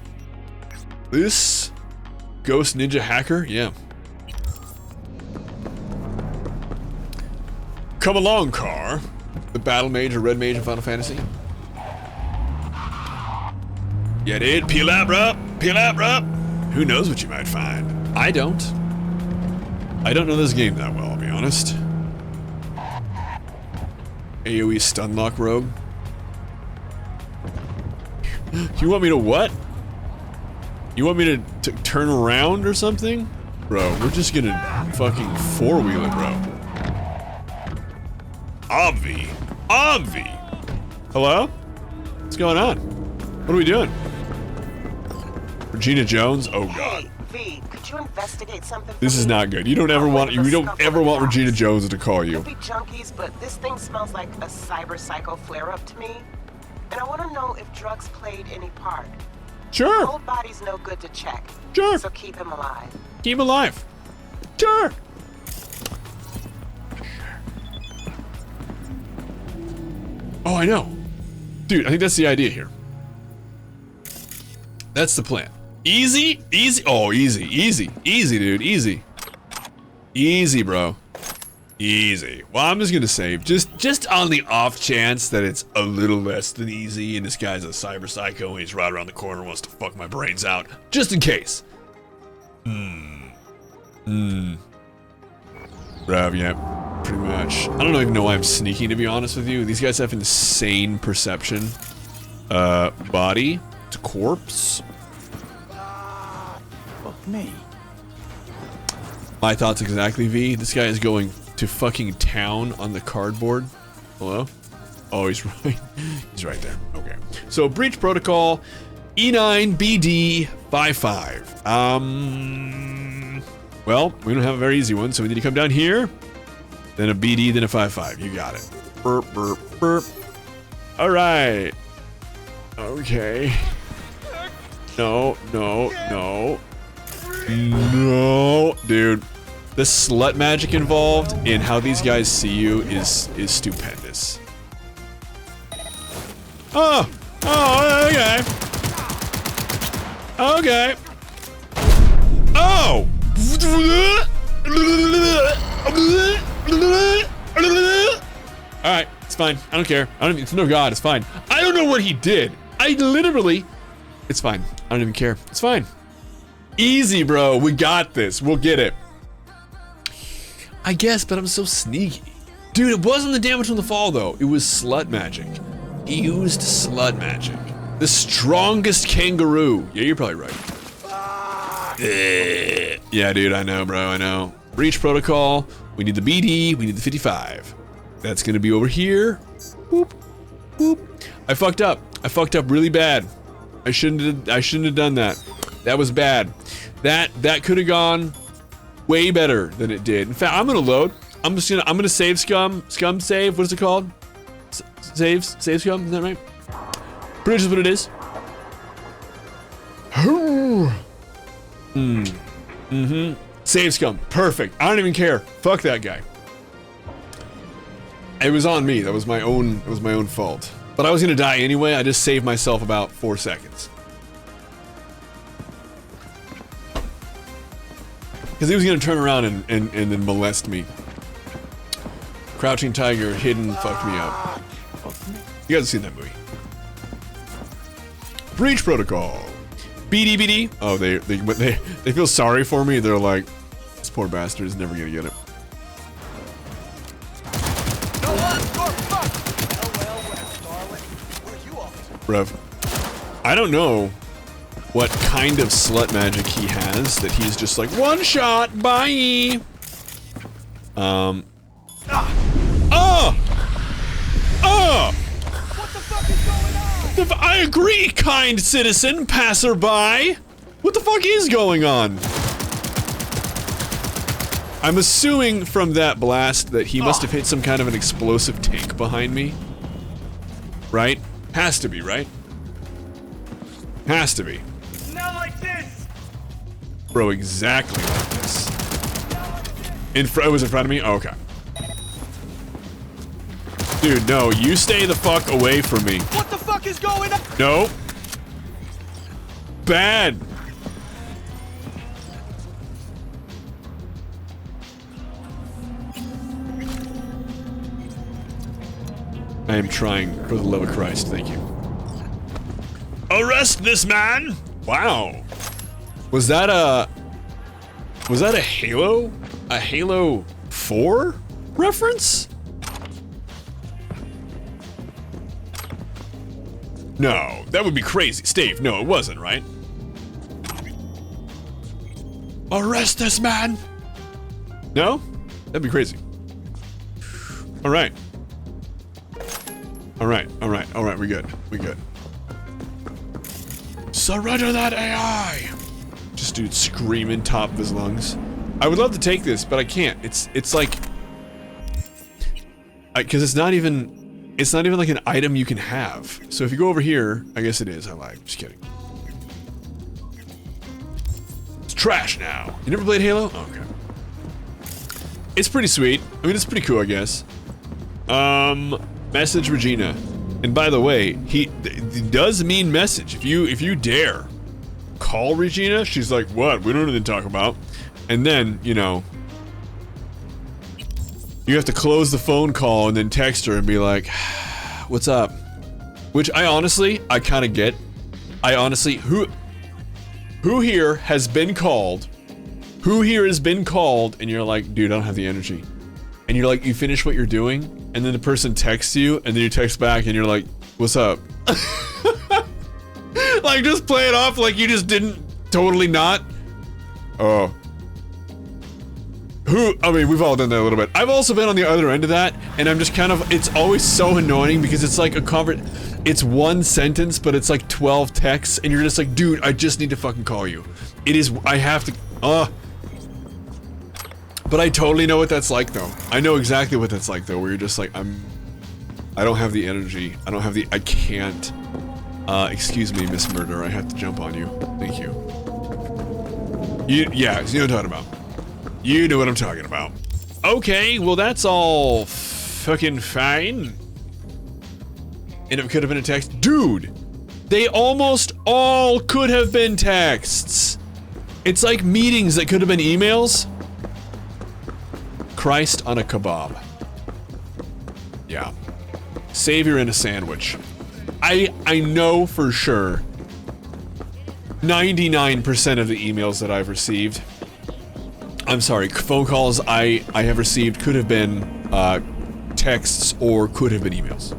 Speaker 4: this. Ghost Ninja Hacker? Yeah. Come along, car. The Battle Mage or Red Mage in Final Fantasy. Yeah, dude. Peel out, bro. Peel out, bro. Who knows what you might find? I don't. I don't know this game that well, I'll be honest. AoE Stunlock Rogue. You want me to what? You want me to turn around or something? Bro, we're just gonna fucking four-wheel it, bro. Obvi. Obvi. Hello? What's going on? What are we doing? Regina Jones? Oh god.
Speaker 19: V, could you investigate something?
Speaker 4: This is not good. You don't ever want Regina Jones to call you.
Speaker 19: Could be junkies, but this thing smells like a cyber psycho flare-up to me. And I want to know if drugs played any part.
Speaker 4: Sure.
Speaker 19: Cold body's no good to check.
Speaker 4: Sure.
Speaker 19: So keep him alive.
Speaker 4: Keep him alive. Sure. Oh, I know. Dude, I think that's the idea here. That's the plan. Easy? Easy? Oh, easy. Easy. Easy, dude. Easy. Easy, bro. Easy. Well, I'm just gonna save. Just on the off chance that it's a little less than easy and this guy's a cyber psycho and he's right around the corner and wants to fuck my brains out. Just in case. Bruv, yeah. Pretty much. I don't even know why I'm sneaking, to be honest with you. These guys have insane perception. Body to corpse.
Speaker 18: Fuck me.
Speaker 4: My thoughts exactly, V. This guy is going to fucking town on the cardboard. Hello? Oh, he's right. He's right there. Okay. So, breach protocol, E9BD55. Well, we don't have a very easy one, so we need to come down here. Then a BD, then a 55. You got it. Burp, burp, burp. All right. Okay. No, no, no. No, dude. The slut magic involved in how these guys see you is stupendous. Oh, oh, okay. Okay. Oh. All right, it's fine. I don't care. I don't. It's no god. It's fine. I don't know what he did. I literally. It's fine. I don't even care. It's fine. Easy, bro. We got this. We'll get it. I guess, but I'm so sneaky. Dude, it wasn't the damage from the fall, though. It was slut magic. He used slut magic. The strongest kangaroo. Yeah, you're probably right. Yeah, dude, I know, bro. I know. Breach protocol. We need the BD. We need the 55. That's gonna be over here. Whoop, whoop. I fucked up. I fucked up really bad. I shouldn't have done that. That was bad. That could have gone way better than it did. In fact, I'm gonna load. I'm gonna save scum save. What is it called? Save scum. Is that right? Pretty much what it is. Save scum. Perfect. I don't even care. Fuck that guy. It was on me. That was my own. It was my own fault. But I was gonna die anyway. I just saved myself about 4 seconds. Because he was gonna turn around and then molest me. Crouching Tiger, Hidden fucked me up. You guys have seen that movie. Breach protocol. BD. Oh, they feel sorry for me. They're like, this poor bastard is never gonna get it. Bruv, I don't know what kind of slut magic he has that he's just like, one shot, bye. Oh!
Speaker 15: What the fuck is going on?
Speaker 4: I agree, kind citizen, passerby. What the fuck is going on? I'm assuming from that blast that he must have hit some kind of an explosive tank behind me. Right? Has to be, right? Has to be.
Speaker 15: Not like this.
Speaker 4: Bro, exactly like this. It was in front of me? Oh, okay. Dude, no, you stay the fuck away from me.
Speaker 15: What the fuck is going on?
Speaker 4: No. Bad. I am trying, for the love of Christ, thank you. Arrest this man! Wow. Was that a Halo? A Halo 4 reference? No, that would be crazy. Steve, no, it wasn't, right? Arrest this man! No? That'd be crazy. Alright. Alright, we good. We good. Surrender that AI! Just dude screaming top of his lungs. I would love to take this, but I can't. It's like... Because it's not even like an item you can have. So if you go over here, I guess it is. I lied. Just kidding. It's trash now. You never played Halo? Oh, okay. It's pretty sweet. I mean, it's pretty cool, I guess. Message Regina. And by the way, he does mean message. If you dare call Regina, she's like, what? We don't know anything to talk about. And then, you know, you have to close the phone call and then text her and be like, what's up? Which I kind of get. I honestly, who here has been called? Who here has been called and you're like, dude, I don't have the energy. And you're like, you finish what you're doing, and then the person texts you, and then you text back and you're like, what's up? Like, just play it off like you just didn't totally not. Oh. I mean, we've all done that a little bit. I've also been on the other end of that, and I'm just kind of, it's always so annoying because it's like it's one sentence, but it's like 12 texts, and you're just like, dude, I just need to fucking call you. I have to, But I totally know what that's like, though. I know exactly what that's like, though, where you're just like, I don't have the energy. I can't. Excuse me, Miss Murder, I have to jump on you. Thank you. Yeah, you know what I'm talking about. You know what I'm talking about. Okay, well that's all fucking fine. And it could have been a text. Dude! They almost all could have been texts. It's like meetings that could have been emails. Christ on a kebab. Yeah. Savior in a sandwich. I know for sure 99% of the emails that I've received, I'm sorry, phone calls I have received could have been texts or could have been emails.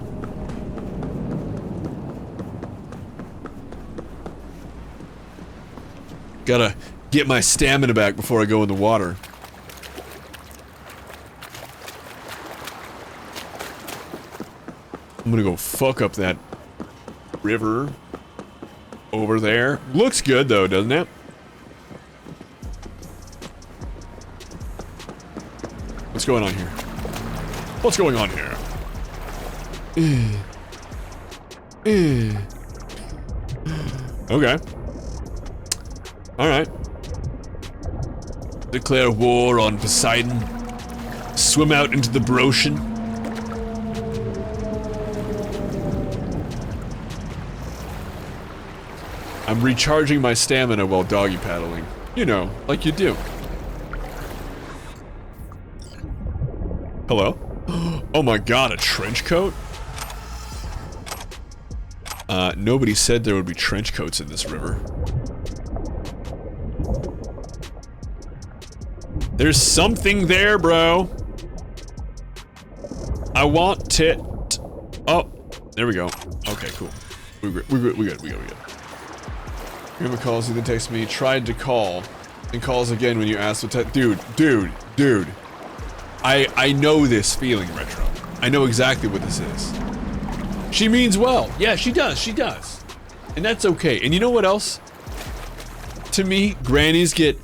Speaker 4: Gotta get my stamina back before I go in the water. I'm gonna go fuck up that river over there. Looks good though, doesn't it? What's going on here? What's going on here? Okay. Alright. Declare war on Poseidon. Swim out into the Brocian. I'm recharging my stamina while doggy paddling. You know, like you do. Hello? Oh my god, a trench coat? Nobody said there would be trench coats in this river. There's something there, bro. I want it. Oh, there we go. Okay, cool. We good. Grandma calls you, then texts me, tried to call, and calls again when you ask what dude. I know this feeling, Retro. I know exactly what this is. She means well. Yeah, she does. And that's okay. And you know what else? To me, grannies get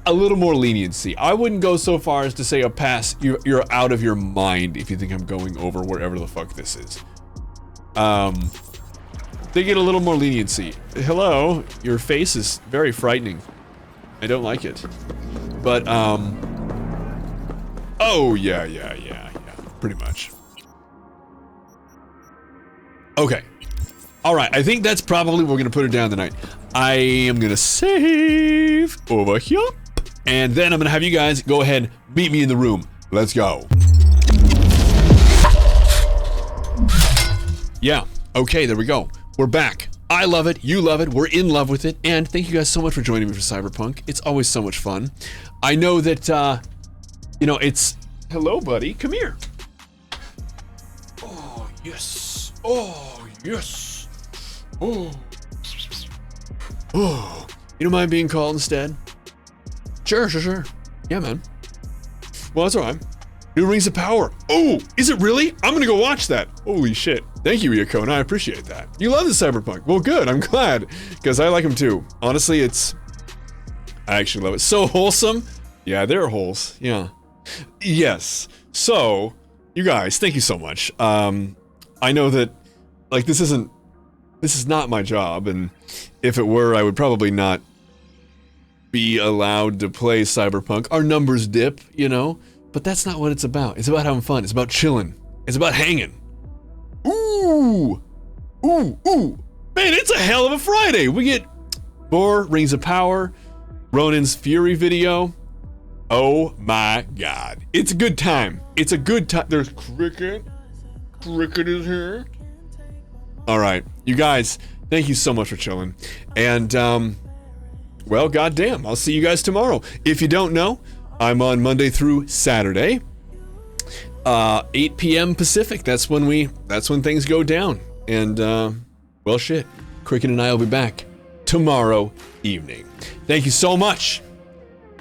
Speaker 4: a little more leniency. I wouldn't go so far as to say a pass, you're out of your mind if you think I'm going over wherever the fuck this is. They get a little more leniency. Hello, your face is very frightening. I don't like it. But, oh, yeah, pretty much. Okay. Alright, I think that's probably where we're gonna put it down tonight. I am gonna save over here, and then I'm gonna have you guys go ahead, meet me in the room. Let's go. Yeah. Okay, there we go. We're back. I love it. You love it. We're in love with it. And thank you guys so much for joining me for Cyberpunk. It's always so much fun. I know that, you know, it's... Hello, buddy. Come here. Oh, yes. Oh, yes. Oh. Oh. You don't mind being called instead? Sure. Yeah, man. Well, that's all right. New Rings of Power. Oh, is it really? I'm gonna go watch that. Holy shit. Thank you, Iacona. I appreciate that. You love the Cyberpunk. Well, good. I'm glad, because I like them too. Honestly, I actually love it. So wholesome. Yeah, they're holes. Yeah. Yes. So, you guys, thank you so much. I know that, like, this is not my job, and if it were, I would probably not be allowed to play Cyberpunk. Our numbers dip, you know? But that's not what it's about. It's about having fun. It's about chilling. It's about hanging. Ooh! Man, it's a hell of a Friday! We get more Rings of Power, Ronin's Fury video. Oh my god. It's a good time. It's a good time. There's Cricket. Cricket is here. Alright, you guys, thank you so much for chilling. And, well, goddamn, I'll see you guys tomorrow. If you don't know, I'm on Monday through Saturday, 8 p.m. Pacific. That's when things go down. And, well, shit. Cricket and I will be back tomorrow evening. Thank you so much.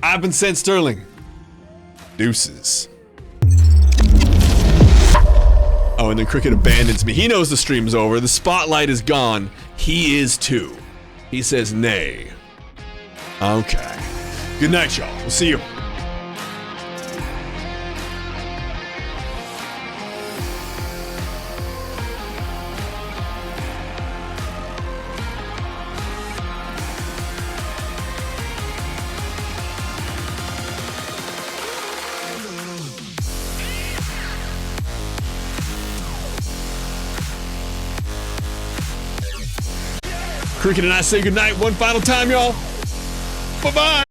Speaker 4: I've been Sent Sterling. Deuces. Oh, and then Cricket abandons me. He knows the stream's over. The spotlight is gone. He is too. He says nay. Okay. Good night, y'all. We'll see you. Cricket and I say goodnight one final time, y'all. Bye-bye.